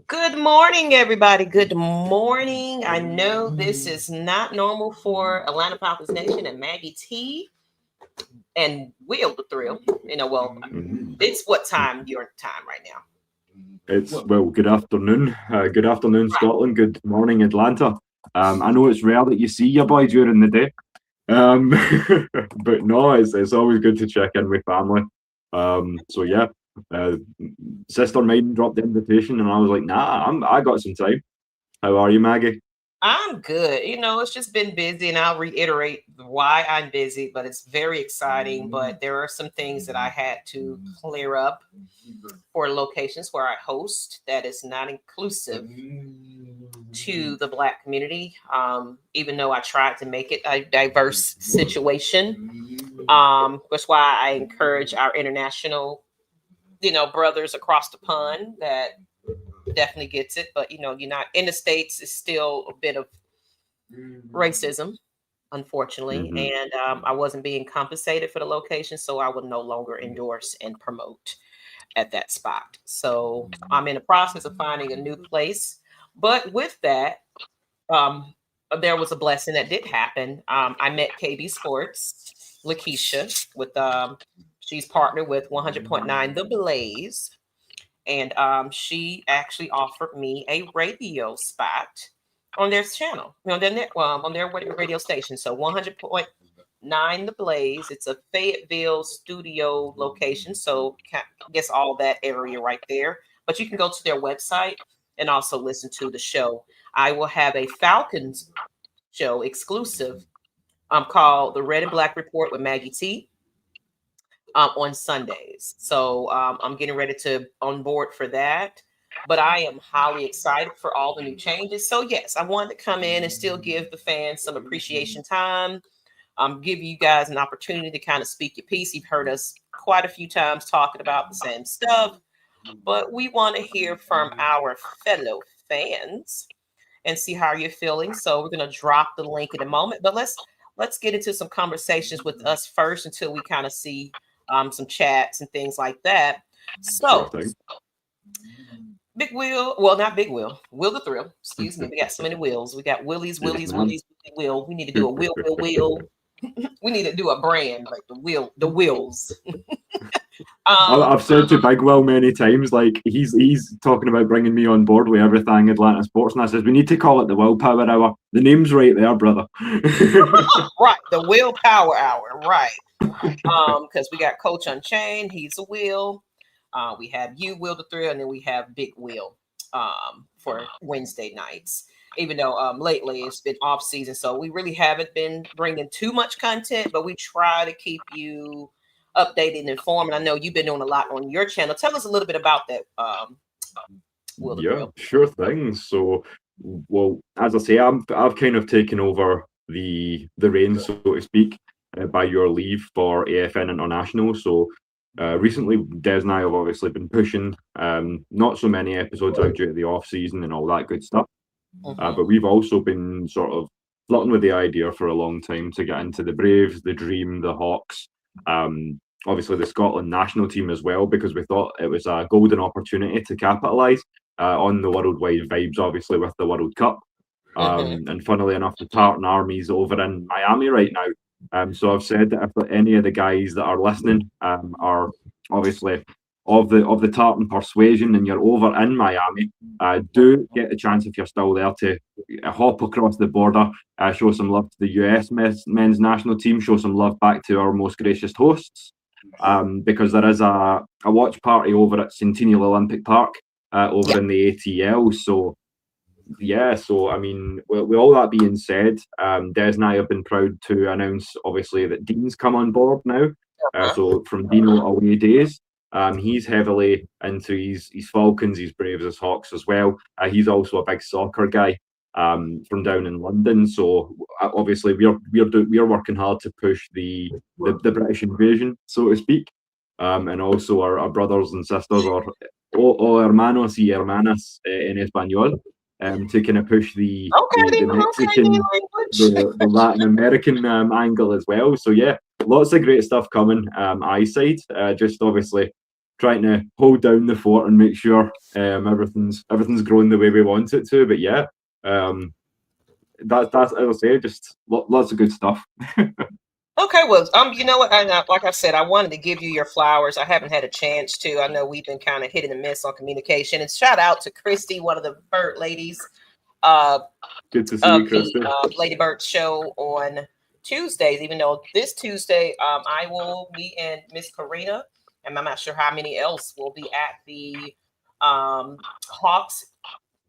Good morning, everybody. Good morning. I know this is not normal for Atlanta Falcons Nation and Maggie T and Will the Thrill. It's what time your time right now? It's, well, good afternoon. Good afternoon, Scotland. Good morning, Atlanta. I know it's rare that you see your boy during the day. But no, it's always good to check in with family. So yeah, sister mine dropped the invitation, and I was like, nah, I got some time. How are you, Maggie? I'm good. It's just been busy, and I'll reiterate why I'm busy, but it's very exciting. But there are some things that I had to clear up for locations where I host that is not inclusive to the Black community, even though I tried to make it a diverse situation. That's why I encourage our international, brothers across the pond that definitely gets it. But, you're not in the States, is still a bit of racism, unfortunately. And I wasn't being compensated for the location, so I would no longer endorse and promote at that spot. So I'm in the process of finding a new place. But with that, there was a blessing that did happen. I met KB Sports, Lakeisha, with she's partnered with 100.9 The Blaze. And she actually offered me a radio spot on their channel, on their radio station. So 100.9 The Blaze. It's a Fayetteville studio location. So I guess all that area right there. But you can go to their website and also listen to the show. I will have a Falcons show exclusive called The Red and Black Report with Maggie T on Sundays. So I'm getting ready to on board for that. But I am highly excited for all the new changes. So yes, I wanted to come in and still give the fans some appreciation time. Give you guys an opportunity to kind of speak your piece. You've heard us quite a few times talking about the same stuff, but we want to hear from our fellow fans and see how you're feeling. So we're going to drop the link in a moment, but let's get into some conversations with us first until we kind of see some chats and things like that. So Big Will, well, not Big Will the Thrill. Excuse me. We got so many Wills. We got Willie, Will. We need to do a Will. We need to do a brand like the Wills. I've said to Big Will many times, like he's talking about bringing me on board with everything Atlanta sports, and I says we need to call it the Willpower Hour. The name's right there, brother. Right, the Willpower Hour, right? Because we got Coach Unchained, he's a Will. We have you, Will the Thrill, and then we have Big Will for Wednesday nights. Even though lately it's been off season, so we really haven't been bringing too much content, but we try to keep you updated and informed. And I know you've been doing a lot on your channel. Tell us a little bit about that, Will the Thrill. Sure thing. So, well, as I say, I've kind of taken over the reins, so to speak, by your leave for AFN International. So recently, Des and I have obviously been pushing not so many episodes out due to the off season and all that good stuff. But we've also been sort of flirting with the idea for a long time to get into the Braves, the Dream, the Hawks, obviously the Scotland national team as well, because we thought it was a golden opportunity to capitalise on the worldwide vibes, obviously with the World Cup. And funnily enough, the Tartan Army's over in Miami right now. So I've said that if any of the guys that are listening are obviously of the Tartan persuasion and you're over in Miami, do get the chance, if you're still there, to hop across the border, show some love to the US men's national team, show some love back to our most gracious hosts, because there is a watch party over at Centennial Olympic Park over in the ATL. So I mean, with all that being said, Des and I have been proud to announce, obviously, that Dean's come on board now. Uh-huh. So from Dino away days, he's heavily into his Falcons, his Braves, his Hawks as well. He's also a big soccer guy from down in London. So obviously we're working hard to push the British invasion, so to speak, and also our brothers and sisters, or o hermanos y hermanas en español, to kind of push Okay, the the Mexican, language. the Latin American angle as well. So yeah, lots of great stuff coming. Eyesight, just obviously trying to hold down the fort and make sure everything's growing the way we want it to. But yeah, that's as I say, just lots of good stuff. Okay, well, you know what? Like I said, I wanted to give you your flowers. I haven't had a chance to. I know we've been kind of hit and miss on communication. And shout out to Christy, one of the bird ladies uh, Good to see you, of the Christy. Lady Bird show on Tuesdays. Even though this Tuesday, I will me and Miss Karina, and I'm not sure how many else will be at the Hawks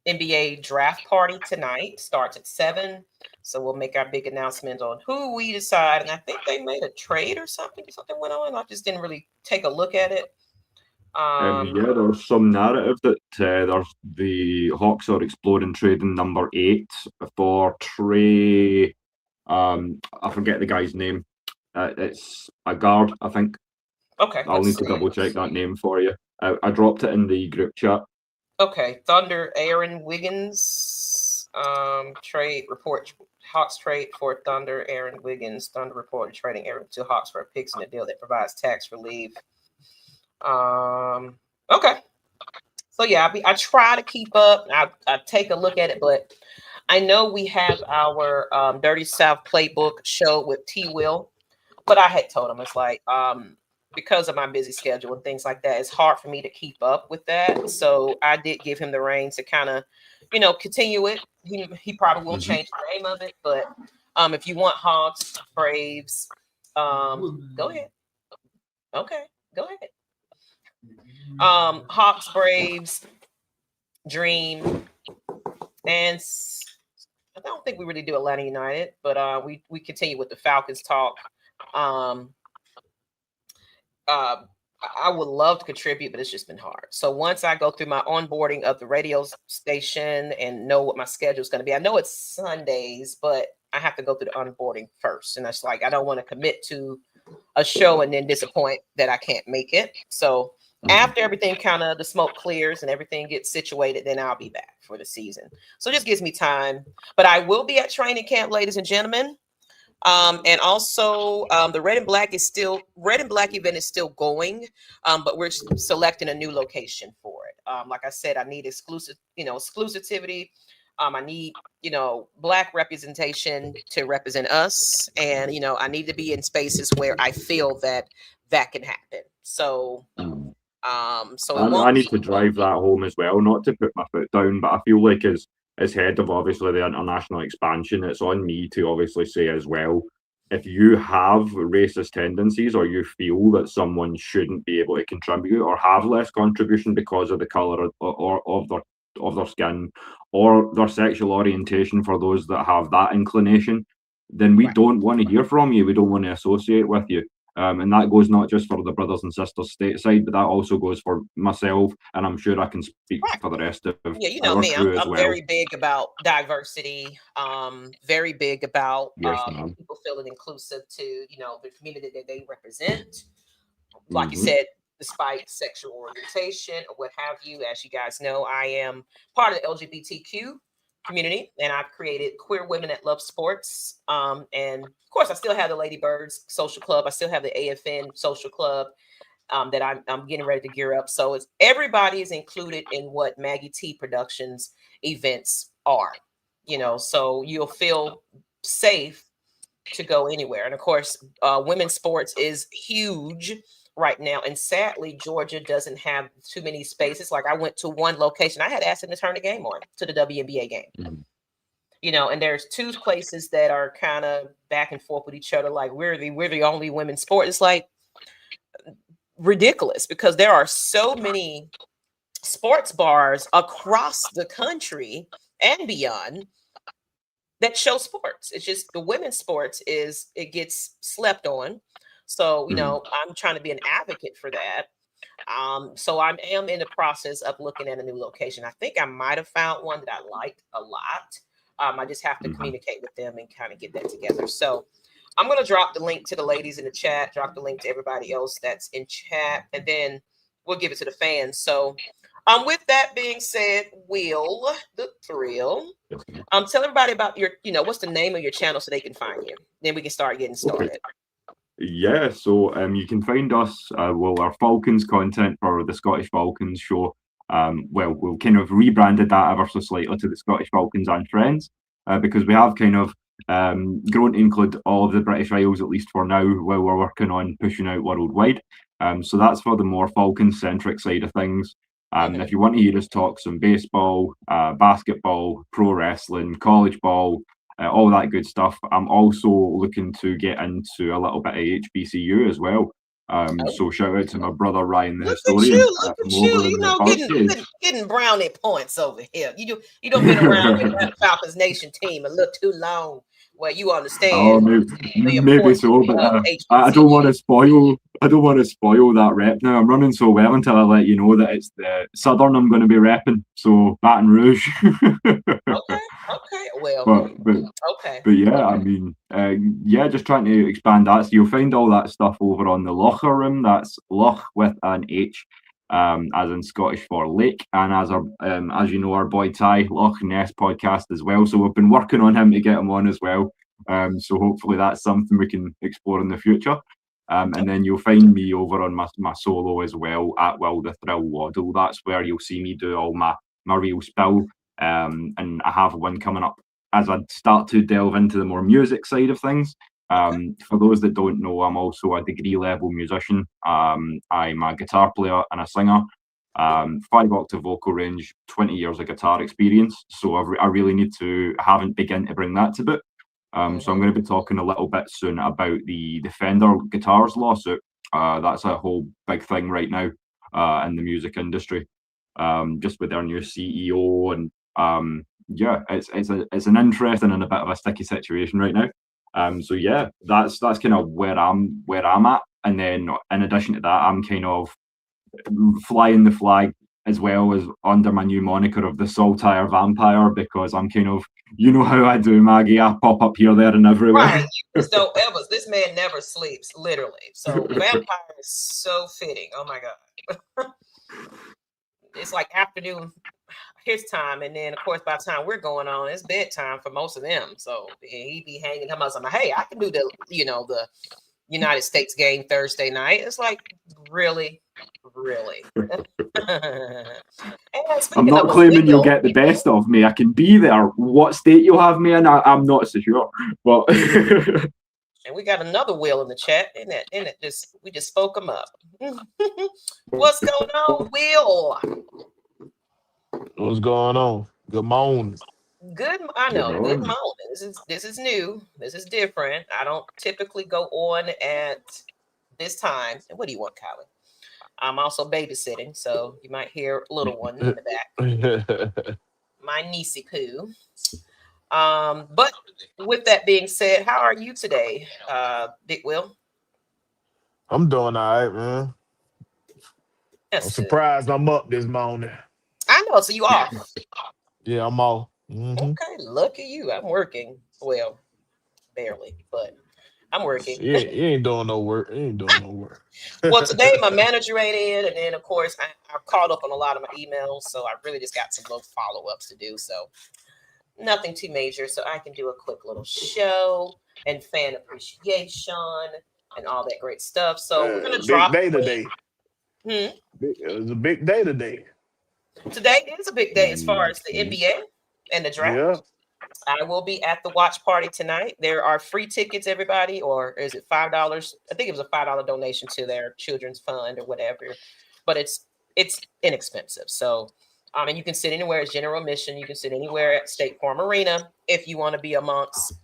NBA draft party tonight. Starts at 7. So we'll make our big announcement on who we decide. And I think they made a trade or something. Something went on. I just didn't really take a look at it. Yeah, there's some narrative that there's the Hawks are exploring trading number 8 for Trey. I forget the guy's name. It's a guard, I think. Okay, I'll need to double check that name for you. I dropped it in the group chat. Okay, Thunder Aaron Wiggins. Trade report. Hawks trade for Thunder Aaron Wiggins. Thunder reported trading Aaron to Hawks for picks in a deal that provides tax relief. Okay. So yeah, I try to keep up. I take a look at it, but I know we have our Dirty South playbook show with T Will, but I had told him it's like because of my busy schedule and things like that, it's hard for me to keep up with that. So I did give him the reins to kind of, continue it. He probably will change the name of it, but if you want Hogs, Braves, go ahead. Okay, go ahead. Hawks, Braves, Dream, and I don't think we really do Atlanta United, but we continue with the Falcons talk. Um, I would love to contribute, but it's just been hard. So once I go through my onboarding of the radio station and know what my schedule is going to be, I know it's Sundays, but I have to go through the onboarding first. And that's like, I don't want to commit to a show and then disappoint that I can't make it. So after everything kind of the smoke clears and everything gets situated, then I'll be back for the season. So it just gives me time. But I will be at training camp, ladies and gentlemen. And also the red and black event is still going, but we're selecting a new location for it. Like I said, I need exclusivity. I need, black representation to represent us. And, I need to be in spaces where I feel that can happen. So, so it I won't need be. to drive that home as well, not to put my foot down, but I feel like as head of obviously the international expansion, it's on me to obviously say as well, if you have racist tendencies or you feel that someone shouldn't be able to contribute or have less contribution because of the color or of their skin or their sexual orientation, for those that have that inclination, then we don't want to hear from you. We don't want to associate with you. And that goes not just for the brothers and sisters stateside, but that also goes for myself, and I'm sure I can speak Right. for the rest of Yeah, you know our me. I'm, crew as I'm well. very big about diversity. Very big about Yes, ma'am. people feeling inclusive to the community that they represent. Like you said, despite sexual orientation or what have you. As you guys know, I am part of the LGBTQ community, and I've created Queer Women That Love Sports. And of course, I still have the Lady Birds Social Club. I still have the AFN Social Club. That I'm getting ready to gear up. So it's everybody is included in what Maggie T Productions events are, so you'll feel safe to go anywhere. And of course, women's sports is huge right now. And sadly, Georgia doesn't have too many spaces. Like I went to one location, I had asked them to turn the game on to the WNBA game. And there's two places that are kind of back and forth with each other. Like we're the only women's sport. It's like ridiculous because there are so many sports bars across the country and beyond that show sports. It's just the women's sports it gets slept on. So, Mhm. I'm trying to be an advocate for that. So I am in the process of looking at a new location. I think I might have found one that I liked a lot. I just have to Mhm. communicate with them and kind of get that together. So I'm going to drop the link to the ladies in the chat, drop the link to everybody else that's in chat, and then we'll give it to the fans. So, with that being said, Will the Thrill, Yes. tell everybody about your, what's the name of your channel so they can find you. Then we can start getting Okay. started. Yeah, so you can find us, well, our Falcons content for the Scottish Falcons show. Well, we've kind of rebranded that ever so slightly to the Scottish Falcons and Friends, because we have kind of grown to include all of the British Isles, at least for now, while we're working on pushing out worldwide. So that's for the more Falcons-centric side of things. If you want to hear us talk some baseball, basketball, pro wrestling, college ball, all that good stuff. I'm also looking to get into a little bit of HBCU as well. Oh. So shout out to my brother Ryan the Look at historian you! Look from at you! over in the Getting Birdcage. getting brownie points over here. You don't been around with that Falcons Nation team a little too long, where you Oh, understand the maybe importance so, but of I don't want HBCU. to spoil. I don't want to spoil that rep now. I'm running so well until I let you know that it's the Southern I'm going to be repping. So Baton Rouge. Okay, okay. Well, but but okay, But yeah, I okay. mean, yeah, just trying to expand that. So you'll find all that stuff over on the Locher Room. That's Loch with an H, as in Scottish for lake, and as you know, our boy Ty Loch Ness podcast as well. So we've been working on him to get him on as well. So hopefully that's something we can explore in the future. And then you'll find me over on my solo as well at Will the Thrill Waddle. That's where you'll see me do all my real spill. And I have one coming up as I start to delve into the more music side of things. Okay. For those that don't know, I'm also a degree level musician. I'm a guitar player and a singer. 5 octave vocal range, 20 years of guitar experience. So I really need to haven't begin to bring that to boot. So I'm going to be talking a little bit soon about the Fender Guitars lawsuit. That's a whole big thing right now in the music industry, just with their new CEO and yeah, it's an interesting and a bit of a sticky situation right now. So yeah, that's kind of where I'm at, and then in addition to that, I'm kind of flying the flag as well as under my new moniker of the Saltire Vampire because I'm kind of how I do, Maggie. I pop up here, there, and Right. everywhere. You just don't ever. This man never sleeps, literally. So vampire is so fitting. Oh my god. It's like afternoon his time, and then of course by the time we're going on, it's bedtime for most of them. So he be hanging him. I was like, hey, I can do the United States game Thursday night. It's like really, really. And I'm speaking of not a claiming you'll wheel, get the best of me. I can be there. What state you'll have me in, I'm not so sure. But and we got another wheel in the chat, and it just we just spoke him up. What's going on, Will? What's going on? Good morning. Good, I good know. Good morning. morning. This is new. This is different. I don't typically go on at this time. And what do you want, Kylie? I'm also babysitting, so you might hear a little one in the back. My niecey poo. But with that being said, how are you today, Big Will? I'm doing all right, man. I'm That's good. surprised I'm up this morning. I know. So you off? Yeah, I'm off. Hmm. Okay. Look at you. I'm working. Well, barely, but I'm working. You ain't doing no work. You ain't doing no work. Well, today my manager ain't in, and then of course I've caught up on a lot of my emails, so I really just got some little follow ups to do. So nothing too major, so I can do a quick little show and fan appreciation and all that great stuff. So we're gonna Big drop day the today. link. It was a big day today. Today is a big day as far as the Mhm. NBA and the Yeah. draft. I will be at the watch party tonight. There are free tickets, everybody, or is it $5? I think it was a $5 donation to their children's fund or whatever, but it's inexpensive. So, and you can sit anywhere. It's general admission. You can sit anywhere at State Farm Arena if you want to be amongst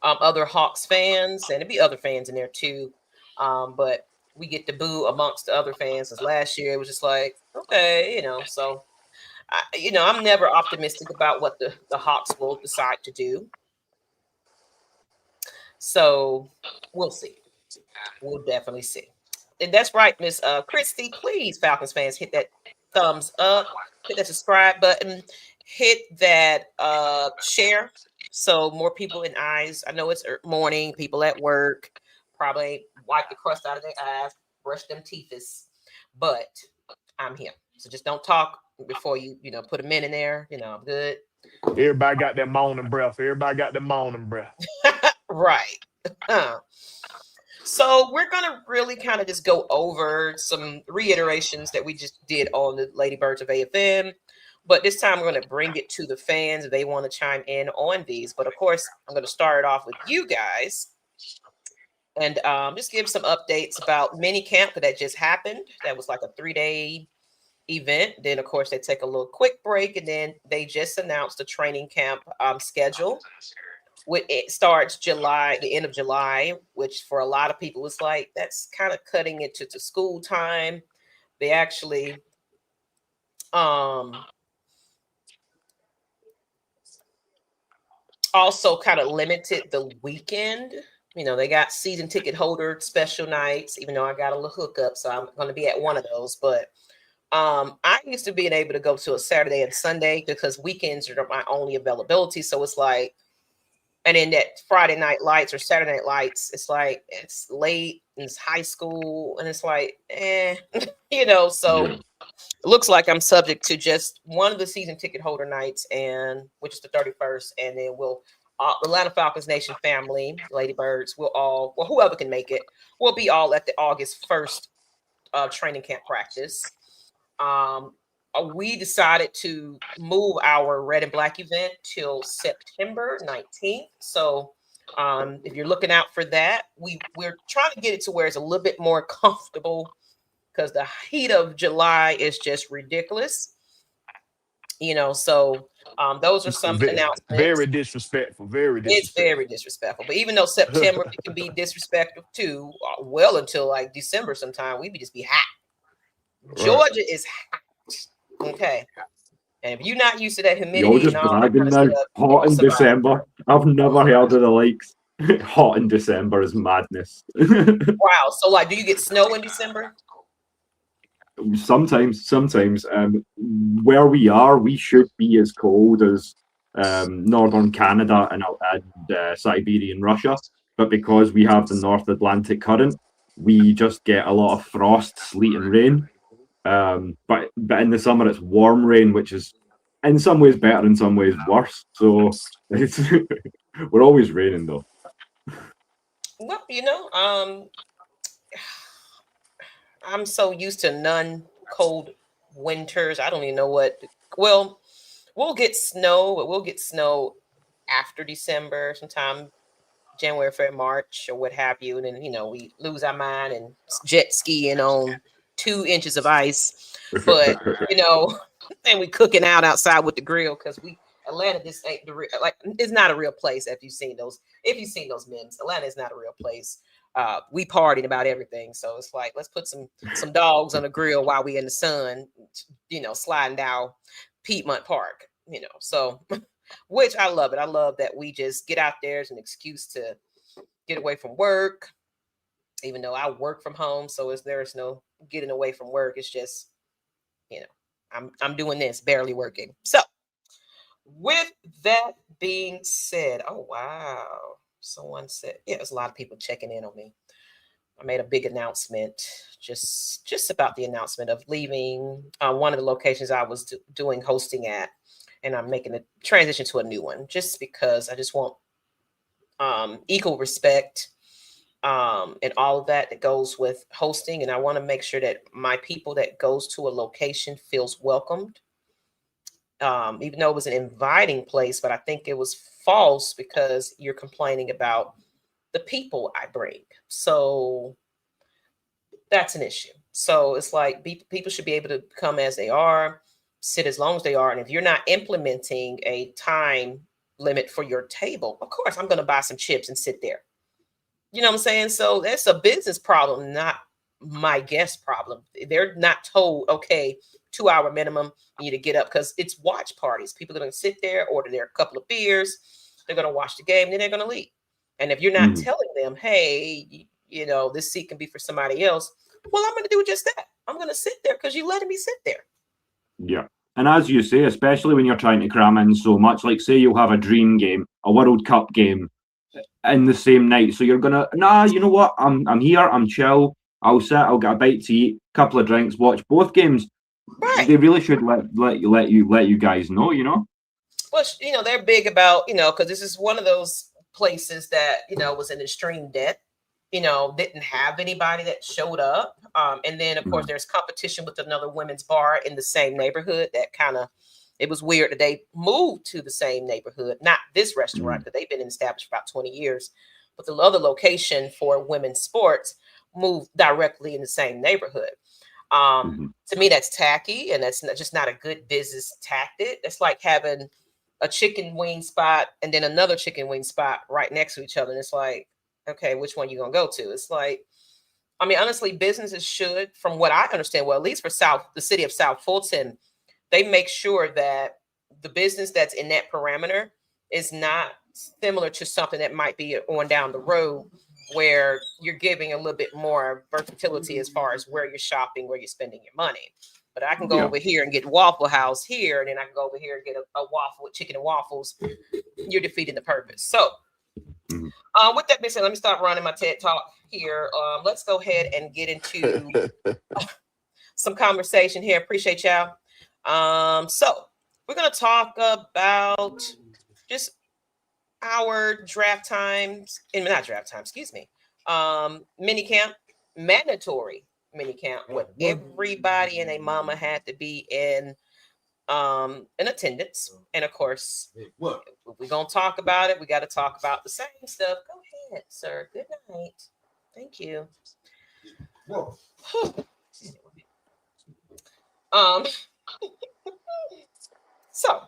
other Hawks fans, and it'd be other fans in there too. But we get to boo amongst the other fans. Because last year it was just like, okay, so I'm never optimistic about what the Hawks will decide to do. So we'll see. We'll definitely see. And that's right, Miss Christy. Please, Falcons fans, hit that thumbs up, hit that subscribe button, hit that share, so more people in eyes. I know it's morning, people at work probably wipe the crust out of their eyes, brush them teeths, but I'm here. So just don't talk before you put a minute in there. I'm good. Everybody got that moaning breath. Everybody got that moaning breath. Right. So we're gonna really kind of just go over some reiterations that we just did on the Ladybirds of AFM, but this time we're gonna bring it to the fans if they want to chime in on these. But of course, I'm gonna start it off with you guys and just give some updates about mini camp that just happened. That was like a 3-day event. Then of course they take a little quick break, and then they just announced the training camp schedule. It starts July, the end of July, which for a lot of people is like that's kind of cutting it to school time. They actually also kind of limited the weekend. They got season ticket holder special nights, even though I got a little hookup, so I'm going to be at one of those. But I used to being able to go to a Saturday and Sunday because weekends are my only availability. So it's like, and then that Friday night lights or Saturday night lights, it's like it's late and it's high school, and it's like, so Yeah. it looks like I'm subject to just one of the season ticket holder nights, and which is the 31st, and then we'll Atlanta Falcons Nation family, Ladybirds, whoever can make it, we'll be all at the August 1st training camp practice. We decided to move our red and black event till September 19th. So if you're looking out for that, we're trying to get it to where it's a little bit more comfortable because the heat of July is just ridiculous. So those are some announcements. Very disrespectful. Very It's disrespectful. very disrespectful. But even though September it can be disrespectful too, well until like December sometime, we just be hot. Right. Georgia is hot. Okay. And if you're not used to that humidity, You're just bragging now. Hot in December. I've never heard of the likes. Hot in December is madness. Wow. So, like, do you get snow in December? Sometimes. Where we are, we should be as cold as northern Canada and Siberian Russia, but because we have the North Atlantic current, we just get a lot of frost, sleet, and rain. But in the summer it's warm rain, which is in some ways better, in some ways worse. So it's we're always raining though. Well, I'm so used to non-cold winters. I don't even know what. Well, we'll get snow, but we'll get snow after December, sometime January, February, March, or what have you. And then we lose our mind and jet skiing on 2 inches of ice. But and we cooking out outside with the grill because Atlanta, this ain't it's not a real place. If you've seen those memes, Atlanta is not a real place. We partied about everything, so it's like let's put some dogs on the grill while we in the sun, sliding down Piedmont Park, So, which I love it. I love that we just get out there as an excuse to get away from work, even though I work from home, so there's no getting away from work. It's just, I'm doing this, barely working. So, with that being said, oh wow. Someone said, yeah, there's a lot of people checking in on me. I made a big announcement just about the announcement of leaving one of the locations I was doing hosting at, and I'm making a transition to a new one just because I just want equal respect and all of that goes with hosting. And I want to make sure that my people that goes to a location feels welcomed. Even though it was an inviting place, but I think it was false because you're complaining about the people I bring. So that's an issue. So it's like people should be able to come as they are, sit as long as they are. And if you're not implementing a time limit for your table, of course, I'm going to buy some chips and sit there. You know what I'm saying? So that's a business problem, not my guest problem. They're not told, okay, 2-hour minimum, you need to get up because it's watch parties. People are going to sit there, order their couple of beers. They're going to watch the game, then they're going to leave. And if you're not telling them, hey, this seat can be for somebody else. Well, I'm going to do just that. I'm going to sit there because you letting me sit there. Yeah. And as you say, especially when you're trying to cram in so much, like say you'll have a dream game, a World Cup game in the same night. So you're gonna, nah, you know what? I'm here, I'm chill, I'll sit, I'll get a bite to eat, couple of drinks, watch both games. Right. They really should let you guys know, Well, they're big about, because this is one of those places that, was in extreme debt, didn't have anybody that showed up. And then, of course, there's competition with another women's bar in the same neighborhood that it was weird that they moved to the same neighborhood, not this restaurant, but they've been established for about 20 years. But the other location for women's sports moved directly in the same neighborhood. To me, that's tacky, and that's just not a good business tactic. It's like having a chicken wing spot and then another chicken wing spot right next to each other. And it's like, okay, which one you gonna go to? It's like, I mean, honestly, businesses should, from what I understand, well, at least for the city of South Fulton, they make sure that the business that's in that parameter is not similar to something that might be on down the road where you're giving a little bit more versatility as far as where you're shopping, where you're spending your money. But I can go over here and get Waffle House here, and then I can go over here and get a waffle with chicken and waffles. You're defeating the purpose. So with that being said, let me stop running my TED Talk here. Let's go ahead and get into some conversation here. Appreciate y'all. So we're going to talk about just our draft times, and not draft time, excuse me, mini camp, mandatory mini camp, what everybody and their mama had to be in attendance. And of course, if we're going to talk about it, we got to talk about the same stuff. Go ahead, sir. Good night. Thank you. So,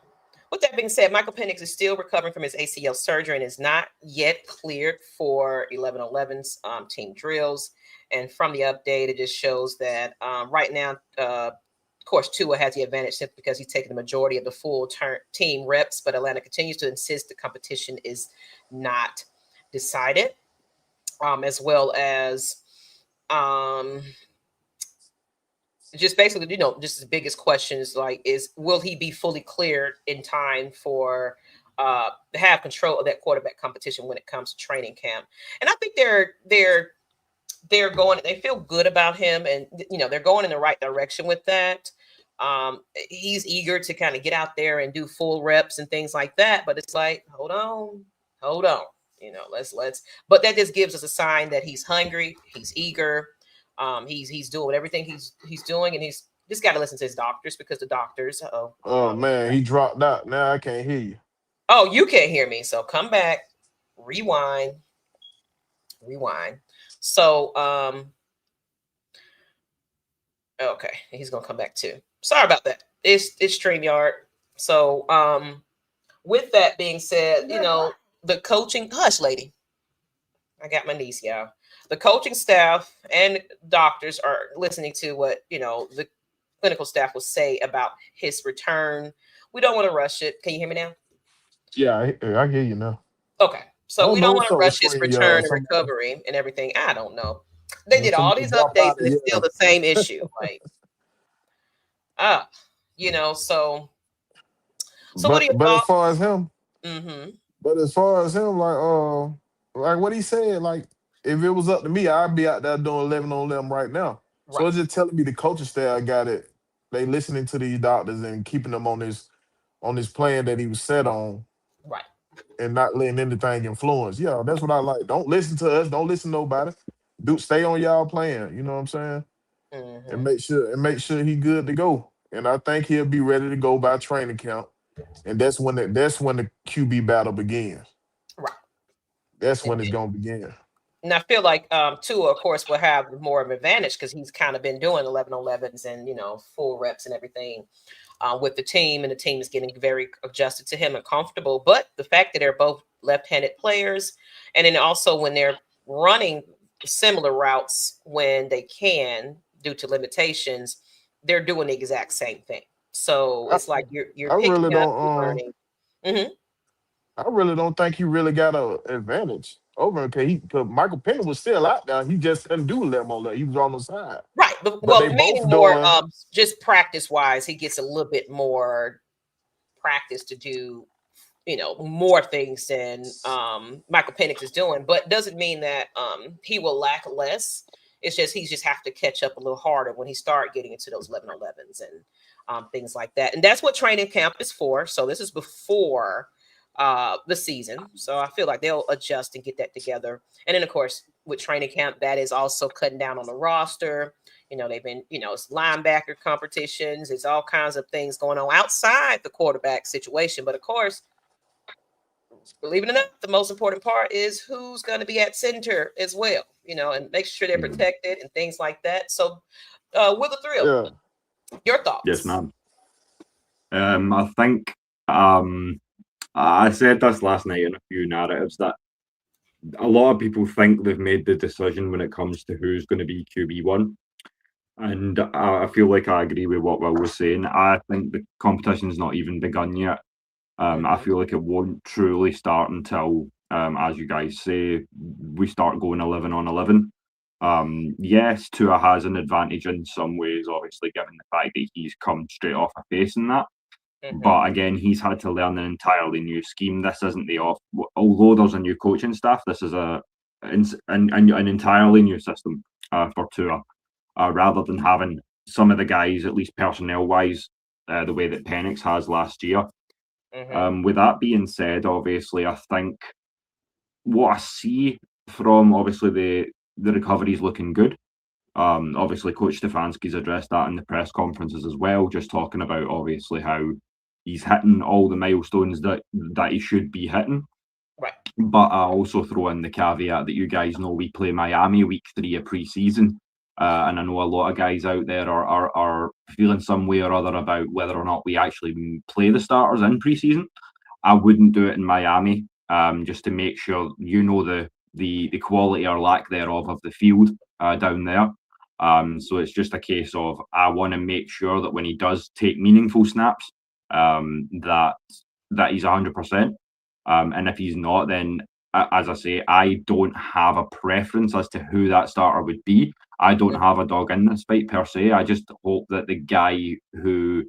with that being said, Michael Penix is still recovering from his ACL surgery and is not yet cleared for 11-11's team drills. And from the update, it just shows that right now, of course, Tua has the advantage simply because he's taken the majority of the full team reps, but Atlanta continues to insist the competition is not decided, as well as just basically, just the biggest question is will he be fully cleared in time for to have control of that quarterback competition when it comes to training camp? And I think they're going, they feel good about him, and they're going in the right direction with that. He's eager to kind of get out there and do full reps and things like that, but it's like, hold on. Let's but that just gives us a sign that he's hungry, he's eager. He's doing everything he's doing, and he's just got to listen to his doctors, because the doctors. Oh man, he dropped out. Now I can't hear you. Oh, you can't hear me. So come back, rewind. So okay, he's gonna come back too. Sorry about that. It's StreamYard. So with that being said, the coaching, hush, lady. I got my niece, y'all. The coaching staff and doctors are listening to what, the clinical staff will say about his return. We don't want to rush it. Can you hear me now? Yeah, I hear you now. Okay. So we don't want to rush his return and recovery and everything. I don't know. They did all these updates and it's still the same issue. So what do you But as far as him, like what he said, like if it was up to me, I'd be out there doing 11 on 11 right now. Right. So it's just telling me the coaching staff got it. They listening to these doctors and keeping them on this plan that he was set on. Right. And not letting anything influence. Yeah, that's what I like. Don't listen to us. Don't listen to nobody. Stay on y'all plan. You know what I'm saying? And make sure he good to go. And I think he'll be ready to go by training camp. And that's when the QB battle begins. Right. That's when it's gonna begin. And I feel like Tua, of course, will have more of an advantage because he's kind of been doing 11-11s and full reps and everything with the team, and the team is getting very adjusted to him and comfortable. But the fact that they're both left-handed players, and then also when they're running similar routes when they can due to limitations, they're doing the exact same thing. So it's like you're picking really up and learning. I really don't think he really got an advantage. over because Michael Penix was still out there. He just couldn't do 11 on 11. He was on the side. Right. But, But well, they meaning both more doing just practice wise, he gets a little bit more practice to do, more things than Michael Penix is doing, but doesn't mean that he will lack less. It's just he just have to catch up a little harder when he start getting into those 11-11s and things like that. And that's what training camp is for. So this is before the season. So I feel like they'll adjust and get that together. And then, of course, with training camp, that is also cutting down on the roster. They've been, it's linebacker competitions. It's all kinds of things going on outside the quarterback situation. But of course, believe it or not, the most important part is who's going to be at center as well, and make sure they're protected and things like that. So, with the thrill, your thoughts? Yes, ma'am. I think I said this last night in a few narratives that a lot of people think they've made the decision when it comes to who's going to be QB1. And I feel like I agree with what Will was saying. I think the competition's not even begun yet. I feel like it won't truly start until, as you guys say, we start going 11 on 11. Yes, Tua has an advantage in some ways, obviously, given the fact that he's come straight off a face in that. But again, he's had to learn an entirely new scheme. This isn't although there's a new coaching staff, this is an entirely new system for Tua. Rather than having some of the guys, at least personnel-wise, the way that Penix has last year. With that being said, obviously, I think what I see from, obviously, the recovery is looking good. Obviously, Coach Stefanski's addressed that in the press conferences as well, just talking about, obviously, how he's hitting all the milestones that he should be hitting. Right. But I also throw in the caveat that you guys know we play Miami week 3 of preseason. And I know a lot of guys out there are feeling some way or other about whether or not we actually play the starters in preseason. I wouldn't do it in Miami, just to make sure the quality or lack thereof of the field down there. So it's just a case of I want to make sure that when he does take meaningful snaps, that he's 100%. And if he's not, then as I say, I don't have a preference as to who that starter would be. I don't have a dog in this fight per se. I just hope that the guy who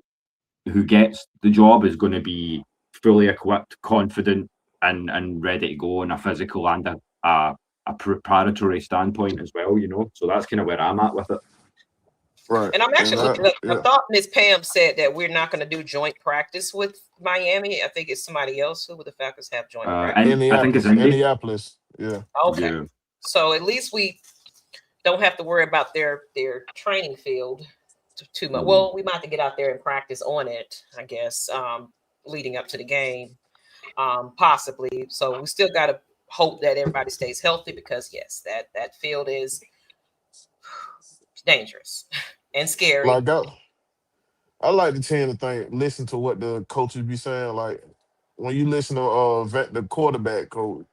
gets the job is going to be fully equipped, confident, and ready to go in a physical and a preparatory standpoint as well. So that's kind of where I'm at with it. Right. And I'm actually looking up. I thought Ms. Pam said that we're not going to do joint practice with Miami. I think it's somebody else. Who would the Falcons have joint practice? I think it's Indianapolis. Yeah. Okay. Yeah. So at least we don't have to worry about their training field too much. Well, we might have to get out there and practice on it, I guess, leading up to the game, possibly. So we still got to hope that everybody stays healthy because, yes, that field is dangerous and scary. Like I like to tend to listen to what the coaches be saying. Like when you listen to the quarterback coach,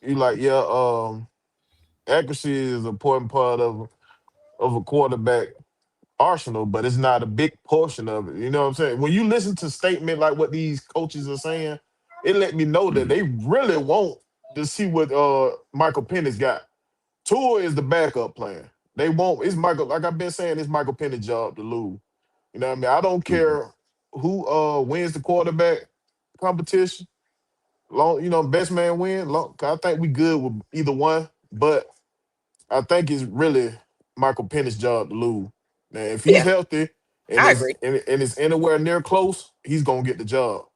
you like, accuracy is an important part of a quarterback arsenal, but it's not a big portion of it. You know what I'm saying? When you listen to statement like what these coaches are saying, it let me know that they really want to see what Michael Penix got. Tua is the backup plan. They won't. It's Michael. Like I've been saying, it's Michael Penix' job to lose. You know what I mean? I don't care who wins the quarterback competition. Best man win. I think we good with either one, but I think it's really Michael Penix's job to lose. Now, if he's healthy and I agree. and it's anywhere near close, he's gonna get the job.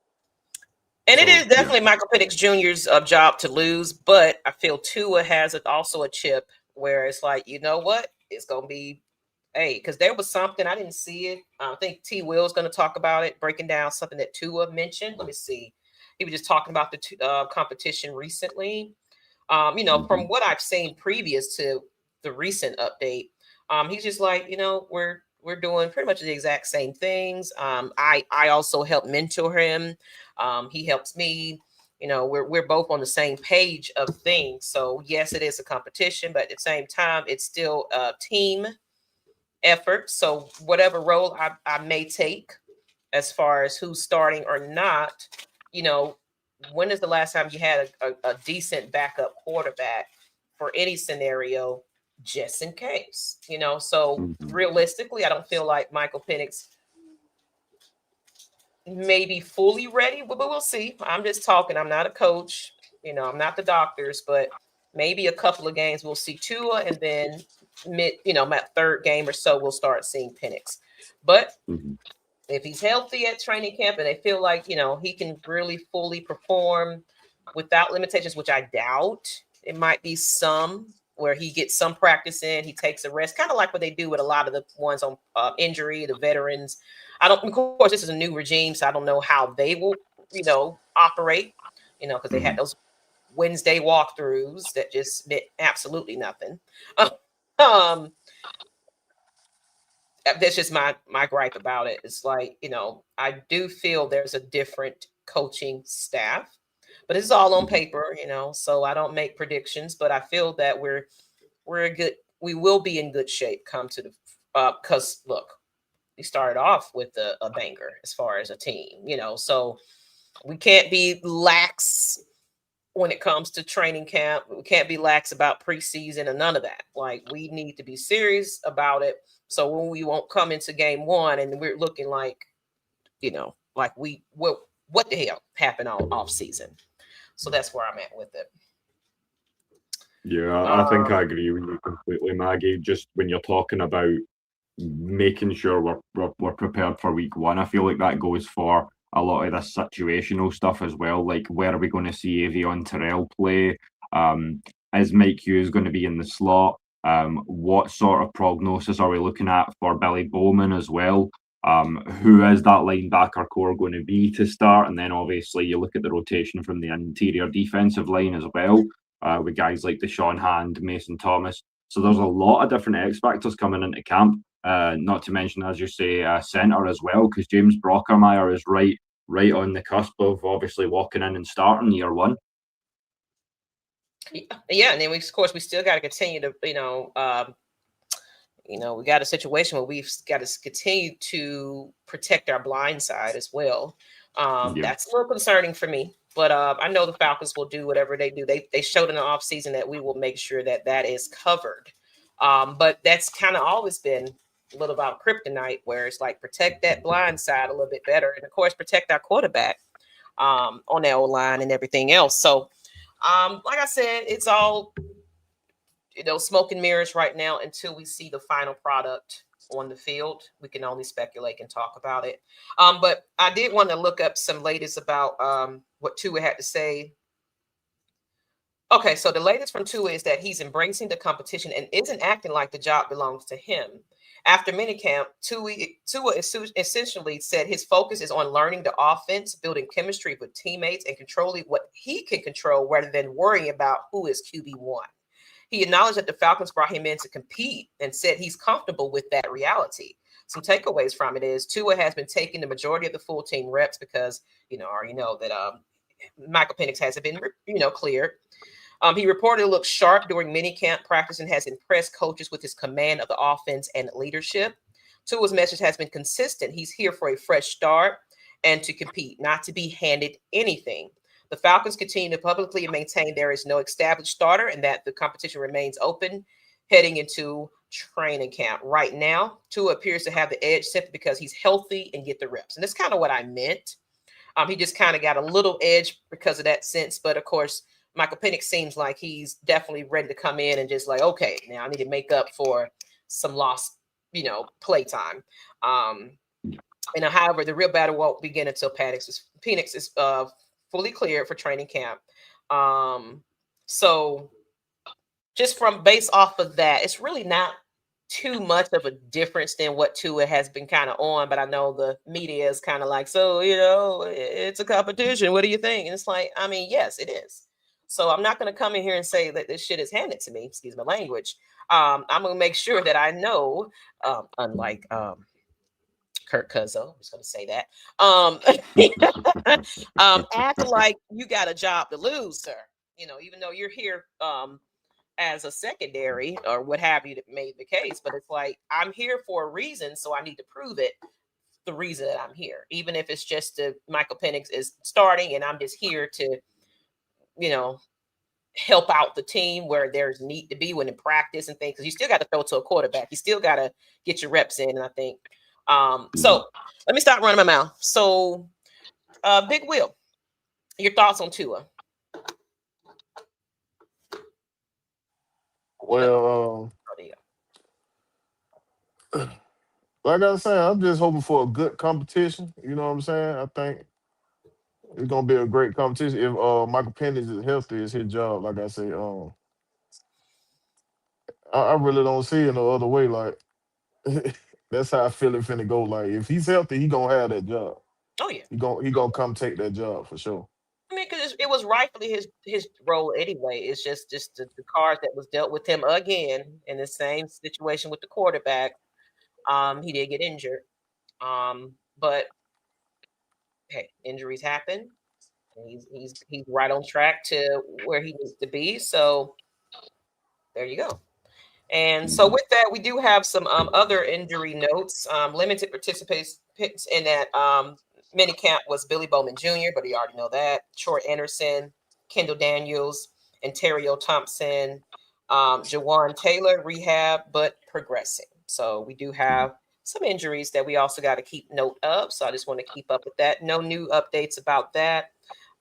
And it is definitely Michael Penix Jr.'s job to lose, but I feel Tua has also a chip where it's like, you know what? It's gonna be, because there was something I didn't see it. I think T. Will's going to talk about it, breaking down something that Tua mentioned. Let me see. He was just talking about the competition recently. From what I've seen previous to the recent update, he's just like, we're doing pretty much the exact same things. I also help mentor him. He helps me. We're both on the same page of things. So yes, it is a competition, but at the same time, it's still a team effort. So whatever role I may take as far as who's starting or not, when is the last time you had a decent backup quarterback for any scenario, just in case, So realistically, I don't feel like Michael Penix may be fully ready, but we'll see. I'm just talking. I'm not a coach. I'm not the doctors, but maybe a couple of games we'll see Tua, and then my third game or so we'll start seeing Penix. But if he's healthy at training camp and they feel like, he can really fully perform without limitations, which I doubt, it might be some where he gets some practice in, he takes a rest, kind of like what they do with a lot of the ones on injury, the veterans. Of course, this is a new regime, so I don't know how they will, operate, because they had those Wednesday walkthroughs that just meant absolutely nothing. That's just my gripe about it. It's like, I do feel there's a different coaching staff, but it's all on paper, so I don't make predictions, but I feel that we will be in good shape come to the, because look, we started off with a banger as far as a team, so we can't be lax when it comes to training camp. We can't be lax about preseason and none of that. Like, we need to be serious about it. So when we won't come into game one and we're looking like, like what the hell happened all off season. So that's where I'm at with it. Yeah, I think I agree with you completely, Maggie. Just when you're talking about making sure we're prepared for week one, I feel like that goes for a lot of the situational stuff as well. Like, where are we going to see Avion Terrell play? Is Mike Hughes going to be in the slot? What sort of prognosis are we looking at for Billy Bowman as well? Who is that linebacker core going to be to start? And then obviously you look at the rotation from the interior defensive line as well, with guys like Deshaun Hand, Mason Thomas. So there's a lot of different X factors coming into camp. Not to mention, as you say, centre as well, because James Brockermeyer is right on the cusp of obviously walking in and starting year one. Yeah, and then we still got to continue to, we got a situation where we've got to continue to protect our blind side as well. That's a little concerning for me, but I know the Falcons will do whatever they do. They showed in the offseason that we will make sure that is covered. But that's kind of always been a little about kryptonite, where it's like protect that blind side a little bit better, and of course protect our quarterback on the O-line and everything else. So like I said, it's all smoke and mirrors right now until we see the final product on the field. We can only speculate and talk about it. But I did want to look up some latest about what Tua had to say. Okay, so the latest from Tua is that he's embracing the competition and isn't acting like the job belongs to him. After minicamp, Tua essentially said his focus is on learning the offense, building chemistry with teammates, and controlling what he can control rather than worrying about who is QB1. He acknowledged that the Falcons brought him in to compete and said he's comfortable with that reality. Some takeaways from it is Tua has been taking the majority of the full team reps because, already know that Michael Penix hasn't been, cleared. He reportedly looked sharp during minicamp practice and has impressed coaches with his command of the offense and leadership. Tua's message has been consistent. He's here for a fresh start and to compete, not to be handed anything. The Falcons continue to publicly maintain there is no established starter and that the competition remains open heading into training camp. Right now, Tua appears to have the edge simply because he's healthy and get the reps. And that's kind of what I meant. He just kind of got a little edge because of that sense. But of course, Michael Penix seems like he's definitely ready to come in and just like, okay, now I need to make up for some lost, play time. However, the real battle won't begin until Penix is fully cleared for training camp. So just based off of that, it's really not too much of a difference than what Tua has been kind of on, but I know the media is kind of like, so, it's a competition. What do you think? And it's like, I mean, yes, it is. So I'm not going to come in here and say that this shit is handed to me. Excuse my language. I'm going to make sure that I know, unlike Kirk Cuzzo, I'm just going to say that. Act like you got a job to lose, sir. Even though you're here as a secondary or what have you that made the case, but it's like, I'm here for a reason, so I need to prove it the reason that I'm here, even if it's just Michael Penix is starting and I'm just here to, help out the team where there's need to be when in practice and things, because you still got to throw to a quarterback. You still got to get your reps in. And I think, so let me stop running my mouth. So, Big Will, your thoughts on Tua? Well, like I was saying, I'm just hoping for a good competition. You know what I'm saying? I think it's gonna be a great competition. If Michael Penix is healthy, it's his job. Like I say, I really don't see it no other way. Like that's how I feel it finna go. Like if he's healthy, he gonna have that job. Oh yeah, he gonna come take that job for sure. I mean, because it was rightfully his role anyway. It's just the cards that was dealt with him again in the same situation with the quarterback. He did get injured, but hey, injuries happen. He's right on track to where he needs to be. So there you go. And so with that, we do have some other injury notes. Limited participants in that mini camp was Billy Bowman Jr., but you already know that. Troy Anderson, Kendall Daniels, Ontario Thompson, Jawan Taylor, rehab, but progressing. So we do have some injuries that we also got to keep note of. So I just want to keep up with that. No new updates about that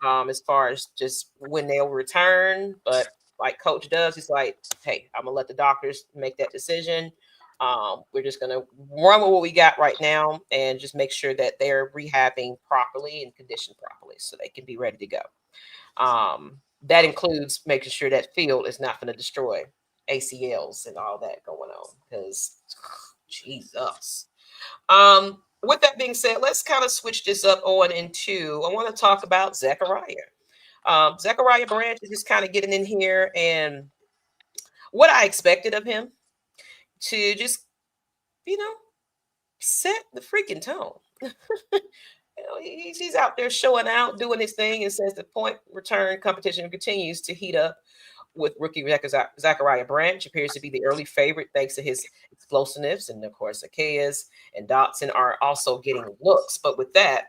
as far as just when they'll return. But like Coach does, he's like, hey, I'm going to let the doctors make that decision. We're just going to run with what we got right now and just make sure that they're rehabbing properly and conditioned properly so they can be ready to go. That includes making sure that field is not going to destroy ACLs and all that going on because Jesus. With that being said, let's kind of switch this up on into, I want to talk about Zachariah. Zachariah Branch is just kind of getting in here and what I expected of him to just, set the freaking tone. He's out there showing out, doing his thing, and says the point return competition continues to heat up with rookie Zachariah Branch. Appears to be the early favorite thanks to his explosiveness. And of course, Zacchaeus and Dotson are also getting looks. But with that,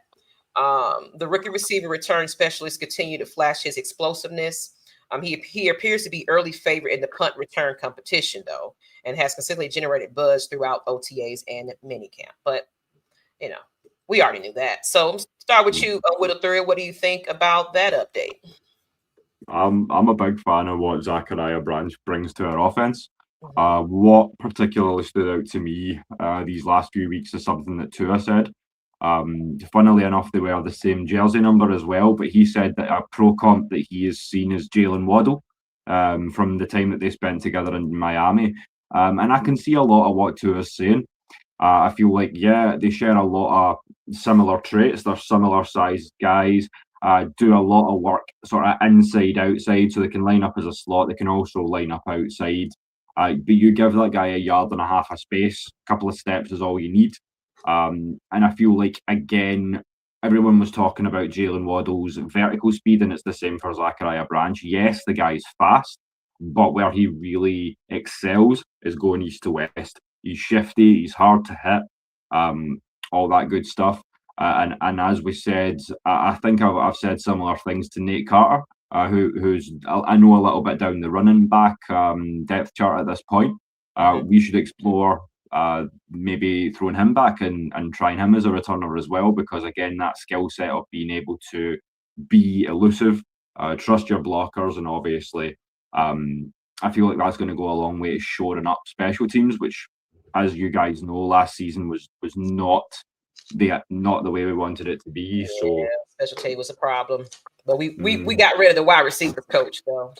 the rookie receiver return specialist continue to flash his explosiveness. He appears to be early favorite in the punt return competition, though, and has consistently generated buzz throughout OTAs and minicamp. But, we already knew that. So start with you, Whittle Thurill. What do you think about that update? I'm a big fan of what Zachariah Branch brings to our offense. What particularly stood out to me these last few weeks is something that Tua said. Funnily enough, they wear the same jersey number as well, but he said that a pro comp that he is seen as Jalen Waddle from the time that they spent together in Miami. And I can see a lot of what Tua is saying. I feel like, they share a lot of similar traits. They're similar sized guys, do a lot of work sort of inside, outside, so they can line up as a slot. They can also line up outside. But you give that guy a yard and a half of space, a couple of steps is all you need. And I feel like, again, everyone was talking about Jalen Waddle's vertical speed, and it's the same for Zachariah Branch. Yes, the guy's fast, but where he really excels is going east to west. He's shifty, he's hard to hit, all that good stuff. And as we said, I think I've said similar things to Nate Carter, who's I know a little bit down the running back depth chart at this point. We should explore maybe throwing him back and trying him as a returner as well, because again, that skill set of being able to be elusive, trust your blockers, and obviously I feel like that's going to go a long way to shoring up special teams, which, as you guys know, last season was not the way we wanted it to be. So special team was a problem, but we got rid of the wide receiver coach though.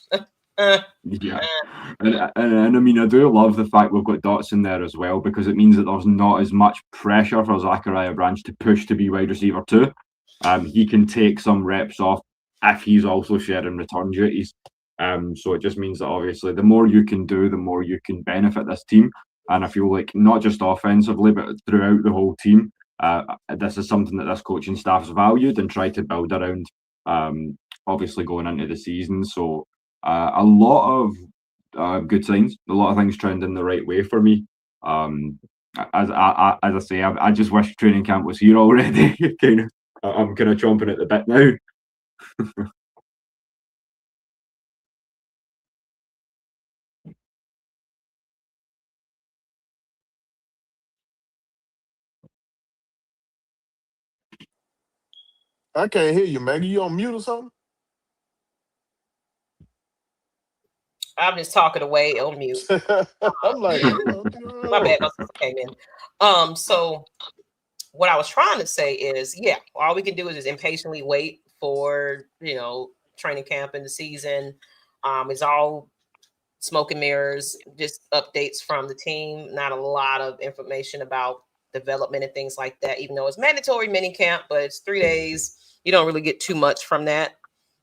And I mean, I do love the fact we've got Dotson there as well, because it means that there's not as much pressure for Zachariah Branch to push to be wide receiver too. He can take some reps off if he's also sharing return duties. So it just means that obviously the more you can do, the more you can benefit this team. And I feel like not just offensively, but throughout the whole team, this is something that this coaching staff's valued and tried to build around, obviously going into the season. So a lot of good signs, a lot of things trending the right way for me. as I say, I just wish training camp was here already. I'm kind of chomping at the bit now. I can't hear you, Maggie. You on mute or something? I'm just talking away on mute. I'm like, my bad, my sister came in. So what I was trying to say is, yeah, all we can do is just impatiently wait for, training camp in the season. It's all smoke and mirrors, just updates from the team, not a lot of information about development and things like that, even though it's mandatory mini camp, but it's 3 days. You don't really get too much from that.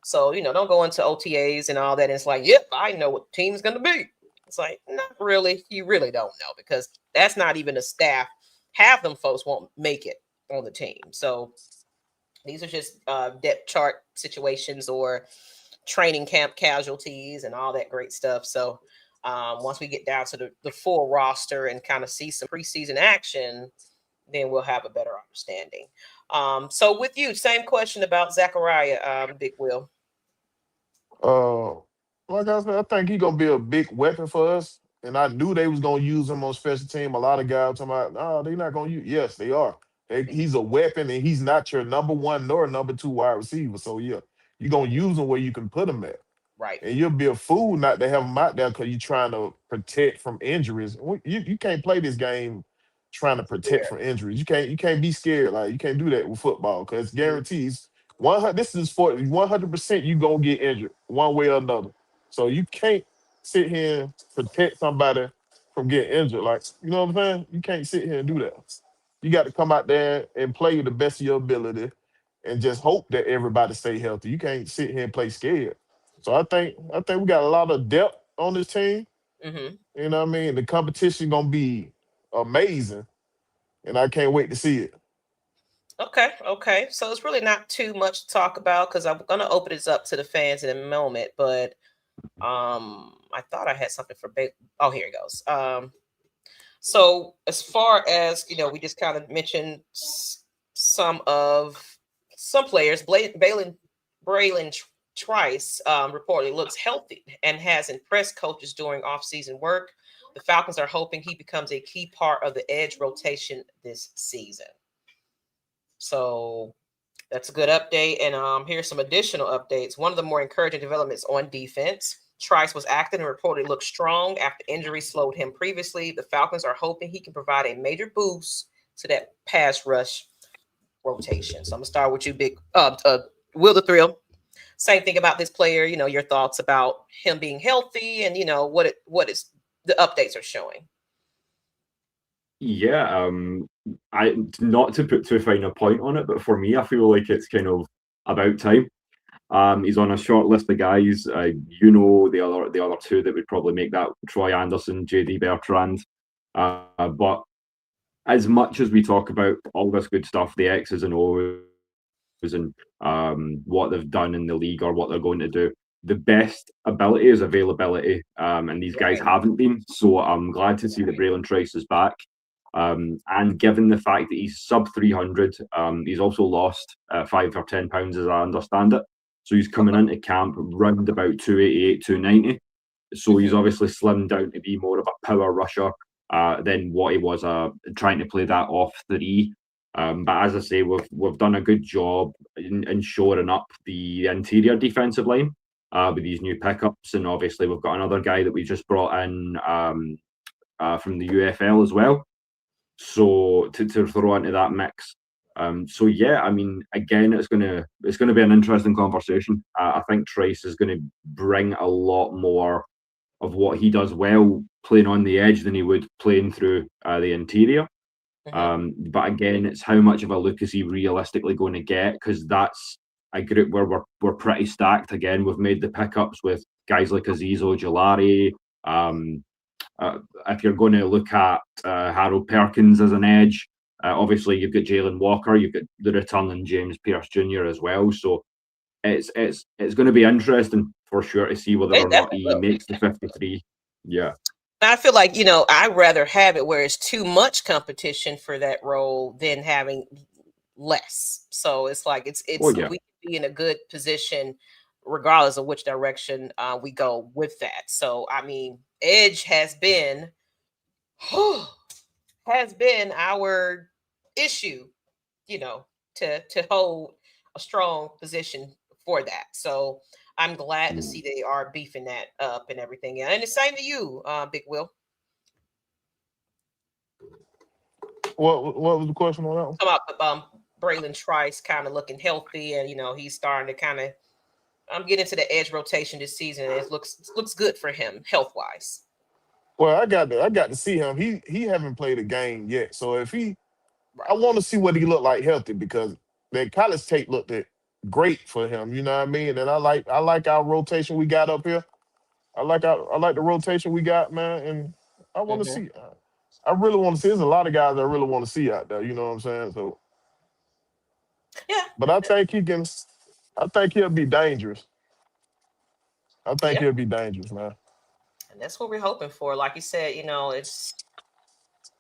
So, don't go into OTAs and all that. And it's like, yep, I know what the team's going to be. It's like, not really. You really don't know, because that's not even the staff. Half them folks won't make it on the team. So these are just depth chart situations or training camp casualties and all that great stuff. So once we get down to the full roster and kind of see some preseason action, then we'll have a better understanding. So with you, same question about Zachariah, Big Will. Like I said, I think he's gonna be a big weapon for us. And I knew they was gonna use him on special team. A lot of guys talking about, no, they're not gonna use. Yes, they are. He's a weapon, and he's not your number one nor number two wide receiver. So yeah, you're gonna use him where you can put him at. Right. And you'll be a fool not to have him out there because you're trying to protect from injuries. You can't play this game trying to protect from injuries. You can't be scared. Like, you can't do that with football, because guarantees 100. This is for 100%. You gonna get injured one way or another. So you can't sit here and protect somebody from getting injured. Like, you know what I'm saying? You can't sit here and do that. You got to come out there and play the best of your ability, and just hope that everybody stay healthy. You can't sit here and play scared. So I think we got a lot of depth on this team. Mm-hmm. You know what I mean? The competition gonna be amazing, and I can't wait to see it. Okay. So it's really not too much to talk about, because I'm gonna open this up to the fans in a moment. But I thought I had something for oh, here it goes. So as far as we just kind of mentioned some players. Braylon Trice reportedly looks healthy and has impressed coaches during off-season work. The Falcons are hoping he becomes a key part of the edge rotation this season. So that's a good update. And here's some additional updates. One of the more encouraging developments on defense. Trice was active and reportedly looked strong after injury slowed him previously. The Falcons are hoping he can provide a major boost to that pass rush rotation. So I'm gonna start with you, Big Will the Thrill. Same thing about this player. Your thoughts about him being healthy, and what is the updates are showing. Yeah, I not to put too fine a point on it, but for me, I feel like it's kind of about time. He's on a short list of guys. The other two that would probably make that: Troy Anderson, JD Bertrand. But as much as we talk about all this good stuff, the X's and O's, and what they've done in the league or what they're going to do, the best ability is availability, and these guys haven't been. So I'm glad to see that Braylon Trice is back. And given the fact that he's sub 300, he's also lost 5 or 10 pounds, as I understand it. So he's coming into camp round about 288, 290. So he's obviously slimmed down to be more of a power rusher than what he was trying to play that off 3. But as I say, we've done a good job in shoring up the interior defensive line with these new pickups. And obviously we've got another guy that we just brought in from the UFL as well. So to throw into that mix. So yeah, I mean, again, it's gonna be an interesting conversation. I think Trice is going to bring a lot more of what he does well playing on the edge than he would playing through the interior. But again, it's how much of a look is he realistically going to get, because that's a group where we're pretty stacked. Again, we've made the pickups with guys like Azeez Ojulari. If you're going to look at Harold Perkins as an edge, obviously you've got Jalen Walker, you've got the returning James Pierce Jr. as well. So it's going to be interesting for sure to see whether or not he makes the 53. Yeah. I feel like, I'd rather have it where it's too much competition for that role than having less. So it's like Yeah. we can be in a good position regardless of which direction we go with that. So I mean, edge has been our issue, to hold a strong position for that. So I'm glad to see they are beefing that up and everything. And the same to you, Big Will. What was the question on that one? About Braylon Trice kind of looking healthy, and he's starting to kind of get into the edge rotation this season. And it looks good for him health wise. Well, I got to see him. He haven't played a game yet, so if he, I want to see what he looked like healthy, because that college tape looked great for him. You know what I mean? And I like our rotation we got up here. I like the rotation we got, man. And I want to see. I really want to see. There's a lot of guys I really want to see out there. You know what I'm saying? So yeah. But I think he can. I think he'll be dangerous. I think he'll be dangerous, man. And that's what we're hoping for. Like you said,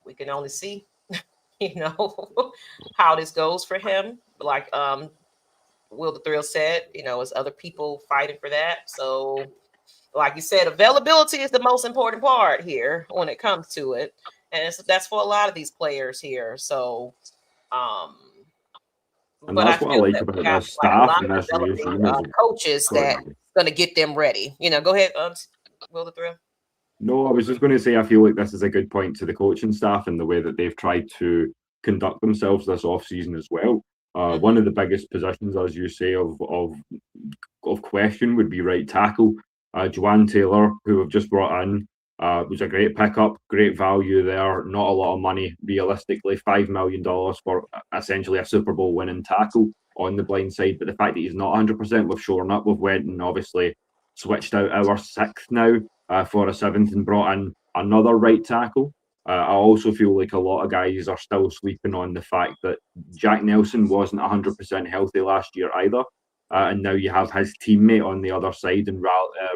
we can only see, how this goes for him. Like Will the Thrill said, as other people fighting for that. So, like you said, availability is the most important part here when it comes to it, and that's for a lot of these players here. So, and but that's I what I feel like that about we have the like a staff lot in of this developing regime. coaches that going to get them ready. Go ahead, Will the Thrill. No, I was just going to say I feel like this is a good point to the coaching staff and the way that they've tried to conduct themselves this off season as well. One of the biggest positions, as you say, of question would be right tackle. Juwan Taylor, who we've just brought in, was a great pickup, great value there. Not a lot of money, realistically, $5 million for essentially a Super Bowl winning tackle on the blind side. But the fact that he's not 100%, we've shored up. We've went and obviously switched out our sixth now for a seventh and brought in another right tackle. I also feel like a lot of guys are still sleeping on the fact that Jack Nelson wasn't 100% healthy last year either. And now you have his teammate on the other side in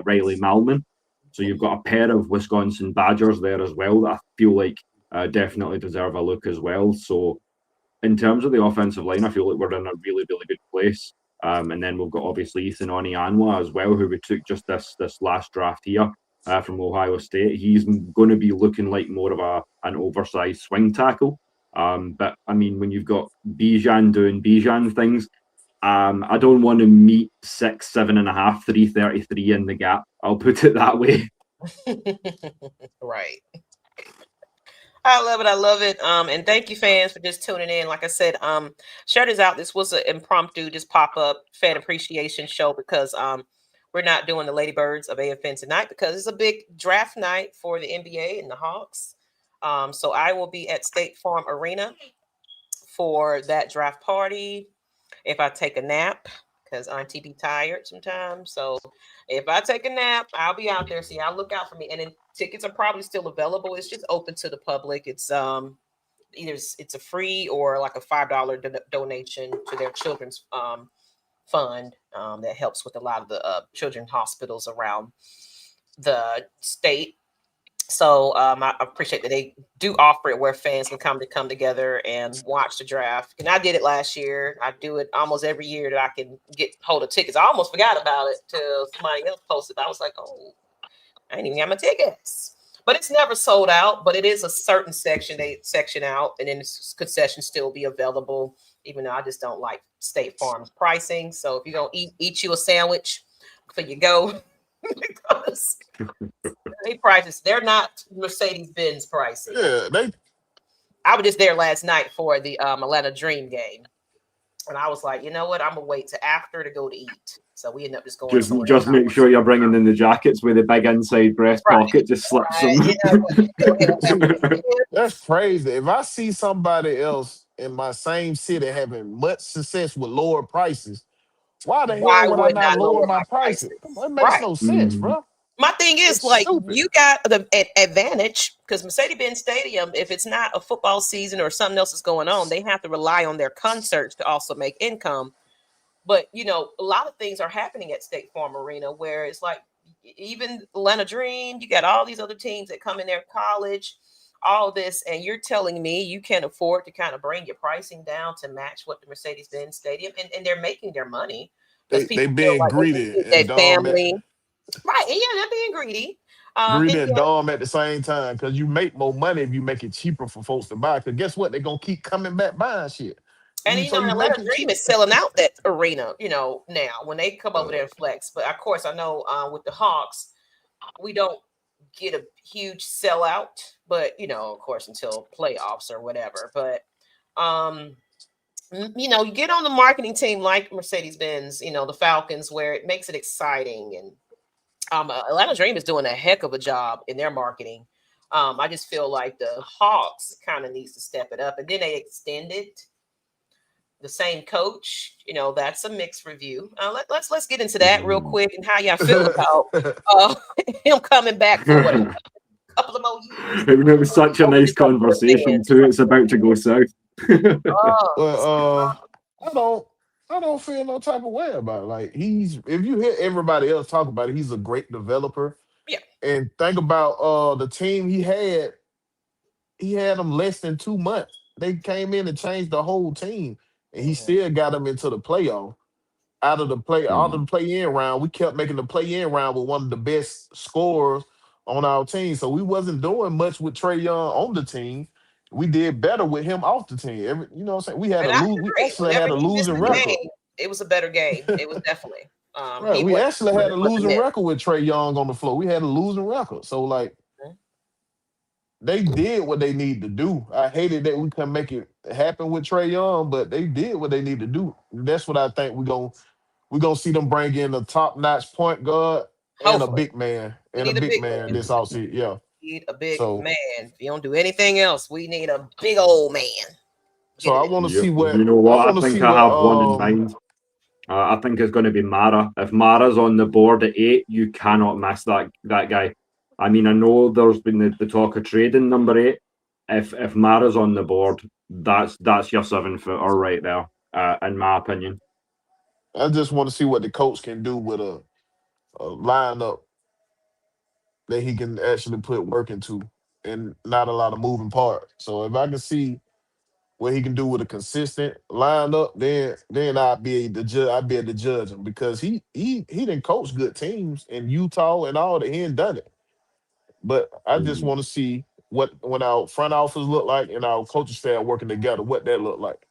Riley Malman. So you've got a pair of Wisconsin Badgers there as well that I feel like definitely deserve a look as well. So in terms of the offensive line, I feel like we're in a really, really good place. And then we've got obviously Ethan Onianwa as well, who we took just this last draft here from Ohio State. He's going to be looking like more of an oversized swing tackle. But I mean, when you've got Bijan doing Bijan things, I don't want to meet 6', 7.5", 333 in the gap. I'll put it that way. Right. I love it. And thank you, fans, for just tuning in. Like I said, share this out. This was an impromptu, just pop-up fan appreciation show because we're not doing the Ladybirds of AFN tonight because it's a big draft night for the NBA and the Hawks. So I will be at State Farm Arena for that draft party. If I take a nap, because Auntie be tired sometimes. So if I take a nap, I'll be out there. See, I'll look out for me. And then tickets are probably still available. It's just open to the public. It's either it's a free or like a $5 donation to their children's fund that helps with a lot of the children's hospitals around the state. So I appreciate that they do offer it where fans can come together and watch the draft. And I did it last year. I do it almost every year that I can get hold of tickets. I almost forgot about it till somebody else posted. I was like, oh, I didn't even have my tickets. But it's never sold out. But it is a certain section they section out, and then concessions still be available. Even though I just don't like State Farm's pricing. So if you're gonna eat you a sandwich before you go. Because they prices, they're not Mercedes-Benz prices. Yeah, I was just there last night for the Atlanta Dream game, and I was like, you know what? I'm gonna wait till after to go to eat. So we end up just going. Just make sure you're bringing in the jackets with the big inside breast pocket. Just slip some. That's crazy. If I see somebody else in my same city having much success with lower prices, why the hell would I not lower my prices? It makes no sense, bro. My thing is, it's like, stupid. You got the advantage because Mercedes-Benz Stadium, if it's not a football season or something else is going on, they have to rely on their concerts to also make income. But, a lot of things are happening at State Farm Arena where it's like even Atlanta Dream. You got all these other teams that come in there, college, all this, and you're telling me you can't afford to kind of bring your pricing down to match what the Mercedes-Benz Stadium, and they're making their money because They people feel being like they can greedy keep and their dumb family. Right. And yeah, they're being greedy. greedy And and yeah, dumb at the same time because you make more money if you make it cheaper for folks to buy. Because guess what? They're gonna keep coming back buying shit. and So you Atlanta make it Dream cheap. is selling out that arena, now when they come over there and flex. But of course, I know with the Hawks, we don't get a huge sellout, but of course, until playoffs or whatever. But you get on the marketing team like Mercedes-Benz, the Falcons, where it makes it exciting. And Atlanta Dream is doing a heck of a job in their marketing. I just feel like the Hawks kind of needs to step it up, and then they extended the same coach. That's a mixed review. Let's get into that real quick and how y'all feel about him coming back for what, a couple of more years. It was such a nice conversation too. It's about to go south. Well, I don't feel no type of way about it. Like if you hear everybody else talk about it, he's a great developer. Yeah. And think about the team he had. He had them less than 2 months. They came in and changed the whole team, and he still got them into the playoff. Out of the play-in round, we kept making the play-in round with one of the best scorers on our team. So we wasn't doing much with Trey Young on the team. We did better with him off the team. You know what I'm saying? We had And a I lose. We agree. actually Whenever had a he missed losing the record. game, it was a better game. It was definitely. Right. He We wasn't. actually had a It wasn't losing missed. record with Trey Young on the floor. We had a losing record. So like they did what they need to do. I hated that we couldn't make it happen with Trey Young, but they did what they need to do. That's what I think we're gonna see them bring in a top-notch point guard and a Hopefully, big man we need a big man. this offseason. Yeah. We need a big So man. If you don't do anything else, we need a big old man. so Get it I in. want to Yep. see You what know I what? want I to see think I what have one in mind. I think it's going to be Mara. If Mara's on the board at 8, you cannot miss that guy. I mean, I know there's been the talk of trading number 8. If Mara's on the board, that's your 7-footer right there, in my opinion. I just want to see what the coach can do with a lineup that he can actually put work into and not a lot of moving parts. So if I can see what he can do with a consistent lineup, then I'd be the judge. I'd be able to judge him because he didn't coach good teams in Utah and all that. He ain't done it. But I just want to see what when our front office look like and our coaching staff working together, what that look like.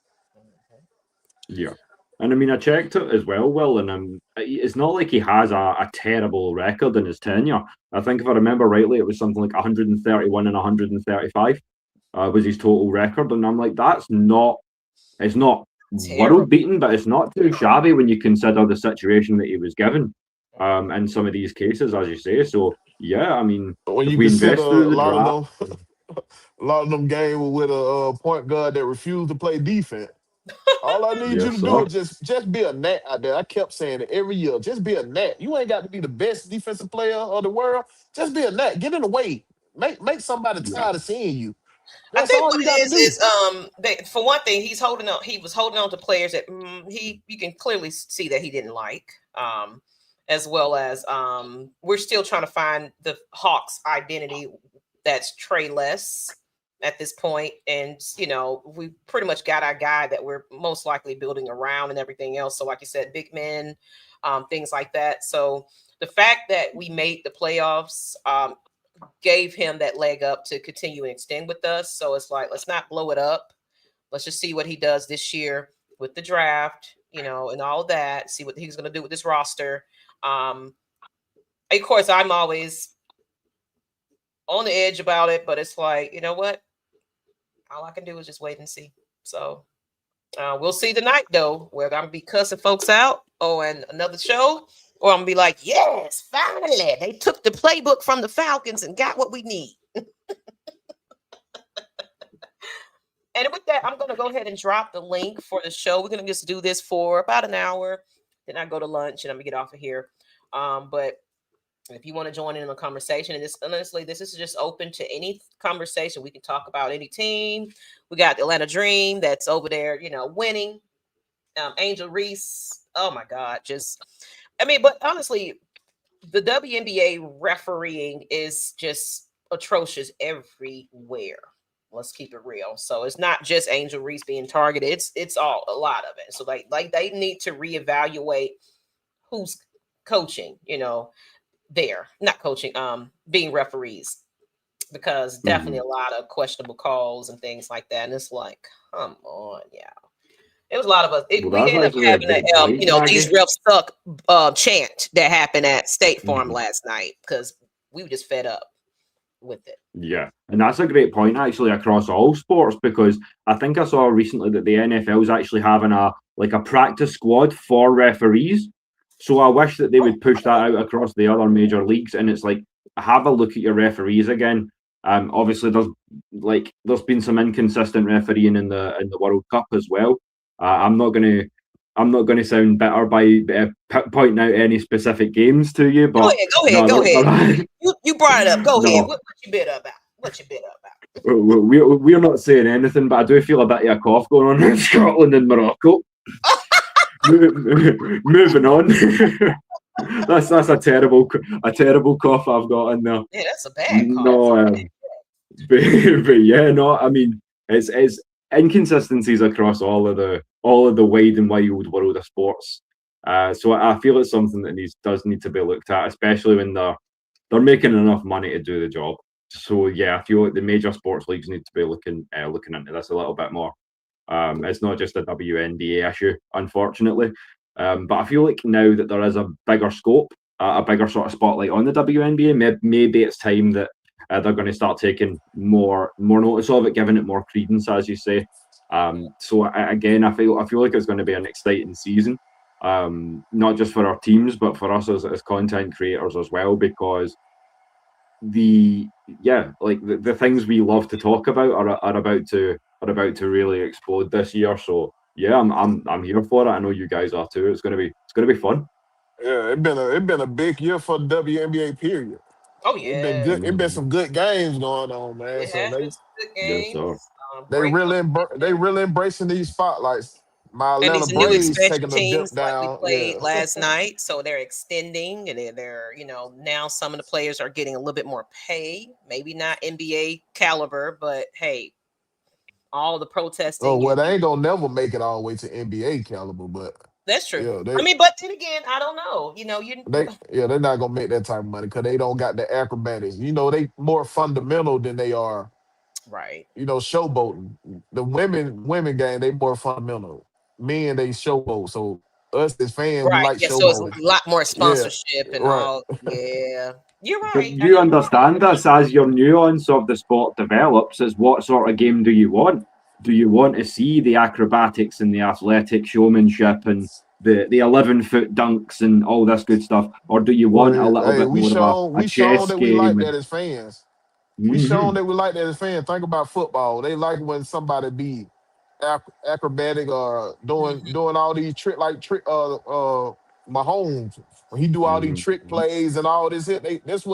Yeah. And I mean, I checked it as well, Will, and it's not like he has a terrible record in his tenure. I think if I remember rightly, it was something like 131 and 135 was his total record. And I'm like, it's not world beaten, but it's not too shabby when you consider the situation that he was given in some of these cases, as you say. So, yeah, I mean, When if you we consider invest through a the lot of draft, them, a lot of them games with a point guard that refused to play defense. All I need you yes, to do sir. is just be a net out there. I kept saying it every year. Just be a net. You ain't got to be the best defensive player of the world. Just be a net. Get in the way. Make somebody Yeah. tired of seeing you. I That's think all what you it got to do. is for one thing, he's holding on. He was holding on to players that you can clearly see that he didn't like. As well as we're still trying to find the Hawks identity that's Trey-less at this point. And we pretty much got our guy that we're most likely building around and everything else. So like you said, big men, things like that. So the fact that we made the playoffs gave him that leg up to continue and extend with us. So it's like, let's not blow it up. Let's just see what he does this year with the draft, and all that. See what he's going to do with this roster. Of course, I'm always on the edge about it, but it's like, you know what? All I can do is just wait and see. So we'll see tonight, though, where I'm going to be cussing folks out and another show, or I'm going to be like, yes, finally, they took the playbook from the Falcons and got what we need. And with that, I'm going to go ahead and drop the link for the show. We're going to just do this for about an hour. Then I go to lunch and I'm going to get off of here. But if you want to join in the conversation, and honestly, this is just open to any conversation. We can talk about any team. We got the Atlanta Dream that's over there, winning. Angel Reese. Oh my God. But honestly, the WNBA refereeing is just atrocious everywhere. Let's keep it real. So it's not just Angel Reese being targeted. It's all a lot of it. So like they need to reevaluate who's coaching, there. Not coaching, being referees. Because definitely a lot of questionable calls and things like that. And it's like, come on, yeah. It was a lot of us. Well, We that's ended up actually a having great point, these Maggie. refs suck chant that happened at State Farm last night because we were just fed up with it. Yeah, and that's a great point actually across all sports, because I think I saw recently that the NFL is actually having a practice squad for referees. So I wish that they would push that out across the other major leagues, and it's like, have a look at your referees again. Obviously there's been some inconsistent refereeing in the World Cup as well. I'm not gonna sound bitter by pointing out any specific games to you, but go ahead. You brought it up. Go no. ahead. What you bit about? We're not saying anything, but I do feel a bit of a cough going on in Scotland and Morocco. Moving on. That's a terrible cough I've got in there. Yeah, that's a bad cough. No, but yeah, no. I mean, it's inconsistencies across all of the wide and wild world of sports. So I feel it's something that does need to be looked at, especially when they're making enough money to do the job. So yeah, I feel like the major sports leagues need to be looking into this a little bit more. It's not just a WNBA issue, unfortunately. But I feel like now that there is a bigger scope, a bigger sort of spotlight on the WNBA, maybe it's time that they're going to start taking more notice of it, giving it more credence, as you say. So again, I feel like it's going to be an exciting season, not just for our teams, but for us as content creators as well, because the things we love to talk about are about to really explode this year. So yeah, I'm here for it. I know you guys are too. It's gonna be fun. Yeah, it's been a big year for the WNBA period. Oh It's been yeah, good. It's been some good games going on, man. it So has been some good Yes, games. sir. Great they really embracing these spotlights. My and Atlanta these new Braves expansion taking a dip teams like we down. played Yeah. last night, so they're extending and they're now some of the players are getting a little bit more pay. Maybe not NBA caliber, but hey, all the Oh protesting. well, they ain't gonna never make it all the way to NBA caliber, but That's true. yeah, I mean, but then again, I don't know. they're not gonna make that type of money because they don't got the acrobatics. They more fundamental than they are. Right. Showboating. The women game, they more fundamental. Men, they showboat. So us as fans, we Right. like Yeah. So it's showboating. a lot more Yeah, sponsorship and right. all. Yeah. You're But right. you understand this, as your nuance of the sport develops, is what sort of game do you want? Do you want to see the acrobatics and the athletic showmanship and the 11-foot dunks and all this good stuff, or do you want a Well, little hey, bit more of a we shown chess that we like game? that as fans. We shown Mhm. that we like that as fans. Think about football. They like when somebody be acrobatic or doing all these trick Mahomes when he do all these trick Mhm. plays and all this hit. That's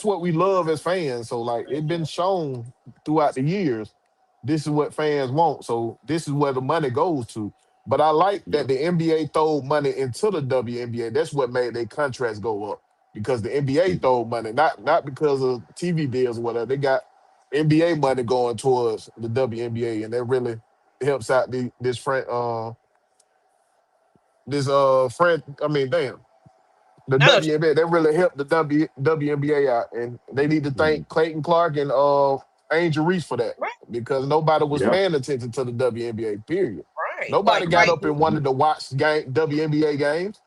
what we love as fans. So like it been shown throughout the years. This is what fans want. So this is where the money goes to. But I like Yeah. that the NBA throw money into the WNBA. That's what made their contracts go up because the NBA Mhm. throw money, not because of TV deals or whatever. They got NBA money going towards the WNBA, and that really helps out this friend. Friend. I mean, damn, the I know. WNBA. That really helped the WNBA out, and they need to Mhm. thank Clayton Clark and Angel Reese for that Right. because nobody was Yeah. paying attention to the WNBA. Period. Right. Nobody got up and Mhm. wanted to watch WNBA games.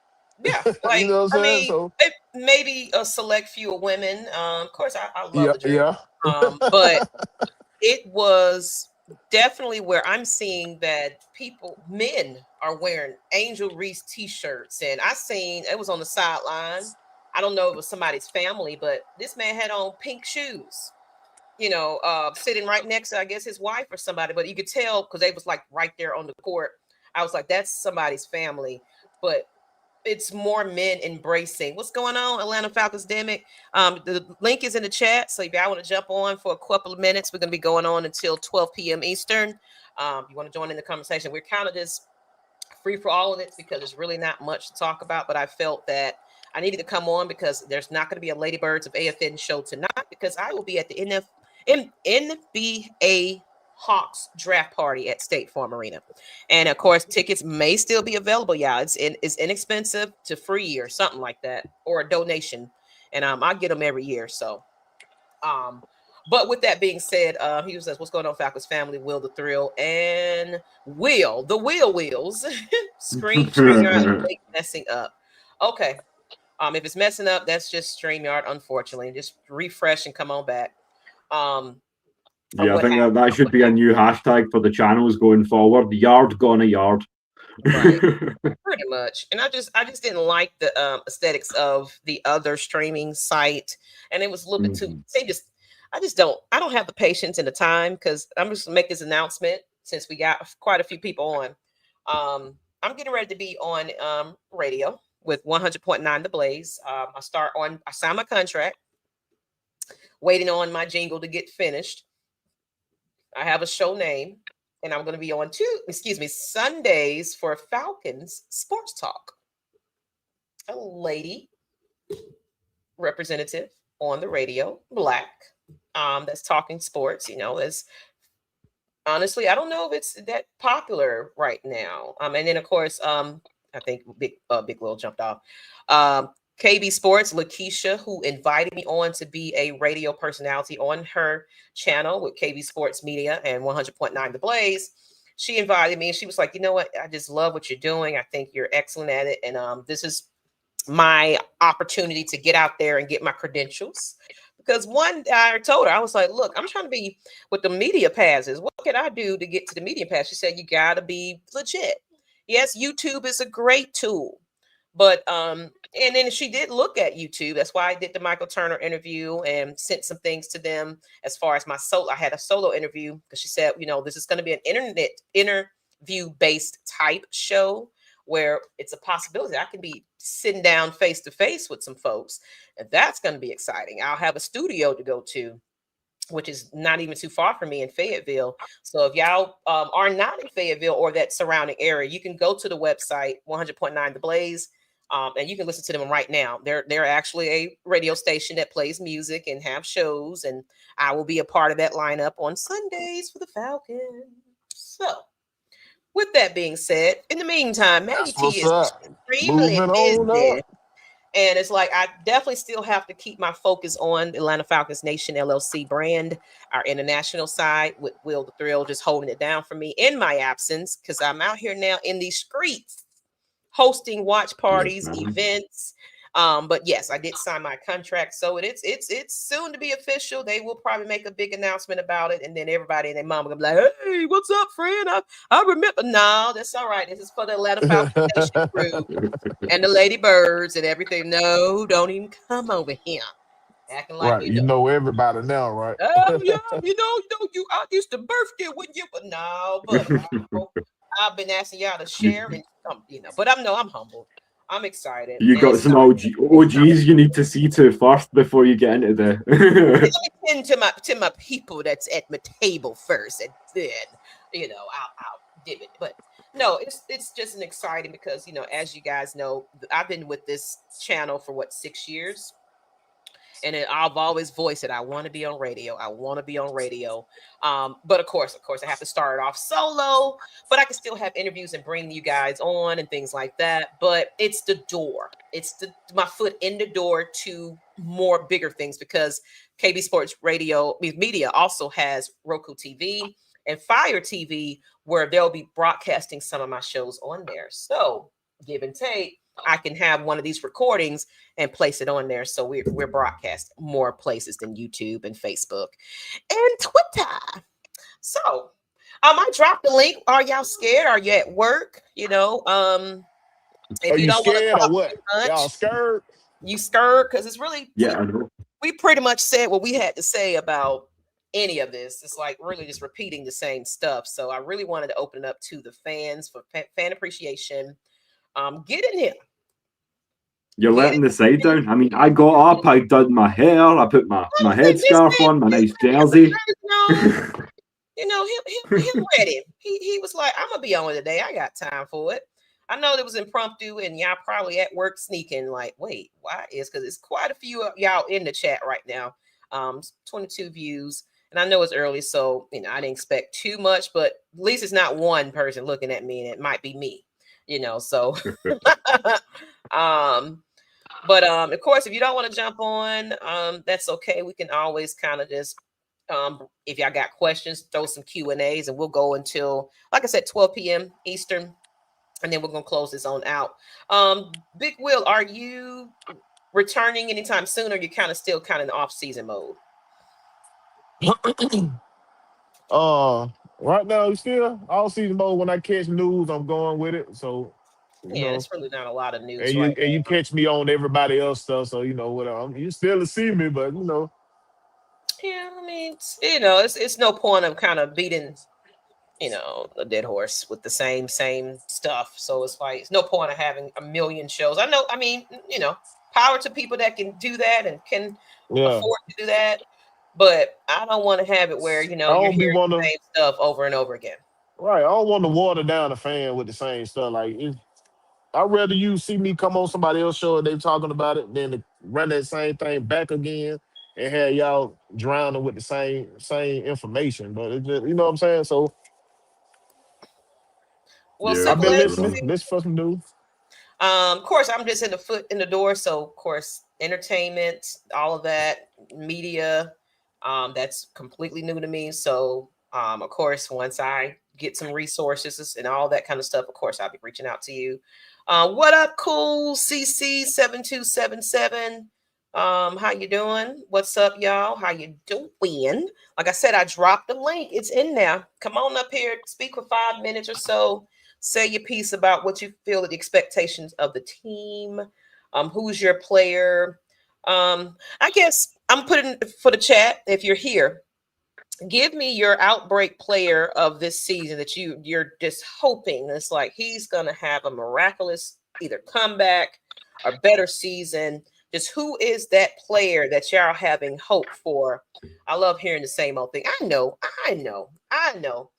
Yeah. You Like know what I I'm saying? mean, So maybe a select few of women. Of course, I love yeah, the dream. yeah. But it was definitely where I'm seeing that men are wearing Angel Reese t-shirts. And I seen it was on the sideline. I don't know if it was somebody's family, but this man had on pink shoes, sitting right next to, I guess, his wife or somebody. But you could tell because they was like right there on the court. I was like, that's somebody's family. But it's more men embracing what's going on, Atlanta Falcons demic. The link is in the chat, so if y'all want to jump on for a couple of minutes, we're going to be going on until 12 p.m. Eastern. You want to join in the conversation? We're kind of just free for all of it because there's really not much to talk about, but I felt that I needed to come on because there's not going to be a Ladybirds of AFN show tonight because I will be at the NBA Hawks draft party at State Farm Arena. And of course, tickets may still be available. Yeah, it's inexpensive to free or something like that, or a donation. And I get them every year. So but with that being said, he says, "What's going on, Falcons family? Will the Thrill and Will the Wheels screen messing up? Okay, if it's messing up, that's just StreamYard. Unfortunately, just refresh and come on back. Yeah, I think that should be a new hashtag for the channels going forward. Yard gone a yard. Right. Pretty much. And I just didn't like the aesthetics of the other streaming site, and it was a little bit too. I don't have the patience and the time because I'm just gonna make this announcement since we got quite a few people on. I'm getting ready to be on radio with 100.9 The Blaze. I signed my contract, waiting on my jingle to get finished. I have a show name, and I'm going to be on Sundays for Falcons Sports Talk. A lady representative on the radio, Black, that's talking sports. As honestly, I don't know if it's that popular right now. And then of course, I think Big Will jumped off. KB Sports, Lakeisha, who invited me on to be a radio personality on her channel with KB Sports Media and 100.9 The Blaze. She invited me and she was like, you know what? I just love what you're doing. I think you're excellent at it. And this is my opportunity to get out there and get my credentials. Because one day I told her, I was like, look, I'm trying to be with the media passes. What can I do to get to the media pass? She said, you got to be legit. Yes, YouTube is a great tool. But and then she did look at YouTube. That's why I did the Michael Turner interview and sent some things to them as far as my solo. I had a solo interview because she said, this is going to be an interview based type show where it's a possibility I can be sitting down face to face with some folks. And that's going to be exciting. I'll have a studio to go to, which is not even too far from me in Fayetteville. So if y'all are not in Fayetteville or that surrounding area, you can go to the website 100.9 The Blaze. And you can listen to them right now. They're actually a radio station that plays music and have shows, and I will be a part of that lineup on Sundays for the Falcons. So, with that being said, in the meantime, Maggie T is extremely busy, and it's like I definitely still have to keep my focus on the Atlanta Falcons Nation LLC brand, our international side, with Will the Thrill just holding it down for me in my absence because I'm out here now in these streets, hosting watch parties, events. But yes, I did sign my contract, so it's soon to be official. They will probably make a big announcement about it, and then everybody and their mama gonna be like, "Hey, what's up, friend? I remember." No, that's all right. This is for the Atlanta Falcons Nation crew and the Lady Birds and everything. No, don't even come over here acting like right. You know everybody now, right? Oh yeah, I used to birthday with you, but no, but I've been asking y'all to share and but I'm humble. I'm excited. You got some OGs you need to see to first before you get into the. Let me tend to my people that's at my table first, and then I'll dip it. But no, it's just an exciting because as you guys know, I've been with this channel for 6 years. And I've always voiced it. I want to be on radio. I want to be on radio. But of course, I have to start off solo, but I can still have interviews and bring you guys on and things like that. But it's the door. It's my foot in the door to more bigger things because KB Sports Radio Media also has Roku TV and Fire TV where they'll be broadcasting some of my shows on there. So give and take. I can have one of these recordings and place it on there. So we're broadcast more places than YouTube and Facebook and Twitter. So I dropped the link. Are y'all scared? Are you at work? If are you don't scared or what? Y'all scared? You scared? Because it's really I know. We pretty much said what we had to say about any of this. It's like really just repeating the same stuff. So I really wanted to open it up to the fans for fan appreciation. Get in here. You're letting the side down. I mean, I got up, I did my hair, I put my headscarf on, my nice jersey. He'll ready. He was like, I'm gonna be on today. I got time for it. I know it was impromptu and y'all probably at work sneaking like, wait, why is because it's quite a few of y'all in the chat right now. 22 views. And I know it's early, so I didn't expect too much, but at least it's not one person looking at me, and it might be me, so but of course, if you don't want to jump on, that's okay. We can always kind of just if y'all got questions, throw some Q&As, and we'll go until, like I said, 12 p.m. Eastern, and then we're gonna close this on out. Big Will, are you returning anytime soon, or you kind of still kind of in off-season mode? Right now, still all season mode. When I catch news, I'm going with it. So, it's really not a lot of news, and you catch me on everybody else stuff. So what you still see me, but Yeah, I mean, it's no point of kind of beating, a dead horse with the same stuff. So it's like it's no point of having a million shows. I know. I mean, power to people that can do that and can afford to do that. But I don't want to have it where you're hearing the same stuff over and over again. Right. I don't want to water down a fan with the same stuff. Like I'd rather you see me come on somebody else's show and they talking about it than to run that same thing back again and have y'all drowning with the same information. But it just, you know what I'm saying? So I've been listening. This for some news. Of course, I'm just in the foot in the door. So, of course, entertainment, all of that, media, that's completely new to me. So, of course, once I get some resources and all that kind of stuff, of course, I'll be reaching out to you. What up, cool CC7277? How you doing? What's up, y'all? How you doing? Like I said, I dropped the link. It's in there. Come on up here, speak for 5 minutes or so. Say your piece about what you feel are the expectations of the team. Who's your player? I guess I'm putting for the chat. If you're here, give me your outbreak player of this season that you're just hoping it's like he's gonna have a miraculous either comeback or better season. Just who is that player that y'all having hope for? I love hearing the same old thing. I know,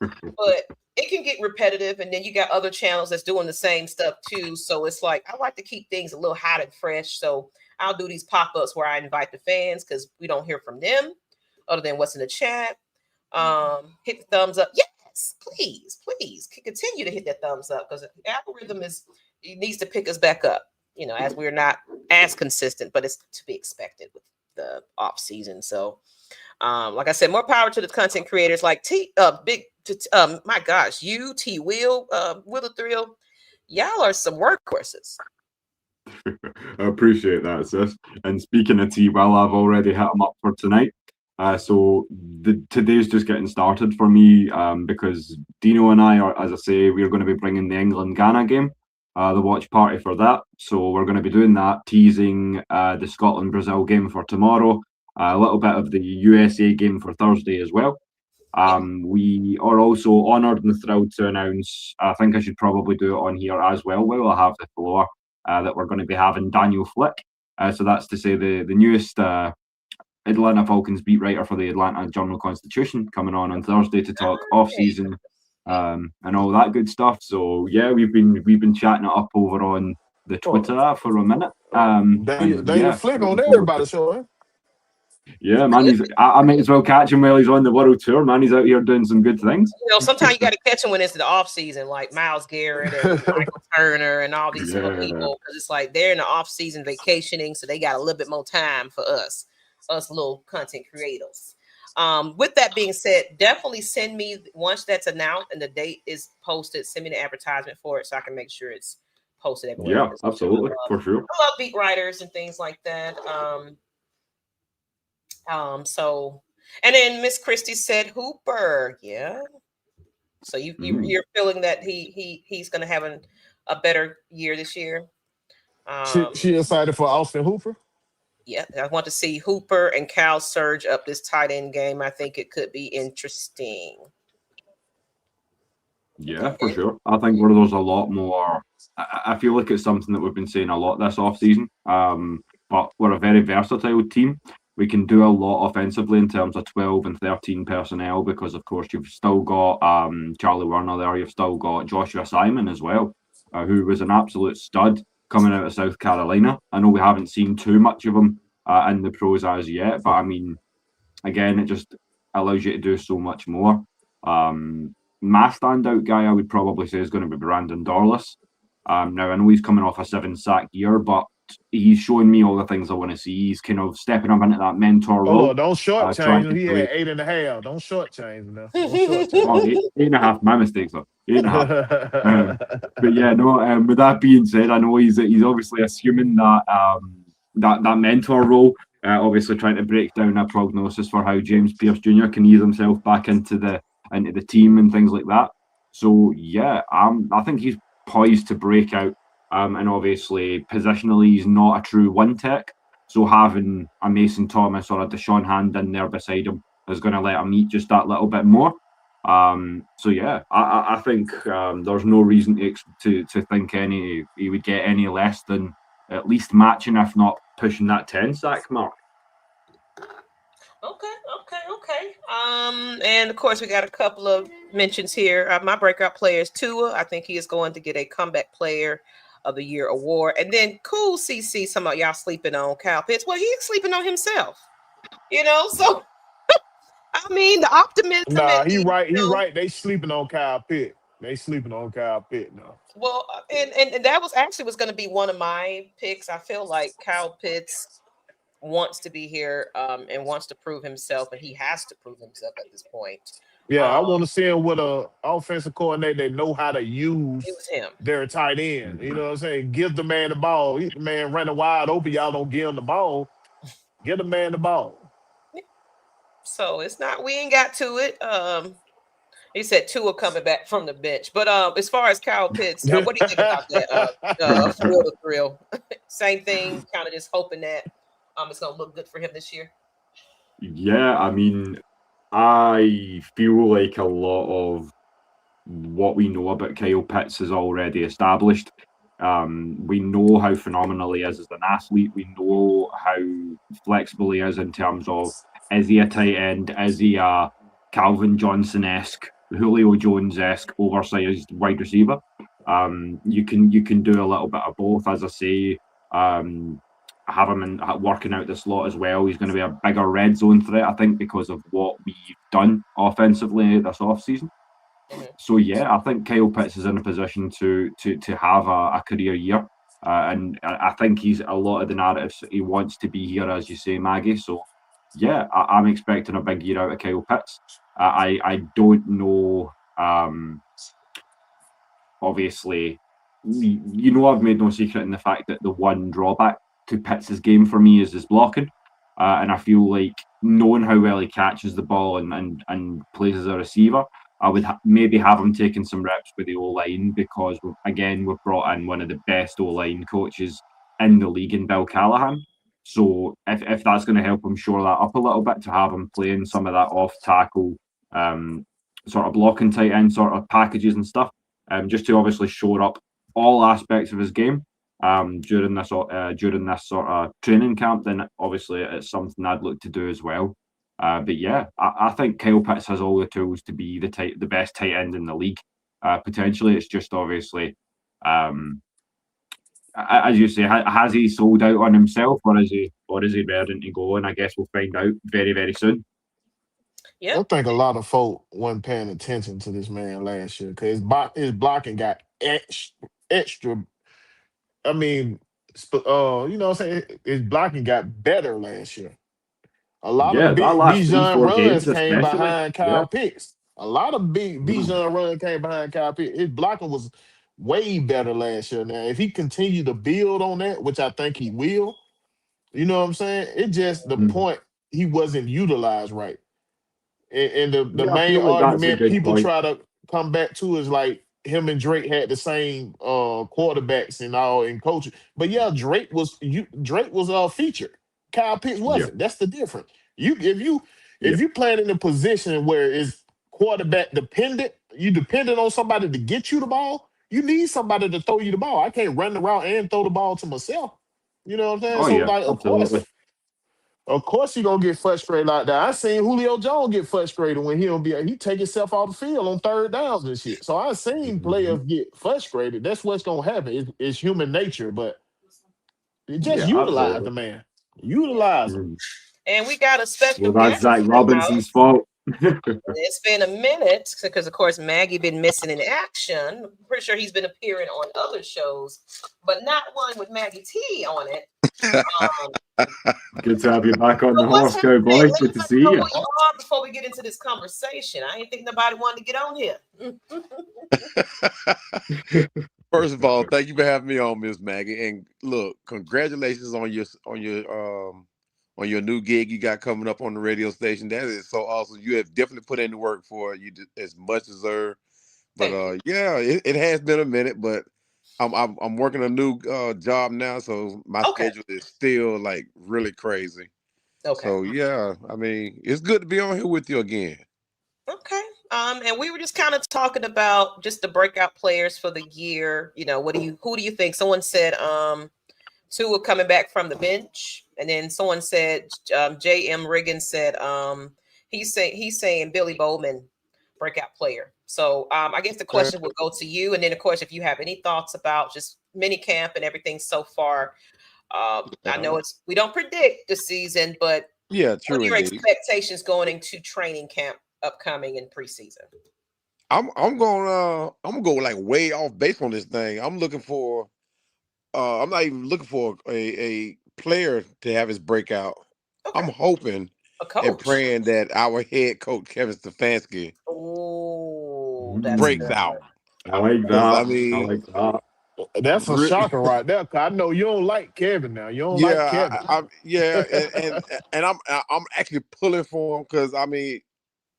but it can get repetitive, and then you got other channels that's doing the same stuff too. So it's like I like to keep things a little hot and fresh. So I'll do these pop-ups where I invite the fans because we don't hear from them other than what's in the chat. Hit the thumbs up. Yes, please continue to hit that thumbs up because the algorithm needs to pick us back up. As we're not as consistent, but it's to be expected with the off season. So, like I said, more power to the content creators like my gosh, you T Will, Will the Thrill, y'all are some workhorses. I appreciate that, sis. And speaking of T Will, I've already hit him up for tonight. So today's just getting started for me because Dino and I are, as I say, we're going to be bringing the England-Ghana game, the watch party for that. So we're going to be doing that, teasing the Scotland-Brazil game for tomorrow, a little bit of the USA game for Thursday as well. We are also honoured and thrilled to announce, I think I should probably do it on here as well, where we'll have the floor, that we're going to be having Daniel Flick. So that's to say the newest Atlanta Falcons beat writer for the Atlanta Journal-Constitution coming on Thursday to talk off-season and all that good stuff. So yeah, we've been chatting it up over on the Twitter for a minute. Daniel Flick on everybody's show, eh? Yeah, man, I might as well catch him while he's on the world tour, man. He's out here doing some good things. Sometimes you got to catch him when it's the off season, like Myles Garrett and Michael Turner and all these people, because it's like they're in the off season vacationing, so they got a little bit more time for us little content creators. With that being said, definitely send me once that's announced and the date is posted. Send me the advertisement for it so I can make sure it's posted everywhere. Yeah, absolutely, for sure. I love beat writers and things like that. So, and then Miss Christie said Hooper, yeah. So you're feeling that he's going to have a better year this year. She excited for Austin Hooper. Yeah, I want to see Hooper and Cal surge up this tight end game. I think it could be interesting. Yeah, for sure. I think there's a lot more. I feel like it's something that we've been saying a lot this offseason. But we're a very versatile team. We can do a lot offensively in terms of 12 and 13 personnel because, of course, you've still got Charlie Werner there. You've still got Joshua Simon as well. who was an absolute stud coming out of South Carolina. I know we haven't seen too much of him in the pros as yet, but I mean, again, it just allows you to do so much more. My standout guy, I would probably say, is going to be Brandon Dorlus. Now, I know he's coming off a 7-sack year, but he's showing me all the things I want to see. He's kind of stepping up into that mentor Hold role, on, don't trying shortchange him. to He had break. 8.5. Don't shortchange him now. Don't shortchange Oh, eight and a half. My mistake, though. 8.5. But yeah, no. With that being said, I know he's obviously assuming that that mentor role. Obviously, trying to break down a prognosis for how James Pierce Jr. can ease himself back into the team and things like that. So yeah, I think he's poised to break out. And obviously, positionally, he's not a true one tech. So having a Mason Thomas or a Deshaun Hand in there beside him is going to let him eat just that little bit more. So yeah, I think there's no reason to think he would get any less than at least matching, if not pushing that 10-sack mark. Okay. And of course, we got a couple of mentions here. My breakout player is Tua. I think he is going to get a comeback player of the year award. And then Cool CC, some of y'all sleeping on Kyle Pitts. Well, he's sleeping on himself, so I mean, the optimism. Nah, he right. He right. They sleeping on Kyle Pitt. They sleeping on Kyle Pitt now. Well, and that was going to be one of my picks. I feel like Kyle Pitts wants to be here and wants to prove himself, and he has to prove himself at this point. Yeah, I want to see him with a offensive coordinator that know how to use him. Their tight end. You know what I'm saying? Give the man the ball. The man running wide open. Y'all don't give him the ball. Give the man the ball. So it's not. We ain't got to it. He said Tua coming back from the bench. But as far as Kyle Pitts, what do you think about that? Thrill to thrill. Same thing. Kind of just hoping that it's gonna look good for him this year. Yeah, I mean, I feel like a lot of what we know about Kyle Pitts is already established. We know how phenomenal he is as an athlete. We know how flexible he is in terms of, is he a tight end? Is he a Calvin Johnson-esque, Julio Jones-esque, oversized wide receiver? You can do a little bit of both. As I say, have him working out the slot as well. He's going to be a bigger red zone threat, I think, because of what we've done offensively this offseason. So yeah, I think Kyle Pitts is in a position to have a career year, and I think he's a lot of the narratives. He wants to be here, as you say, Maggie. So yeah, I'm expecting a big year out of Kyle Pitts. I don't know. Obviously, I've made no secret in the fact that the one drawback to Pitts' game for me is his blocking. And I feel like, knowing how well he catches the ball and plays as a receiver, I would maybe have him taking some reps with the O-line, because we've brought in one of the best O-line coaches in the league in Bill Callahan. So if that's going to help him shore that up a little bit, to have him playing some of that off-tackle sort of blocking tight end sort of packages and stuff, just to obviously shore up all aspects of his game during this sort of training camp, then obviously it's something I'd look to do as well. But yeah, I think Kyle Pitts has all the tools to be the best tight end in the league. Potentially, it's just obviously, as you say, has he sold out on himself, or is he ready to go? And I guess we'll find out very, very soon. Yeah, I think a lot of folk weren't paying attention to this man last year, because his blocking got extra. I mean, you know what I'm saying? His blocking got better last year. A lot of big Bijan runs came behind Kyle Pitts. A lot of big Bijan runs came behind Kyle Pitts. His blocking was way better last year. Now, if he continued to build on that, which I think he will, you know what I'm saying? It's just the point, he wasn't utilized right. And the main argument people try to come back to is like, him and Drake had the same quarterbacks and all in coaching. But yeah, Drake was featured. Kyle Pitts wasn't. That's the difference. If you playing in a position where it's quarterback dependent, you dependent on somebody to get you the ball, you need somebody to throw you the ball. I can't run around and throw the ball to myself. You know what I'm saying? Of Of course he gonna get frustrated like that. I seen Julio Jones get frustrated when he take himself off the field on third downs and shit. So I seen players get frustrated. That's what's gonna happen. It's human nature, but just utilize the man. Utilize him. And we got a special Well, that's Zach Robinson's fault. It's been a minute because, of course, Maggie been missing in action. I'm pretty sure he's been appearing on other shows, but not one with Maggie T on it. Good to have you back on the horse, cowboy. Good to see you. Before we get into this conversation, I didn't think nobody wanted to get on here. First of all, thank you for having me on, Miss Maggie. And look, congratulations on your new gig you got coming up on the radio station. That is so awesome. You have definitely put in the work for it. You as much deserved. But it has been a minute, but I'm working a new job now, so my schedule is still like really crazy. Okay. So yeah, I mean, it's good to be on here with you again. Okay. And we were just kind of talking about just the breakout players for the year. You know, who do you think? Someone said Tua coming back from the bench, and then someone said J.M. Riggins said he's saying Billy Bowman breakout player. So I guess the question will go to you, and then of course if you have any thoughts about just mini camp and everything so far. I know we don't predict the season, but what are your expectations going into training camp upcoming in preseason? I'm gonna go like way off base on this thing. I'm looking for I'm not even looking for a player to have his breakout. Okay. I'm hoping and praying that our head coach Kevin Stefanski breaks out. I like that. I like that. That's a shocker right there. Cause I know you don't like Kevin now. You don't like Kevin. And I'm actually pulling for him because I mean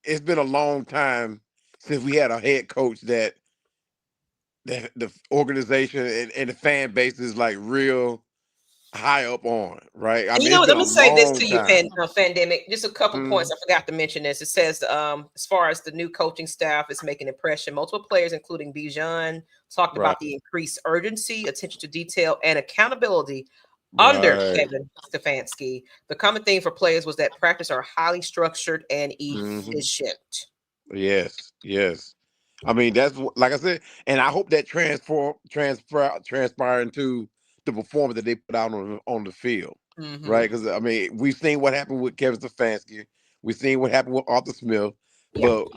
it's been a long time since we had a head coach that the organization and the fan base is like real high up on, right? I mean, let me say this to you, Pandemic. Just a couple points. I forgot to mention this. It says, as far as the new coaching staff is making an impression, multiple players, including Bijan, talked about the increased urgency, attention to detail, and accountability under Kevin Stefanski. The common theme for players was that practice are highly structured and efficient. Yes. I mean, that's like I said, and I hope that transpire into the performance that they put out on the field, right? Because I mean, we've seen what happened with Kevin Stefanski, we've seen what happened with Arthur Smith, but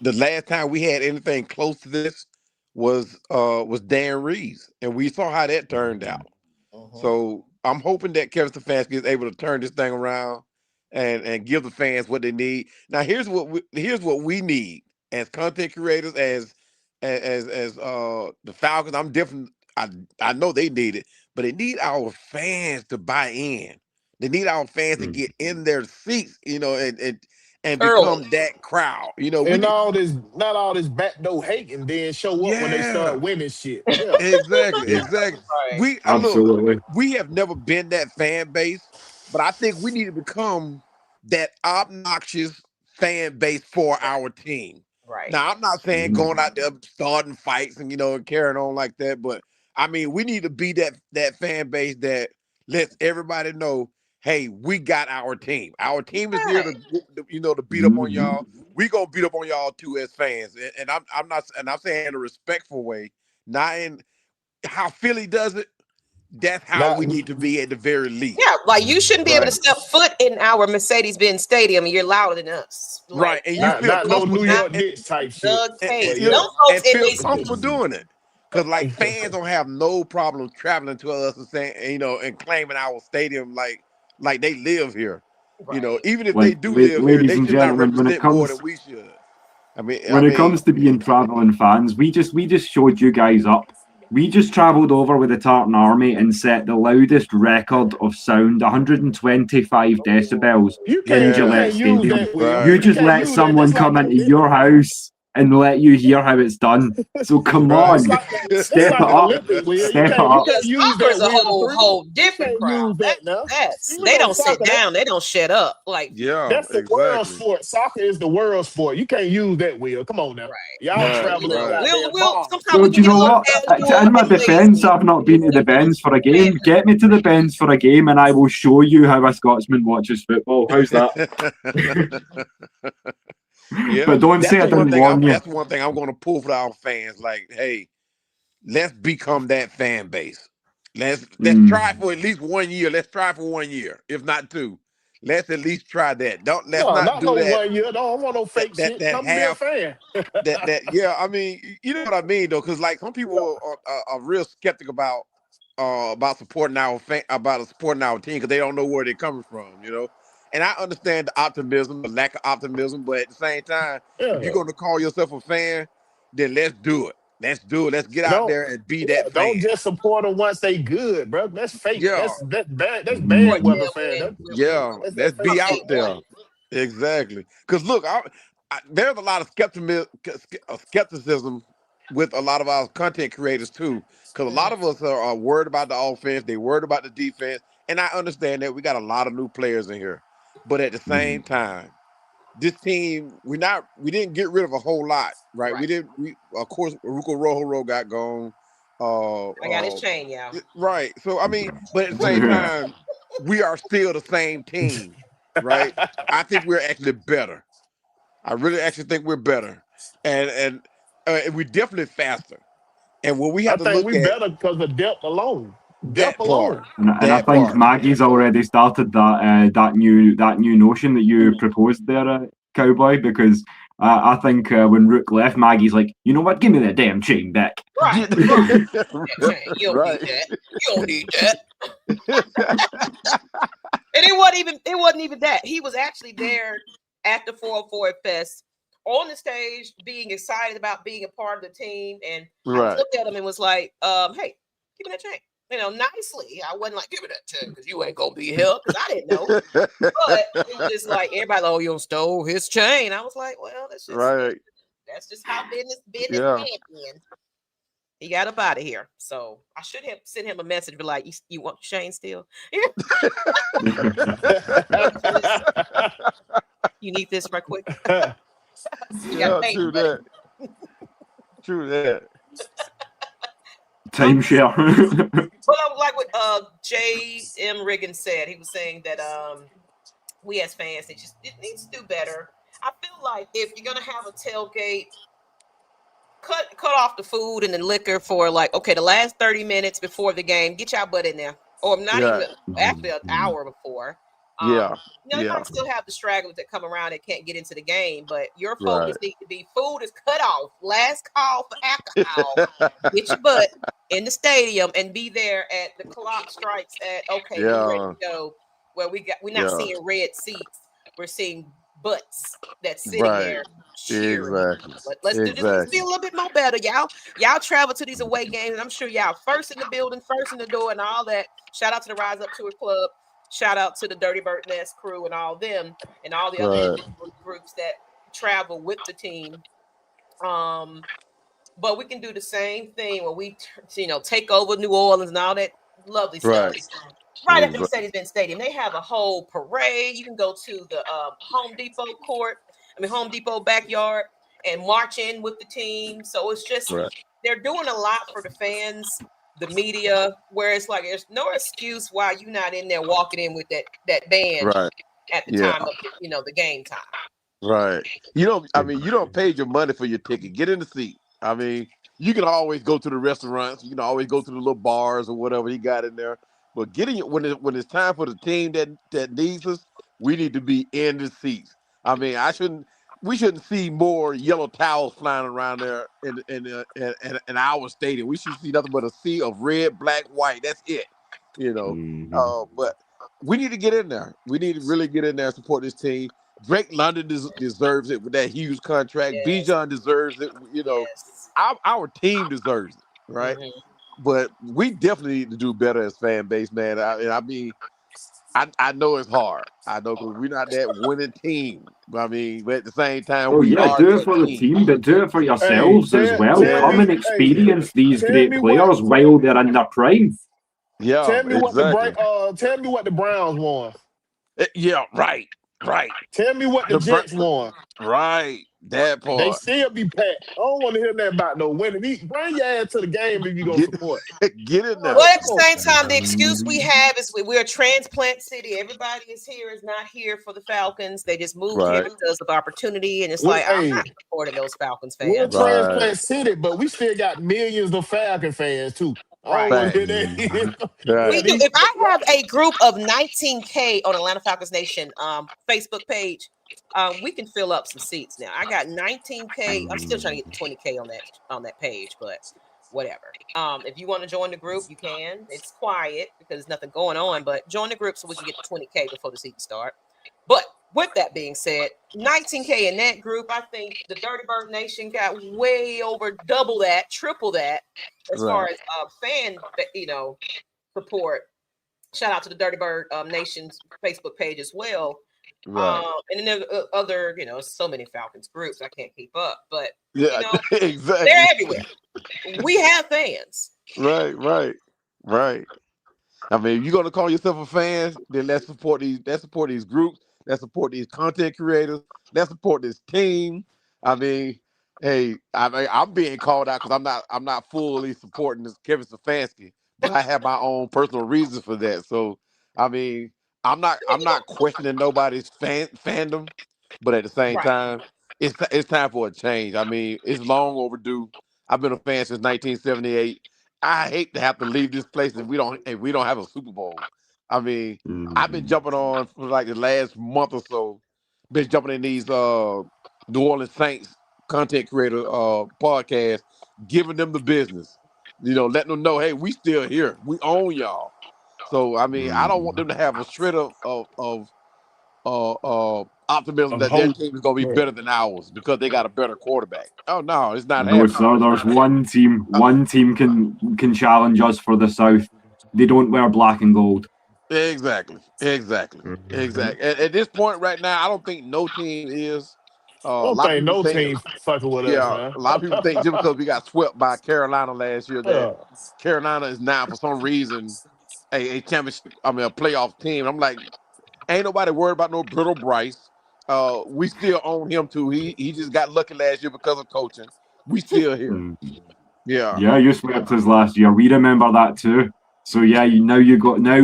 the last time we had anything close to this was Dan Reeves, and we saw how that turned out. So I'm hoping that Kevin Stefanski is able to turn this thing around and give the fans what they need. Now, here's what we need as content creators, as the Falcons. I'm different. I know they need it, but they need our fans to buy in. They need our fans to get in their seats, you know, and become that crowd, you know. And not all this backdoor hate, and then show up when they start winning shit. Yeah. Exactly. We absolutely. We have never been that fan base, but I think we need to become that obnoxious fan base for our team. Right. Now, I'm not saying going out there starting fights and and carrying on like that, but I mean, we need to be that fan base that lets everybody know, hey, we got our team. Our team is here to beat up on y'all. We gonna beat up on y'all too as fans, and I'm saying in a respectful way, not in how Philly does it. That's how we need to be at the very least. Yeah, like you shouldn't be able to step foot in our Mercedes-Benz Stadium and you're louder than us. Right, and you feel no New York Knicks type shit. And feel comfortable doing it. Because like fans don't have no problem traveling to us and saying, and claiming our stadium like they live here. Right. You know, even if they do live here, they should not represent more than we should. I mean, when it comes to being traveling fans, we just showed you guys up. We just travelled over with the Tartan Army and set the loudest record of sound, 125 decibels in Gillette Stadium. You just let someone come into your house and let you hear how it's done. So come Right. on, step it like an up, Olympic wheel. step it You up. can't use Soccer's that a wheel to whole three. different You can't crowd. use that now. Even They though don't sit soccer, down. They don't shut up. Like Yeah, that's the world exactly. sport. Soccer is the world sport. You can't use that wheel. Come on now. right, Y'all right. Right, You traveling know, right. goddamn we'll miles. sometimes So we do can you get a know little what? casual In my and defence, lazy. I've not been to the Bens for a game. Get me to the Bens for a game, and I will show you how a Scotsman watches football. How's that? Yeah, But don't say I didn't warn you. that's one thing I'm going to pull for our fans. Like, hey, let's become that fan base. Let's try for at least 1 year. Let's try for 1 year, if not two. Let's at least try that. Let's No, not not do no that. 1 year. Don't want no fake shit. That Come be a half fan. yeah. I mean, you know what I mean though, because like some Yeah. people are real skeptic about supporting our team because they don't know where they're coming from. And I understand the optimism, the lack of optimism, but at the same time, if you're Yeah. going to call yourself a fan, then let's do it. Let's do it. Let's get out Don't there and be yeah, that don't fan. just support them once they good, bro. That's fake. Yeah, That's bad. That's Mhm. Or bad weather yeah, fan. yeah. That's Let's fake be shit. out there. Exactly. Because look, there's a lot of skepticism with a lot of our content creators too. Because a lot of us are worried about the offense, they worried about the defense, and I understand that we got a lot of new players in here. But at the same time, this team, we didn't get rid of a whole lot, right? right. We of course Ruko Rojo got gone. I got his chain, y'all. Right. So I mean, but at the same time, we are still the same team, right? I think we're actually better. I really actually think we're better, and we're definitely faster. And what we I have to think look we at better because of depth alone. Depth that part, alone. And I that think part. Maggie's already started that new notion that you proposed there, Cowboy, because I think when Rook left, Maggie's like, you know what, give me that damn chain back. Right, right. That chain. You don't need Right. that. You don't need that. And it wasn't even that. He was actually there at the 404 Fest on the stage, being excited about being a part of the team. And I just Right. looked at him and was like, hey, give me that chain. Nicely. I wasn't like, give me that chain because you ain't gonna be here, because I didn't know. But it was just like everybody, oh, you stole his chain. I was like, well, Right. that's just how business Yeah. happened. He got up out of here. So I should have sent him a message, be like, you want Shane still? You need this right quick. You got Yeah, paid, true buddy. that. True that. Timeshare. Well, like what J.M. Riggin said, he was saying that we as fans, it needs to do better. I feel like if you're gonna have a tailgate, cut off the food and the liquor for the last 30 minutes before the game. Get your butt in there, or not Yeah. even actually an hour before. Yeah. You Yeah. might still have the stragglers that come around that can't get into the game, but your focus Right. needs to be food is cut off. Last call for alcohol. Get your butt in the stadium and be there at the clock strikes at we ready to go. Where we're not seeing red seats, we're seeing butts that's sitting Right. there cheering. Exactly. But let's do this. Let's be a little bit more better, y'all. Y'all travel to these away games, and I'm sure y'all first in the building, first in the door, and all that. Shout out to the Rise Up Tour Club. Shout out to the Dirty Bird Nest crew and all them, and all the other groups that travel with the team. But we can do the same thing where we, take over New Orleans and all that lovely stuff. Right at the Mercedes-Benz Stadium, they have a whole parade. You can go to the Home Depot backyard and march in with the team. So it's just they're doing a lot for the fans, the media, where it's like there's no excuse why you're not in there walking in with that band at the time of the game time. Right. You don't pay your money for your ticket. Get in the seat. I mean, you can always go to the restaurants. You can always go to the little bars or whatever he got in there. But when it's time for the team that needs us, we need to be in the seats. I mean, we shouldn't see more yellow towels flying around there in our stadium. We should see nothing but a sea of red, black, white. That's it. But we need to get in there. We need to really get in there and support this team. Drake London deserves it with that huge contract. Yes. Bijan deserves it. Yes. Our team deserves it, right? Mm-hmm. But we definitely need to do better as fan base, man. I mean, I know it's hard. I know because we're not that winning team. I mean, but at the same time, Oh we yeah, are do it that for the team. team, but do it for Hey, yourselves as well. tell Come me, and Yeah, hey, experience these tell me great what, players while they're in their prime. yeah, exactly. tell me what the Browns won. Yeah, right, right. Tell me what the The Jets won. right that They part. still be packed. I don't want to hear nothing about no winning. Bring your ass to the game if you gonna Get support. get it Right, now. Well, at come the on. same time, the excuse we have is we're a transplant city. Everybody is not here for the Falcons. They just moved here Right, because of opportunity, and it's We, like I'm not hey, supporting those Falcons we're a fans. right, transplant city, but we still got millions of Falcon fans too. I don't Right. want to hear facts. that. Yeah, We Right, do. If I have a group of 19K on Atlanta Falcons Nation Facebook page, we can fill up some seats now. I got 19K. I'm still trying to get the 20K on that page, but whatever. If you want to join the group, you can. It's quiet because there's nothing going on, but join the group so we can get the 20K before the season start. But with that being said, 19K in that group, I think the Dirty Bird Nation got way over double that, triple that, as far right, as fan, support. Shout out to the Dirty Bird Nation's Facebook page as well. right. And then there's other, so many Falcons groups I can't keep up, but Yeah, they're exactly. everywhere. We have fans. Right, right, right. I mean, if you're gonna call yourself a fan, then let's support these. Let's support these groups. Let's support these content creators. Let's support this team. I mean, hey, I'm being called out because I'm not fully supporting this Kevin Stefanski, but I have my own personal reasons for that. So, I mean, I'm not questioning nobody's fandom, but at the same Right. time, it's time for a change. I mean, it's long overdue. I've been a fan since 1978. I hate to have to leave this place if we don't have a Super Bowl. I mean, I've been jumping on for like the last month or so. Been jumping in these New Orleans Saints content creator podcasts, giving them the business. Letting them know, hey, we still here. We own y'all. So I mean, I don't want them to have a shred of optimism of that their hope. team is going to be Right. better than ours because they got a better quarterback. Oh no, it's not No, happening. sir. There's one team. One team can challenge us for the South. They don't wear black and gold. Exactly. Exactly. Exactly. At this point right now, I don't think no team is. I A don't lot of think people no think, team fucking with us, yeah, man. a lot of people think just because we got swept by Carolina last year that Yeah. Carolina is now for some reason a championship. I mean, a playoff team. I'm like, ain't nobody worried about no Brittle Bryce. We still own him too. He just got lucky last year because of coaching. We still here. Yeah. Yeah, you swept us last year. We remember that too. So yeah, now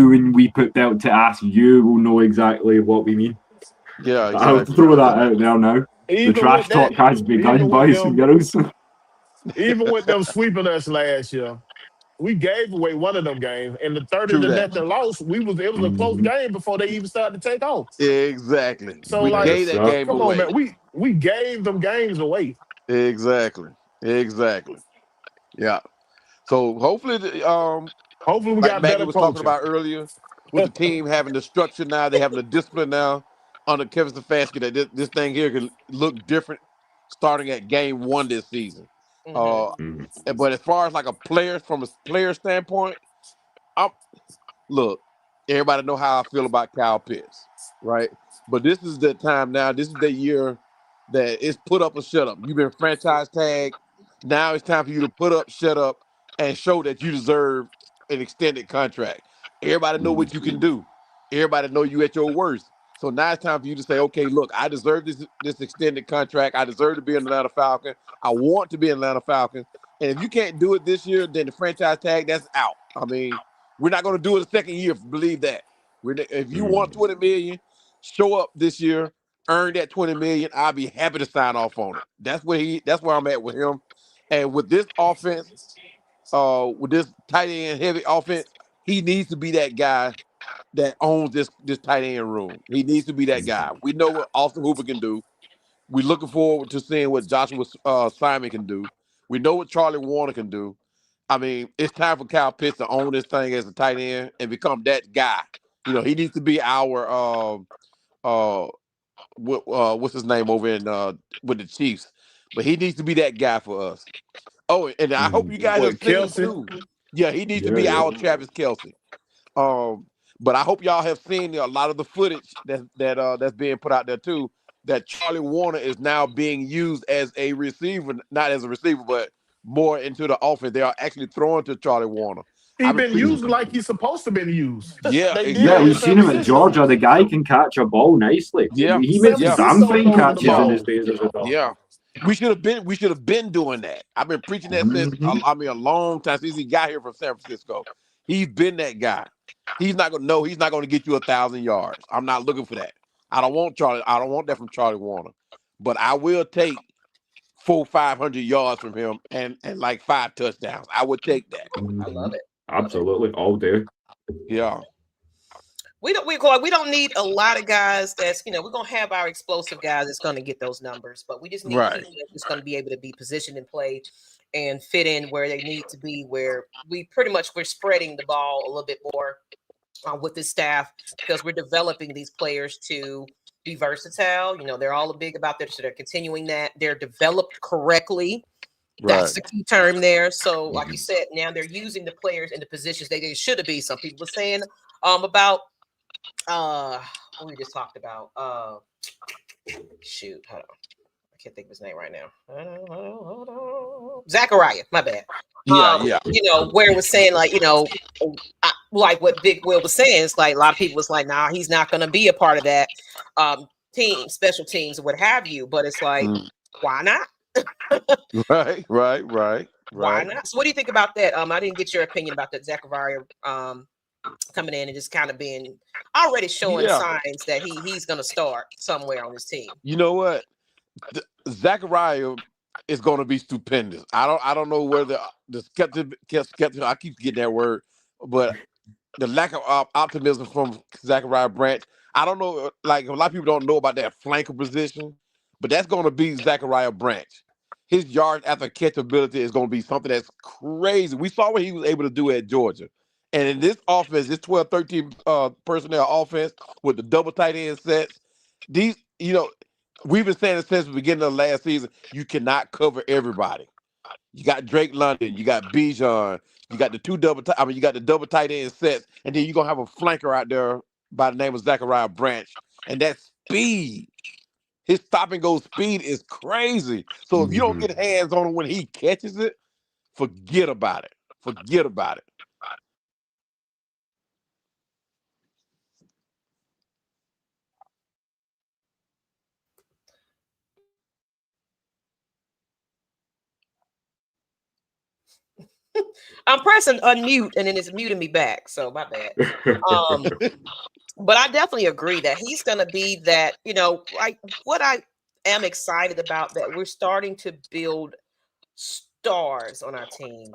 when we put belt to ass, you will know exactly what we mean. Yeah. I'll Exactly. throw that out there now. The Even with trash that, talk has begun, even with boys and them, girls. even with them sweeping us last year, we gave away one of them games, and the 30 True to that. nothing loss. It was a close Mhm. game before they even started to take off. Exactly. So We like, Yes, gave that sir. game come on, away. man, we gave them games away. Exactly. Exactly. Yeah. So hopefully, Hopefully, we like got Maggie better was talking coaching. about earlier, with the team having the structure now, they having the discipline now under Kevin Stefanski, that this thing here can look different starting at game one this season. Mm-hmm. Uh, but as far as like from a player standpoint, I'm look. Everybody know how I feel about Kyle Pitts, right? But this is the time now. This is the year that it's put up or shut up. You've been franchise tagged. Now it's time for you to put up, shut up, and show that you deserve an extended contract. Everybody know what you can do. Everybody know you at your worst. So now it's time for you to say, okay, look, I deserve this extended contract. I deserve to be an Atlanta Falcon. I want to be an Atlanta Falcon. And if you can't do it this year, then the franchise tag, that's out. I mean, we're not going to do it a second year. Believe that. If you want 20 million, show up this year, earn that 20 million. I'll be happy to sign off on it. That's where I'm at with him. And with this offense, with this tight end heavy offense, he needs to be that guy that owns this tight end room. He needs to be that guy. We know what Austin Hooper can do. We're looking forward to seeing what Joshua Simon can do. We know what Charlie Warner can do. I mean, it's time for Kyle Pitts to own this thing as a tight end and become that guy. He needs to be our what's his name over in with the Chiefs, but he needs to be that guy for us. Oh, and I hope you guys have What, seen Kelsey? too. Yeah, he needs to Yeah, be yeah. our Travis Kelce. Um, But I hope y'all have seen a lot of the footage that's being put out there too. That Charlie Warner is now being used as a receiver, not as a receiver, but more into the offense. They are actually throwing to Charlie Warner. He been used like he's supposed to been used. Yeah, They did Yeah, that in we've San seen him at Francisco. Georgia. The guy can catch a ball nicely. Yeah, He made some damn fine catches in his days as a dog. Yeah. We should have been doing that. I've been preaching that since a long time since he got here from San Francisco. He's been that guy. He's not gonna get you 1,000 yards. I'm not looking for that. I don't want that from Charlie Warner. But I will take 400-500 yards from him and like 5 touchdowns. I would take that. I love it. Absolutely, all day. Yeah. We don't need a lot of guys that's, we're going to have our explosive guys that's going to get those numbers, but we just need people that's going to be able to be positioned and play and fit in where they need to be, where we're spreading the ball a little bit more with this staff, because we're developing these players to be versatile. They're all big about that, so they're continuing that. They're developed correctly. That's the key term there. So like you said, now they're using the players in the positions they should be. Some people were saying about what we just talked about. Shoot, hold on. I can't think of his name right now. Hold on. Zachariah, my bad. Yeah. Where it was saying like what Big Will was saying, it's like a lot of people was like, nah, he's not going to be a part of that team, special teams or what have you. But it's like, why not? Right. Why not? So what do you think about that? I didn't get your opinion about that Zachariah coming in and just kind of being already showing signs that he's going to start somewhere on this team. You know what? Zachariah is going to be stupendous. I don't know where the skeptical. I keep getting that word, but the lack of optimism from Zachariah Branch. I don't know. Like, a lot of people don't know about that flanker position, but that's going to be Zachariah Branch. His yard after catch ability is going to be something that's crazy. We saw what he was able to do at Georgia. And in this offense, this 12-13 personnel offense with the double tight end sets, these, we've been saying it since the beginning of last season, you cannot cover everybody. You got Drake London, you got Bijan, you got the you got the double tight end sets, and then you're gonna have a flanker out there by the name of Zachariah Branch. And that speed, his stop and go speed is crazy. So if you don't get hands on him when he catches it, forget about it. Forget about it. I'm pressing unmute and then it's muting me back. So my bad. But I definitely agree that he's going to be that, like what I am excited about, that we're starting to build stars on our team,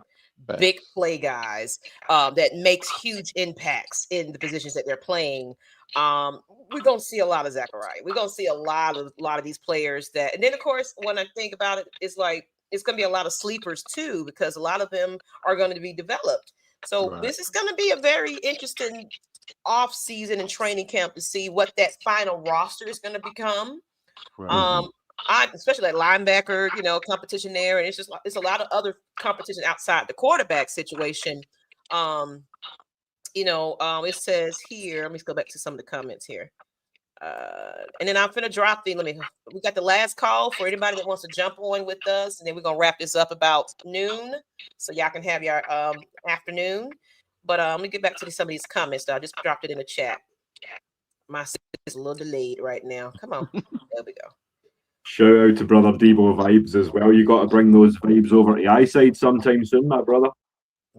big play guys that makes huge impacts in the positions that they're playing. We're going to see a lot of Zachariah. We're going to see a lot of these players that, and then of course, when I think about it, it's like, it's going to be a lot of sleepers too, because a lot of them are going to be developed. So this is going to be a very interesting off season and training camp to see what that final roster is going to become. Especially like linebacker, competition there. And it's a lot of other competition outside the quarterback situation. It says here, let me go back to some of the comments here. And then I'm finna drop we got the last call for anybody that wants to jump on with us, and then we're gonna wrap this up about noon, so y'all can have your afternoon. But let me get back to some of these comments. I just dropped it in the chat. My system is a little delayed right now. Come on, there we go. Shout out to brother Debo Vibes as well. You got to bring those vibes over to eyesight sometime soon, my brother.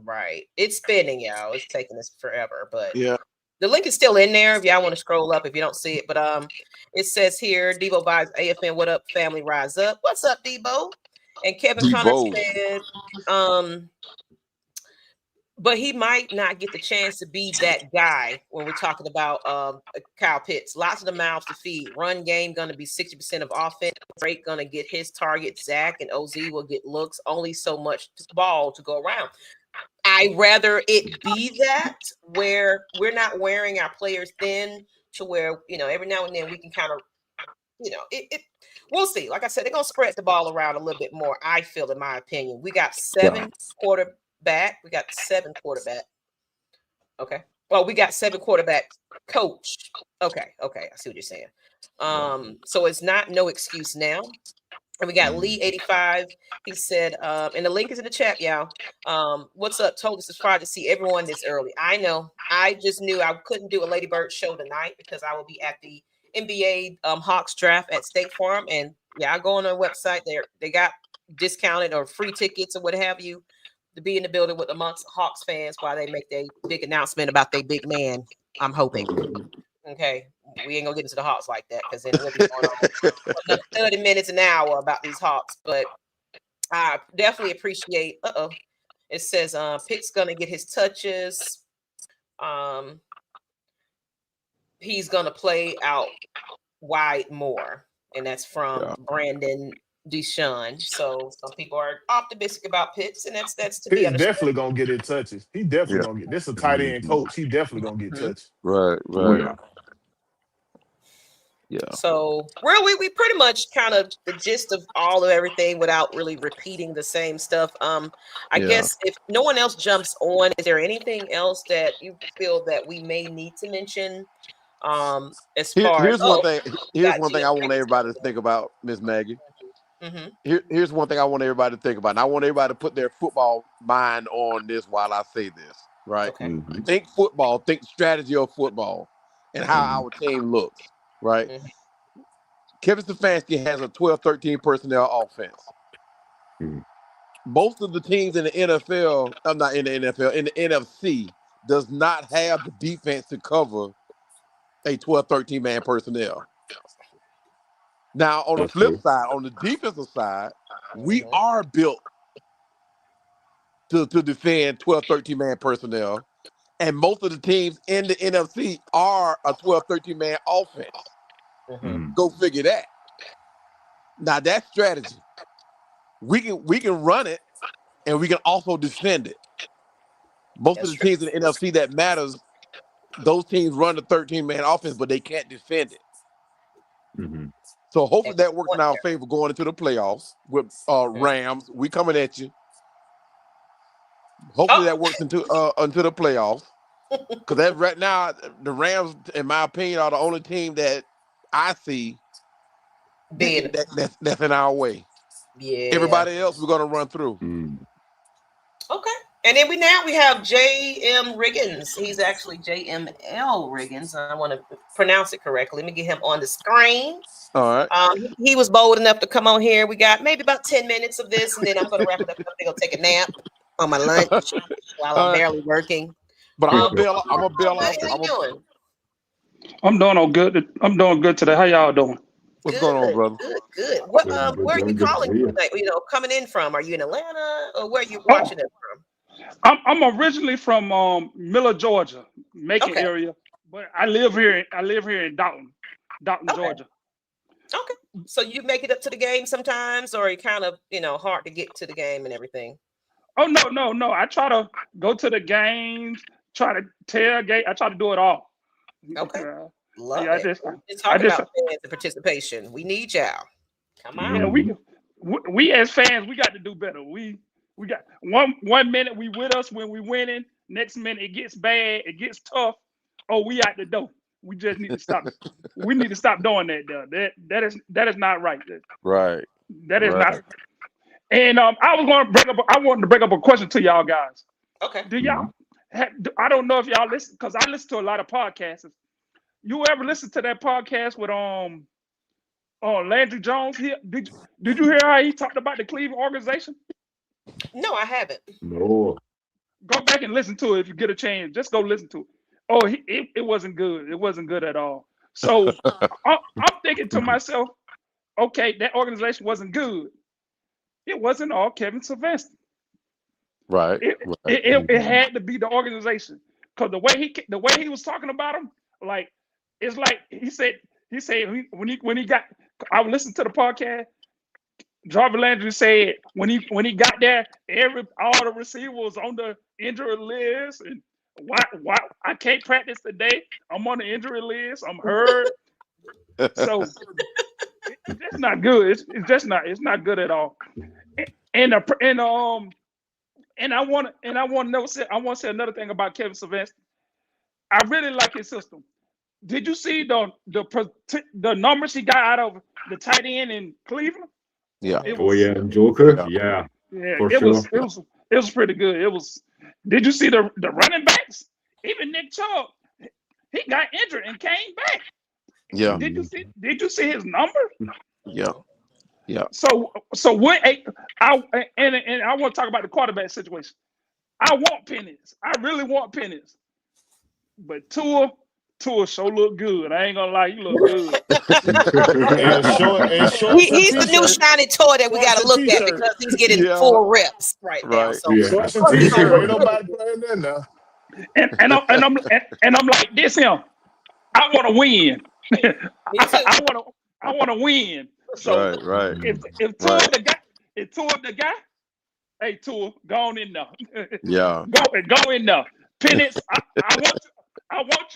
Right, it's spinning, y'all. It's taking us forever, but yeah. The link is still in there if y'all want to scroll up if you don't see it. But it says here, Debo Vibes AFN, what up, family, rise up. What's up, Debo? And Kevin Connor said, but he might not get the chance to be that guy when we're talking about Kyle Pitts. Lots of the mouths to feed. Run game going to be 60% of offense. Drake going to get his target. Zach and OZ will get looks. Only so much ball to go around. I'd rather it be that, where we're not wearing our players thin, to where, every now and then we can kind of, we'll see. Like I said, they're going to spread the ball around a little bit more, I feel, in my opinion. We got 7 quarterback. Okay. Well, we got 7 quarterback coach. Okay, I see what you're saying. So it's not no excuse now. And we got Lee 85. He said, and the link is in the chat, y'all. What's up? Told us it's Friday to see everyone this early. I know. I just knew I couldn't do a Lady Bird show tonight because I will be at the NBA Hawks draft at State Farm. And yeah, I go on their website. They got discounted or free tickets or what have you to be in the building with amongst Hawks fans while they make their big announcement about their big man. I'm hoping. Okay, we ain't gonna get into the Hawks like that because then we'll be going on another 30 minutes an hour about these Hawks. But I definitely appreciate. It says Pitt's gonna get his touches. He's gonna play out wide more, and that's from Brandon Deshaun. So some people are optimistic about Pitts, and that's to be He's understood. definitely gonna get his touches. He definitely gonna get this. A tight end coach. He definitely gonna get touches. Right. Yeah. So really, we pretty much kind of the gist of all of everything without really repeating the same stuff. I guess if no one else jumps on, is there anything else that you feel that we may need to mention? Here's one thing I want everybody to think about, Miss Maggie. Here's one thing I want everybody to think about, and I want everybody to put their football mind on this while I say this. Right? Okay. Think football. Think strategy of football, and how our team looks. Right? Kevin Stefanski has a 12-13 personnel offense. Most of the teams in the NFL, I'm not in the NFL, in the NFC, does not have the defense to cover a 12-13 man personnel. Now, on the flip side, on the defensive side, we are built to defend 12-13 man personnel. And most of the teams in the NFC are a 12-13 man offense. Go figure that. Now that's strategy. We can run it, and we can also defend it. Most of the teams in the NFC that matters, those teams run the 13-man offense, but they can't defend it. So hopefully that works in our favor going into the playoffs with Rams. We coming at you. Hopefully that works into the playoffs. Because that right now, the Rams, in my opinion, are the only team that I see that's in our way. Yeah. Everybody else we're gonna run through. Okay. And then we have J.M. Riggins. He's actually J.M.L. Riggins. I want to pronounce it correctly. Let me get him on the screen. All right. He was bold enough to come on here. We got maybe about 10 minutes of this, and then I'm going to wrap it up. I'm going to take a nap on my lunch while I'm barely working. But I'm a bail off. How you doing? I'm doing all good. I'm doing good today. How y'all doing? What's going on, brother? Good. What? Where are you calling tonight? Coming in from? Are you in Atlanta, or where are you watching it from? I'm originally from Miller, Georgia, Macon area, but I live here in Dalton, Georgia. Okay. So you make it up to the game sometimes, or you kind of hard to get to the game and everything? Oh no. I try to go to the games, try to tailgate. I try to do it all. Okay. Love it. It's talking about fans and participation. We need y'all. Come on. Yeah, we as fans, we got to do better. We got one minute we with us when we winning. Next minute it gets bad, it gets tough. Oh, we out the door. We just need to stop. We need to stop doing that. Though. That is not right. Right. That is not. And I wanted to bring up a question to y'all guys. Okay. Do y'all? I don't know if y'all listen, because I listen to a lot of podcasts. You ever listen to that podcast with Landry Jones? Did you hear how he talked about the Cleveland organization? No, I haven't. No. Go back and listen to it if you get a chance. Just go listen to it. Oh, it wasn't good. It wasn't good at all. So I'm thinking to myself, okay, that organization wasn't good. It wasn't all Kevin Stefanski. Right. It had to be the organization, because the way he was talking about him, like it's like he said when he got. I listened to the podcast. Jarvis Landry said when he got there, all the receivers on the injury list, and why I can't practice today. I'm on the injury list. I'm hurt. So it's just not good. It's not good at all. And I want to say another thing about Kevin Stefanski. I really like his system. Did you see the numbers he got out of the tight end in Cleveland? Yeah. It Oh was yeah, and Joker. Yeah. Yeah, for sure. it was pretty good. It was. Did you see the running backs? Even Nick Chubb, he got injured and came back. Yeah. Did you see his number? Yeah. Yeah. So what? I want to talk about the quarterback situation. I want Penix. I really want Penix. But Tua sure look good. I ain't gonna lie, you look good. And shorts and He's the new t-shirt. shiny toy that we got to look at T-shirt. because he's getting Yeah. full reps right now. Right. So Yeah. Shorts and t-shirt. Ain't nobody playing that now. And I'm like this him. I want to win. me too. I want to win. So Right. if Tua's the guy, hey Tua, go on in there. Yeah. Go in there. Penix, I want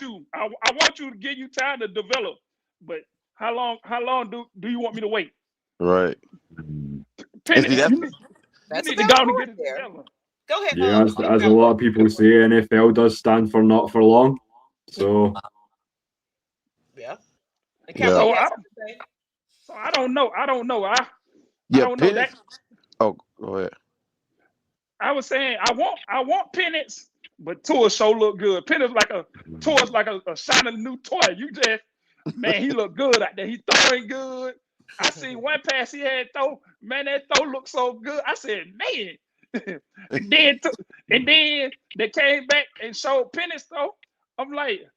you to give you time to develop. But how long do you want me to wait? Right. Penix, you That's need a to good go and point get it there. together. Go ahead. Yeah, as a lot of people say, NFL does stand for not for long. So Yeah. And Yeah. Cowboy, So you had I something to say? I don't know. I don't know Penix. that. Oh, go ahead. I was saying I want Penix, but Tua sure look good. Tua's like a shiny new toy. You just man, he look good out there. He throwing good. I seen one pass he had throw. Man, that throw looked so good. I said, man. and then they came back and showed Penix though. I'm like,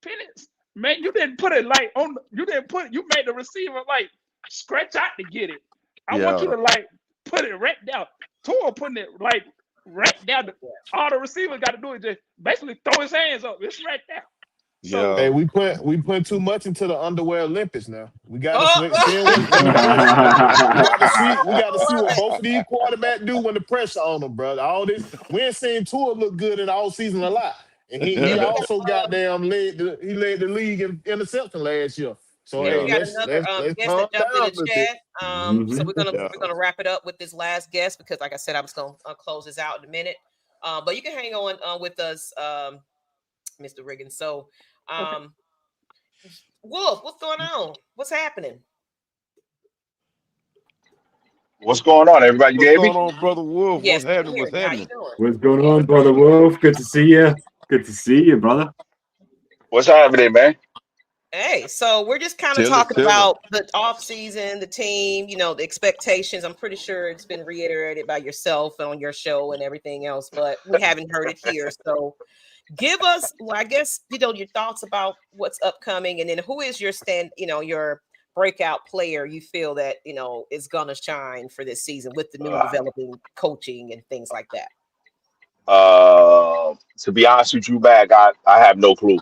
Penix, man, you didn't put it like on. You made the receiver like scratch out to get it. I want you to like put it right down. Tua putting it like right down. All the receiver got to do is just basically throw his hands up. It's right there. So, Hey, we put too much into the underwear Olympics now. We got to Oh, see we got to see what both of these quarterbacks do when the pressure on them, brother. All this we ain't seen Tua look good in the all season a lot, and he also goddamn led the league in interception last year. So yeah, hey, we got let's another guest calm that jumped in down a the little chat. bit. So we're gonna wrap it up with this last guest because, like I said, I was gonna close this out in a minute. But you can hang on with us, Mr. Riggins. So, okay. Wolf, what's going on? What's happening? What's going on, everybody? You What's gave me? going on, Brother Wolf? Yes, What's happening? how you doing? what's going on, Brother Wolf? Good to see you. Good to see you, brother. What's happening, man? Hey, so we're just kind of Chilling. talking about the off season, the team, the expectations. I'm pretty sure it's been reiterated by yourself on your show and everything else, but we haven't heard it here. So give us, I guess, your thoughts about what's upcoming, and then who is your your breakout player you feel that, is gonna shine for this season with the new developing coaching and things like that. To be honest with you, Mag, I have no clue.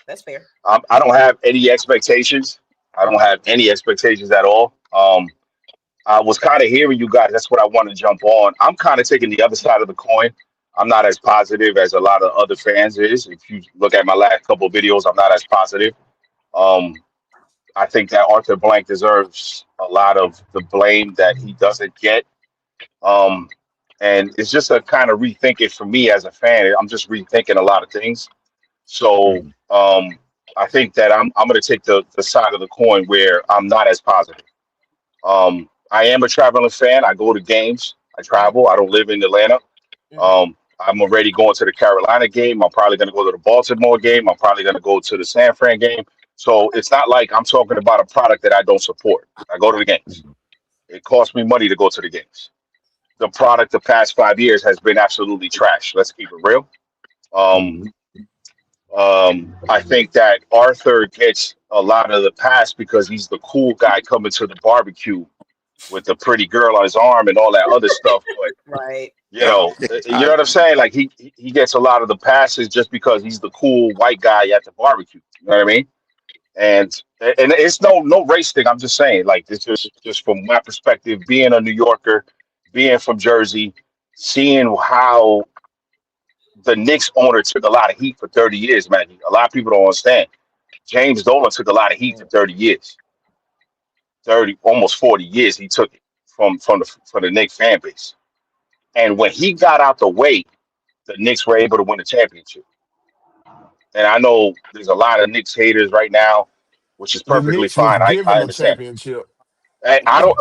That's fair. I don't have any expectations. I don't have any expectations at all. I was kind of hearing you guys. That's what I want to jump on. I'm kind of taking the other side of the coin. I'm not as positive as a lot of other fans is. If you look at my last couple of videos, I'm not as positive. I think that Arthur Blank deserves a lot of the blame that he doesn't get. And it's just a kind of rethinking for me as a fan. I'm just rethinking a lot of things. So I think that I'm going to take the side of the coin where I'm not as positive. I am a traveling fan. I go to games. I travel. I don't live in Atlanta. I'm already going to the Carolina game. I'm probably going to go to the Baltimore game. I'm probably going to go to the San Fran game. So it's not like I'm talking about a product that I don't support. I go to the games. It costs me money to go to the games. The product the past 5 years has been absolutely trash. Let's keep it real. I think that Arthur gets a lot of the pass because he's the cool guy coming to the barbecue with the pretty girl on his arm and all that other stuff. But right, you know what I'm saying? Like he gets a lot of the passes just because he's the cool white guy at the barbecue. You know what I mean? And it's no race thing. I'm just saying, like, it's just from my perspective, being a New Yorker, being from Jersey, seeing how the Knicks owner took a lot of heat for 30 years, man. A lot of people don't understand. James Dolan took a lot of heat for 30 years. 30, almost 40 years he took it from the Knicks fan base. And when he got out the way the Knicks were able to win the championship. And I know there's a lot of Knicks haters right now, which is The perfectly Knicks was fine. I given a understand. championship. I don't.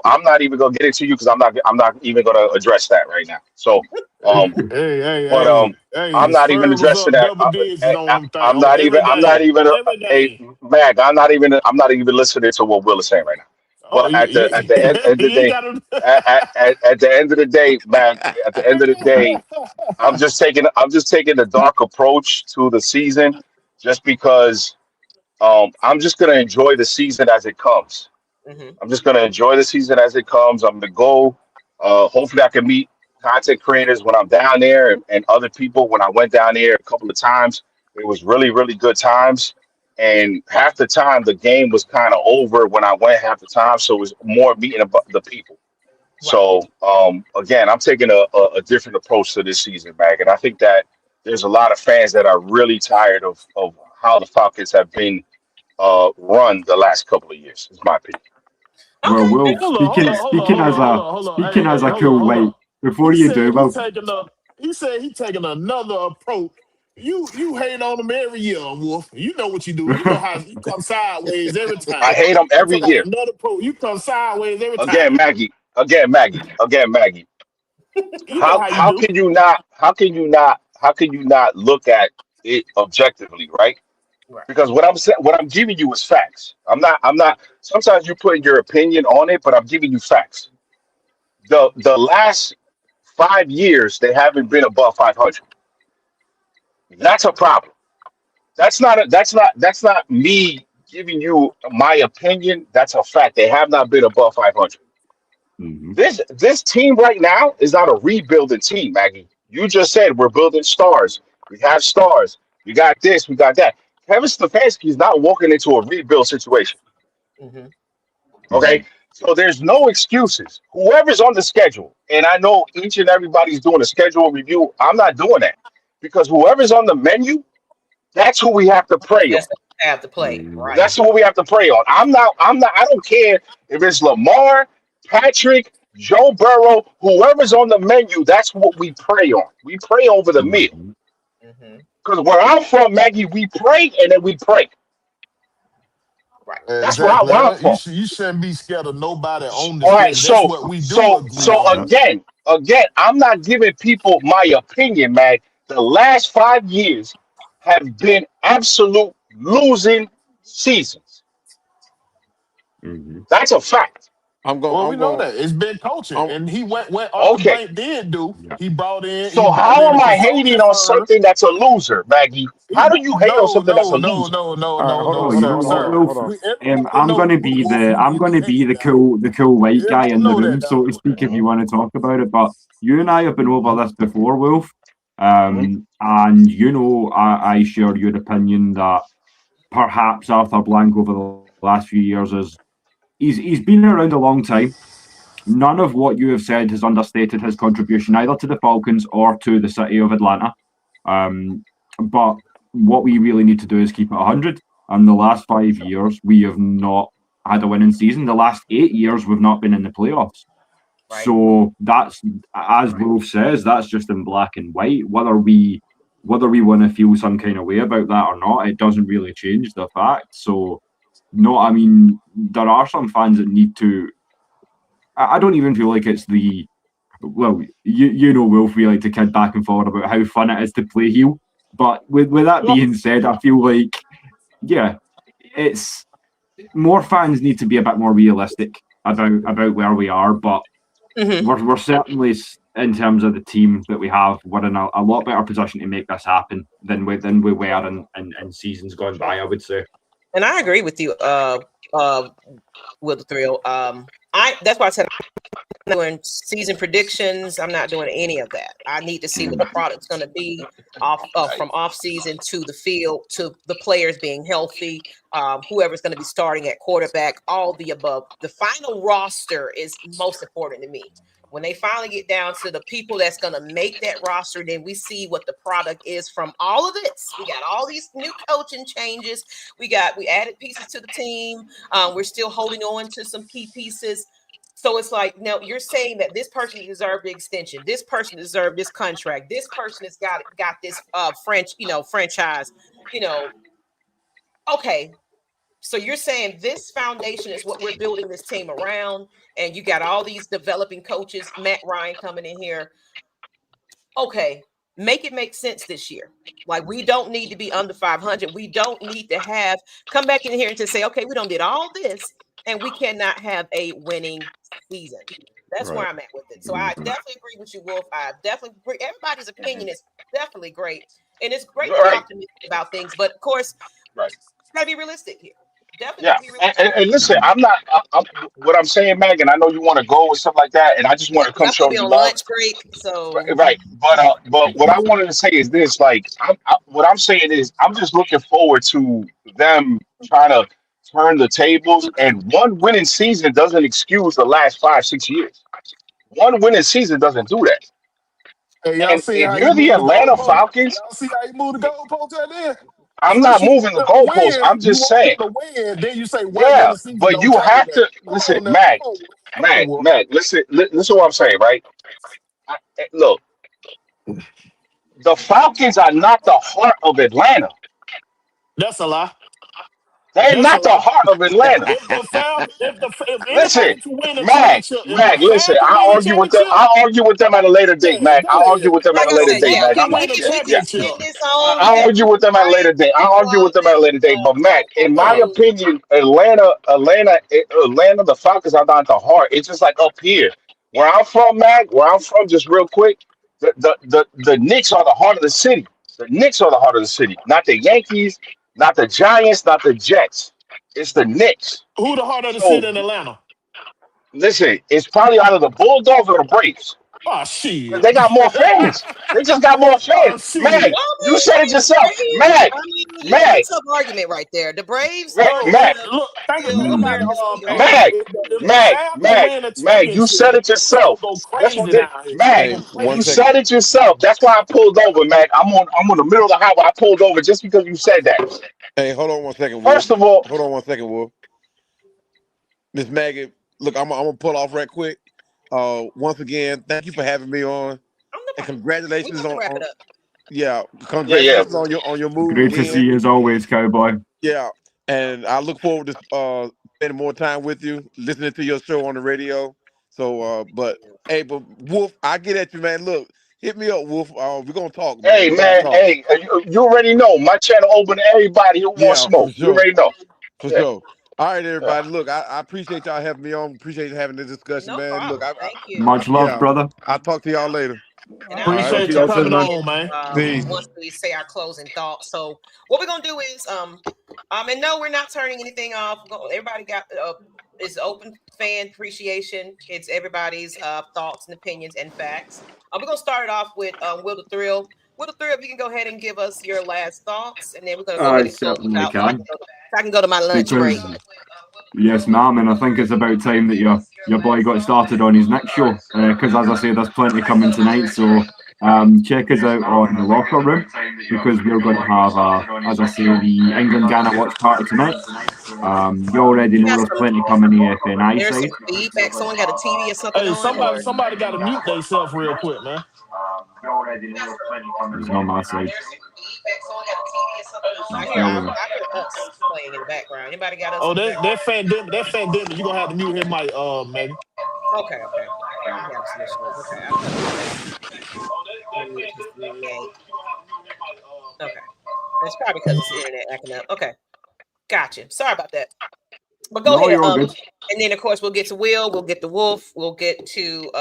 I'm not even gonna get into you because I'm not even gonna address that right now. So, um, but I'm Hey, not even Spurs was addressing up that. double digits on them thing I'm on not even. every game. Every Hey, game. Mag. I'm not even listening to what Will is saying right now. Oh, But at the end of the you ain't day, got at the end of the day, Mag. At the end of the day, I'm just taking the dark approach to the season, just because I'm just gonna enjoy the season as it comes. Mm-hmm. I'm just gonna enjoy the season as it comes. I'm gonna go. Hopefully, I can meet content creators when I'm down there, and other people when I went down there a couple of times. It was really, really good times. And half the time, the game was kind of over when I went. Half the time, so it was more meeting the people. Right. So again, I'm taking a different approach to this season, Mag, and I think that there's a lot of fans that are really tired of how the Falcons have been run the last couple of years. Is my opinion. Well, Okay. Wolf, speaking as a cool white, before He you do, said well, he said he taking another approach. You hate on him every year, Wolf. You know what you do. You know how you come sideways every I time. hate them You every talk about year. another approach. You come sideways every Again, time. Maggie. Again, Maggie. Again, Maggie. You know how you How do. can you not? How can you not look at it objectively, right? Right. Because what I'm giving you is facts. I'm not. Sometimes you put your opinion on it, but I'm giving you facts. The last 5 years they haven't been above 500. That's a problem. That's not me giving you my opinion. That's a fact. They have not been above 500. mhm. This team right now is not a rebuilding team, Maggie. You just said we're building stars. We have stars. We got this. We got that. Kevin Stefanski is not walking into a rebuild situation. Mm-hmm. Okay, so there's no excuses. Whoever's on the schedule, and I know each and everybody's doing a schedule review. I'm not doing that because whoever's on the menu, that's who we have to pray on. That's what you have to play. Mm. Right. That's what we have to pray on. I'm not. I don't care if it's Lamar, Patrick, Joe Burrow, whoever's on the menu. That's what we pray on. We pray over the meal. Mhm. Mm-hmm. Because where I'm from, Maggie, we pray and then we pray. Right. That's Exactly. where I'm from. You shouldn't be scared of nobody on the All right. schedule. That's what we do agree So on. again, I'm not giving people my opinion, Mag. The last 5 years have been absolute losing seasons. Mhm. That's a fact. I'm going. Well, we I'm know going. that it's been coaching, I'm, and he went what Arthur Okay. Blank did do. Yeah. He So brought how in a am I hating consulting on firm. something that's a loser, Maggie? How do you hate on No, something that's no, a no, loser? no, no, all right. no, Hold no, on, Oh, you sir. sir, know Hold what, sir. on. Hold Wolf? on. Everybody I'm know gonna be the who the cool white guy Everybody in the know room, that so now. to speak, if you want to talk about it. But you and I have been over this before, Wolf. Mhm. And you know, I share your opinion that perhaps Arthur Blank over the last few years he's been around a long time. None of what you have said has understated his contribution either to the Falcons or to the city of Atlanta. But what we really need to do is keep it 100. And the last 5 years, we have not had a winning season. The last 8 years, we've not been in the playoffs. Right. So that's, as Wolf says, that's just in black and white. Whether we want to feel some kind of way about that or not, it doesn't really change the fact. So, no, I mean, there are some fans that need to. I don't even feel like it's the well, you know, Wolf, we like to kid back and forward about how fun it is to play heel. But with that being said, I feel like, yeah, it's more fans need to be a bit more realistic about where we are. But Mm-hmm. we're certainly, in terms of the team that we have, we're in a lot better position to make this happen than we were in seasons gone by, I would say. And I agree with you, with the thrill. That's why I said I'm not doing season predictions. I'm not doing any of that. I need to see what the product's going to be from off season to the field to the players being healthy. Whoever's going to be starting at quarterback, all the above. The final roster is most important to me. When they finally get down to the people that's going to make that roster, then we see what the product is from all of this. We got all these new coaching changes. We added pieces to the team. We're still holding on to some key pieces. So it's like, no, you're saying that this person deserved the extension. This person deserved this contract. This person has got this franchise. Okay. So you're saying this foundation is what we're building this team around, and you got all these developing coaches, Matt Ryan coming in here. Okay, make it make sense this year. Like, we don't need to be under 500. We don't need to come back in here and to say, okay, we don't did all this, and we cannot have a winning season. That's where I'm at with it. So I definitely agree with you, Wolf. I definitely agree. Everybody's opinion is definitely great, and it's great to be optimistic about things. But of course, gotta be realistic here. Definitely. Yeah, and listen, I'm what I'm saying, Megan. I know you want to go and stuff like that, and I just want to come I'm show be you on love. lunch break, so Right. But what I wanted to say is this: like, what I'm saying is, I'm just looking forward to them trying to turn the tables. And one winning season doesn't excuse the last 5, 6 years. One winning season doesn't do that. Hey, y'all And see if how he you're the moved the Atlanta goalpost? Falcons, Y'all see how he moved the goalpost right there? I'm First not you moving the want them to goalposts. win, I'm you just want them saying. to win, then you say one Yeah, winning season but don't you change have that. to Come listen, on now, come on, Wolf. Listen to what I'm saying, right? Look, the Falcons are not the heart of Atlanta. That's a lie. They're That's a not the lie. heart of Atlanta. If Listen, anybody can win a Mag, championship, if the Mag, listen, Falcons win a championship, I'll argue with them at a later date, man, Mag. go I'll argue ahead. with them at like a I later said, If date, yeah, Mag. Falcons I'm we not. win a can Yeah, spin championship, this on. We I'll can argue with them at a later date. I'll argue with them at a later date. But Mac, in my yeah. opinion, Atlanta, the Falcons are not the heart. It's just like up here, where I'm from, Mac. Where I'm from, just real quick, the Knicks are the heart of the city. The Knicks are the heart of the city, not the Yankees, not the Giants, not the Jets. It's the Knicks. Who the heart of the So city in Atlanta? listen, it's probably either the Bulldogs or the Braves. Oh Because shit. they got more fans. They just got more fans. Oh Mag, shit. Well, you said it the yourself. Braves. Mag, I mean, that's Mag, a tough argument right there. The Braves are Bro, Mag, still, look, think about it, America's sweetheart. Patrick. Mag, If the Mag, Falcons Mag, win a Mag, you championship, said it it's gonna yourself. go That's what crazy they, down here. It's gonna Mag, go Hey, one you crazy. second. said it yourself. That's why I pulled over, Mag. I'm on the middle of the highway. I pulled over just because you said that. Hey, hold on one second, Wolf. First of all, Hold on one second, Wolf. Miss Maggie, look, I'm gonna pull off right quick. Once again, thank you for having me on, Oh, no and problem. We congratulations about to wrap it up. yeah, yeah. congratulations on your move Great to see again. you as always, Cowboy. Yeah, and I look forward to spending more time with you, listening to your show on the radio. So, but Wolf, I get at you, man. Look, hit me up, Wolf. We're gonna talk, man. Hey, We're gonna man. talk. Hey, you already know my channel open to everybody who wants Yeah, for smoke. You sure, already know. for Yeah. sure. All right, Yeah. everybody. Look, I appreciate y'all having me on. Appreciate having this discussion, No man. Look, problem. Thank you. Much love, yeah, brother. I'll talk to y'all later. And All I'll right. Talk Appreciate to you y'all soon, coming man. on, man. Peace. once we say our closing thoughts. So what we're gonna do is and no, we're not turning anything off. Everybody got is open fan appreciation. It's everybody's thoughts and opinions and facts. We're gonna start it off with Will the Thrill. Will the Thrill, if you can go ahead and give us your last thoughts, and then we're gonna go I ahead and close it certainly out so can. I can go to my lunch break. Because yes, ma'am, and I think it's about time that your boy got started on his next show. Because as I say, there's plenty coming tonight. So check us out on the locker room because we're going to have, as I say, the England Ghana watch party tonight. You already know there's plenty coming the FNI There's some side. feedback. Someone got a TV or something Hey, on, or somebody got to mute themselves real quick, man. It's not my side. I Just hear bear with me. us playing in the background. Anybody got us Oh, in the that background? Fandemic, you're gonna have to mute his mic, Megan. Okay. We have some issues. Okay, I'm gonna mute his mic. Okay. It's probably because it's the internet acting up. Okay. Gotcha. Sorry about that. But go No, ahead. you're all good. And then of course we'll get to Will, we'll get to Wolf, we'll get to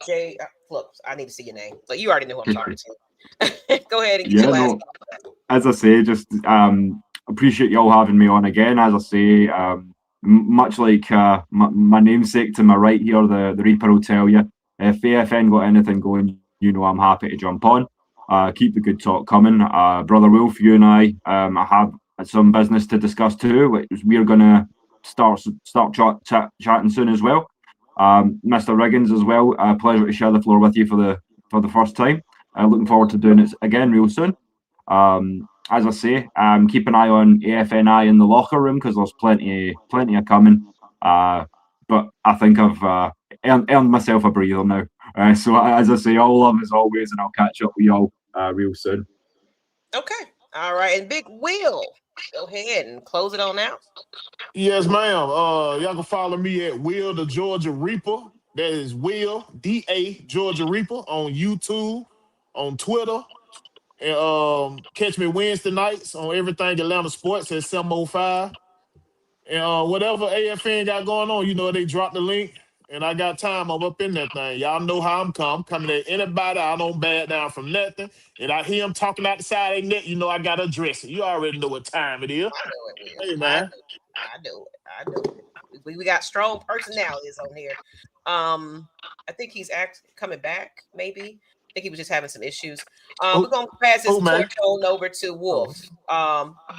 Jay. Look, I need to see your name. But you already know who I'm talking to. Go ahead and get your Yeah, last no. As I say, just appreciate y'all having me on again. As I say, much like my namesake to my right here, the Reaper will tell you, if AFN got anything going, you know I'm happy to jump on. Keep the good talk coming. Brother Wolf, you and I have some business to discuss too, which we're going to start chatting soon as well. Mr. Riggins as well, pleasure to share the floor with you for the first time. Looking forward to doing it again real soon. As I say, keep an eye on AFNI in the locker room because there's plenty of coming. but I think I've earned myself a breather now. So as I say, all love as always, and I'll catch up with y'all real soon. Okay. All right. And Big Will, go ahead and close it on out. Yes, ma'am. Y'all can follow me at Will the Georgia Reaper. That is Will DA Georgia Reaper on YouTube, on Twitter. And catch me Wednesday nights on everything Atlanta Sports at 7:05. And whatever AFN got going on, they dropped the link. And I got time. I'm up in that thing. Y'all know how I'm coming at anybody. I don't back down from nothing. And I hear them talking out the side of their neck, I got to address it. You already know what time it is. I know it, Will. Hey, man. I know it. We got strong personalities on here. I think he's coming back, maybe. I think he was just having some issues. We're gonna pass this torch on over to Wolf.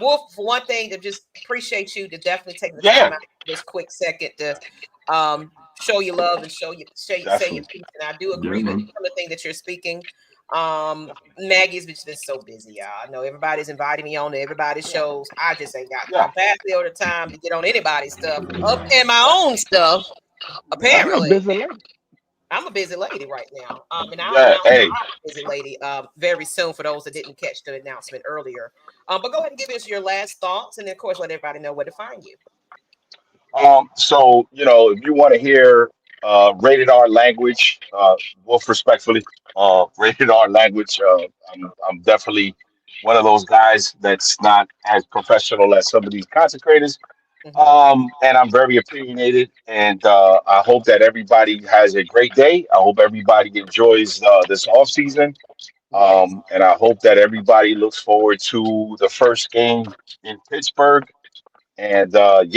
Wolf, for one thing, to just appreciate you to definitely take the time out this quick second to show your love and say your piece. And I do agree with some of the things that you're speaking. Maggie's been so busy, y'all. I know everybody's inviting me on to everybody's shows. I just ain't got capacity or the time to get on anybody's stuff and my own stuff. Apparently, I'm a busy lady right now. And I'll announce I'm a busy lady very soon for those that didn't catch the announcement earlier. But go ahead and give us your last thoughts, and then of course let everybody know where to find you. So if you want to hear rated R language, Wolf respectfully, rated R language. I'm definitely one of those guys that's not as professional as some of these content creators. And I'm very opinionated, and I hope that everybody has a great day. I hope everybody enjoys this off season, and I hope that everybody looks forward to the first game in Pittsburgh. And man,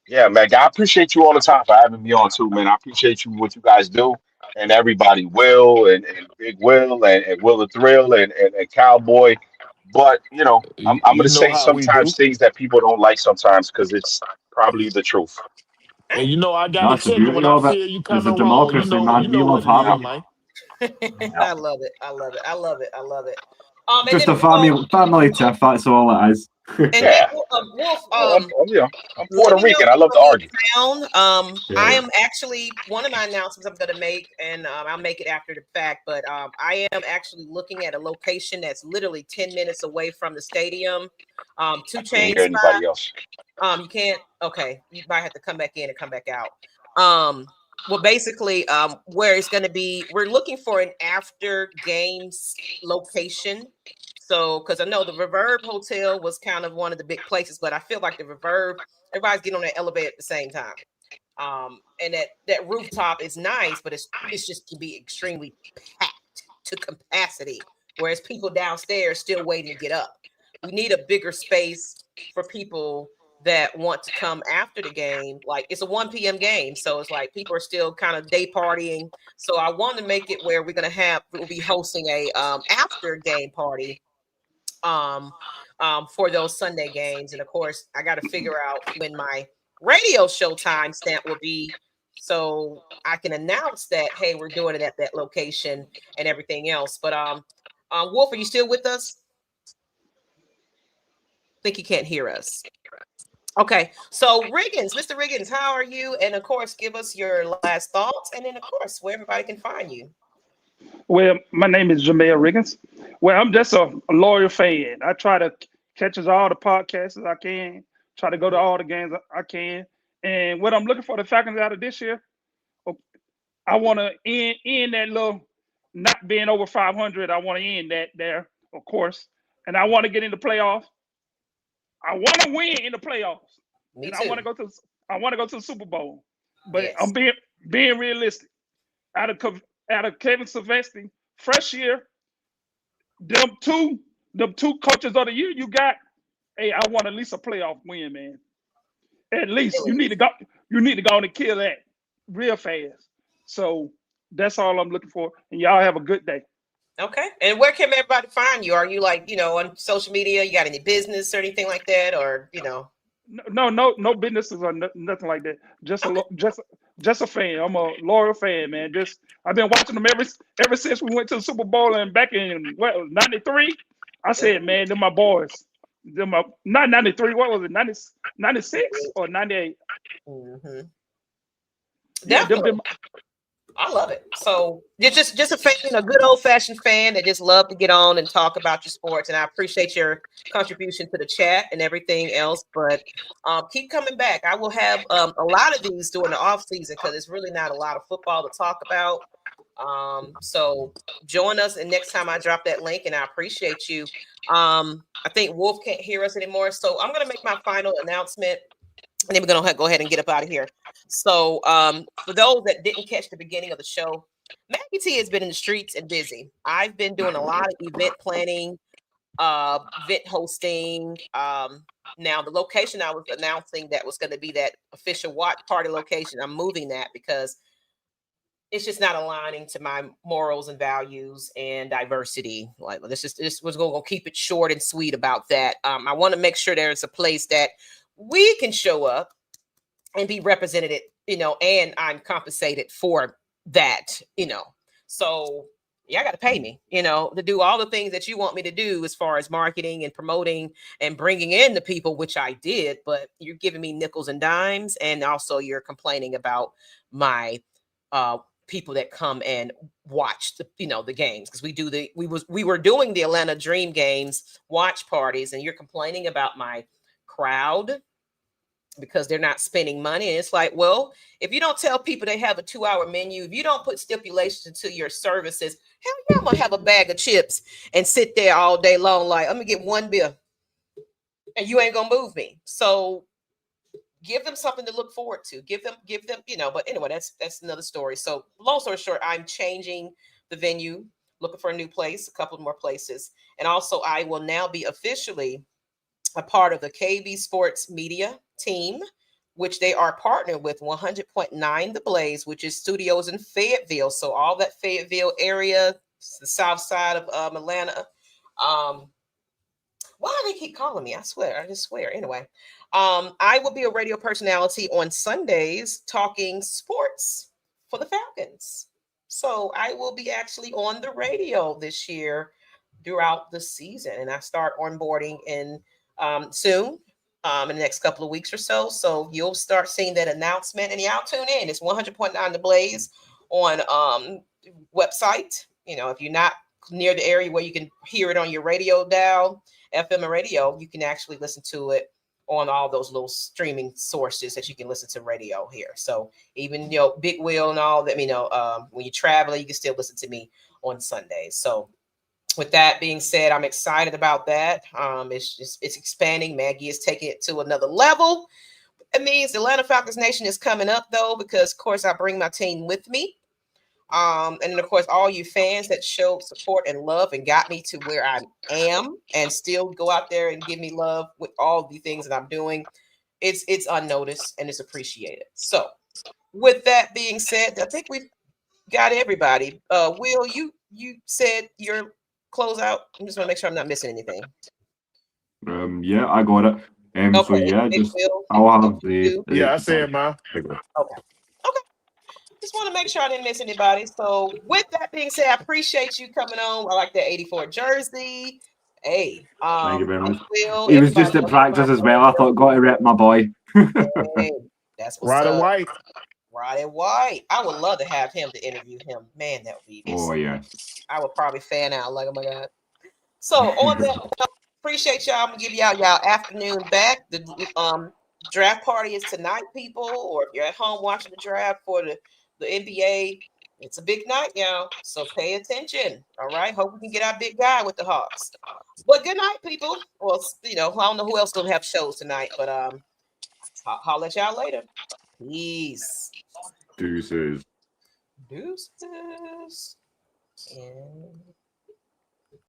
I appreciate you all the time for having me on too, man. I appreciate what you guys do, and everybody, Will and Big Will and Will the Thrill and Cowboy. But I'm going to say sometimes things that people don't like sometimes because it's probably the truth. And I got to check it when I feel you coming wrong. You know what it is, man. I love it. Just a family tiff. That's all it is. Wolf, I'm Puerto Rican. I love to argue. I am actually one of my announcements I'm going to make, and I'll make it after the fact. But I am actually looking at a location that's literally 10 minutes away from the stadium. 2 Chainz. Anybody else? You can't. Okay, you might have to come back in and come back out. Well, basically, where it's going to be, we're looking for an after games location. So, because I know the Reverb Hotel was kind of one of the big places, but I feel like the Reverb, everybody's getting on that elevator at the same time. And that rooftop is nice, but it's just to be extremely packed to capacity, whereas people downstairs still waiting to get up. We need a bigger space for people that want to come after the game. Like, it's a 1 p.m. game, so it's like people are still kind of day partying. So I want to make it where we'll be hosting a after game party for those Sunday games. And of course, I got to figure out when my radio show time stamp will be, so I can announce that, hey, we're doing it at that location and everything else. But Wolf, are you still with us? I think he can't hear us. Okay, so Riggins, Mr. Riggins, how are you? And of course, give us your last thoughts, and then of course, where everybody can find you. Well, my name is Jamel Riggins. Well, I'm just a loyal fan. I try to catch all the podcasts as I can, try to go to all the games I can. And what I'm looking for the Falcons out of this year, I want to end that little not being over 500. I want to end that there, of course. And I want to get in the playoffs. I want to win in the playoffs. Me too. I want to go to the Super Bowl. But yes, I'm being realistic. Out of Kevin Sylvester, fresh year, them two coaches of the year you got, hey, I want at least a playoff win, man. At least you need to go on and kill that real fast. So that's all I'm looking for. And y'all have a good day. Okay. And where can everybody find you? Are you on social media? You got any business or anything like that? Or, No businesses or nothing like that. Just a fan. I'm a loyal fan, man. I've been watching them ever since we went to the Super Bowl and back in '93. I said, man, they're my boys. Not 93. What was it? 96 or 98? Mm-hmm. Yeah, Definitely. I love it. So you're just a fan, a good old fashioned fan that just love to get on and talk about your sports. And I appreciate your contribution to the chat and everything else. But keep coming back. I will have a lot of these during the off season because it's really not a lot of football to talk about. So join us, and next time I drop that link, and I appreciate you. I think Wolf can't hear us anymore, so I'm gonna make my final announcement. And then we're going to go ahead and get up out of here. So for those that didn't catch the beginning of the show, Maggie T has been in the streets and busy. I've been doing a lot of event planning, event hosting. Now, the location I was announcing that was going to be that official watch party location, I'm moving that because it's just not aligning to my morals and values and diversity. Like this was going to keep it short and sweet about that. I want to make sure there's a place that we can show up and be represented, and I'm compensated for that, So y'all got to pay me, to do all the things that you want me to do as far as marketing and promoting and bringing in the people, which I did, but you're giving me nickels and dimes. And also you're complaining about my people that come and watch the games, because we were doing the Atlanta Dream games watch parties, and you're complaining about my crowd because they're not spending money. And it's like, well, if you don't tell people they have a 2-hour menu, if you don't put stipulations into your services, hell yeah, I'm gonna have a bag of chips and sit there all day long like, I'm gonna get one beer and you ain't gonna move me. So give them something to look forward to. Give them, but anyway, that's another story. So long story short, I'm changing the venue, looking for a new place, a couple more places. And also I will now be officially a part of the KB Sports Media team, which they are partnered with 100.9 The Blaze, which is studios in Fayetteville. So all that Fayetteville area, the south side of Atlanta. Why do they keep calling me? I just swear. Anyway, I will be a radio personality on Sundays talking sports for the Falcons. So I will be actually on the radio this year throughout the season, and I start onboarding in soon, in the next couple of weeks or so. So you'll start seeing that announcement, and y'all tune in. It's 100.9 The Blaze on website. If you're not near the area where you can hear it on your radio dial, FM and radio, you can actually listen to it on all those little streaming sources that you can listen to radio here. So even Big Wheel and all that, when you travel, you can still listen to me on Sundays. So with that being said, I'm excited about that. It's expanding. Maggie is taking it to another level. It means the Atlanta Falcons Nation is coming up, though, because of course I bring my team with me. And then of course all you fans that showed support and love and got me to where I am, and still go out there and give me love with all the things that I'm doing. It's unnoticed and it's appreciated. So with that being said, I think we've got everybody. Will, you said your closeout. I just want to make sure I'm not missing anything. Yeah, I got it. Okay. So yeah, Big just Will, I'll have the Yeah, I said mine. Okay. Just want to make sure I didn't miss anybody. So with that being said, I appreciate you coming on. I like that 84 jersey. Hey, thank you very much. Will, He was just at practice as well. I thought, got to rep my boy. Hey, that's what's Roddy up. White. Roddy White. I would love to have him to interview him. Man, that would be. Oh yeah. I would probably fan out like, oh my god. So on that, appreciate y'all. I'm gonna give y'all afternoon back. The draft party is tonight, people. Or if you're at home watching the draft for the NBA, it's a big night, y'all. So pay attention. All right. Hope we can get our big guy with the Hawks. But good night, people. Well, I don't know who else don't have shows tonight, but I'll let y'all later. Peace. Deuces. Deuces. And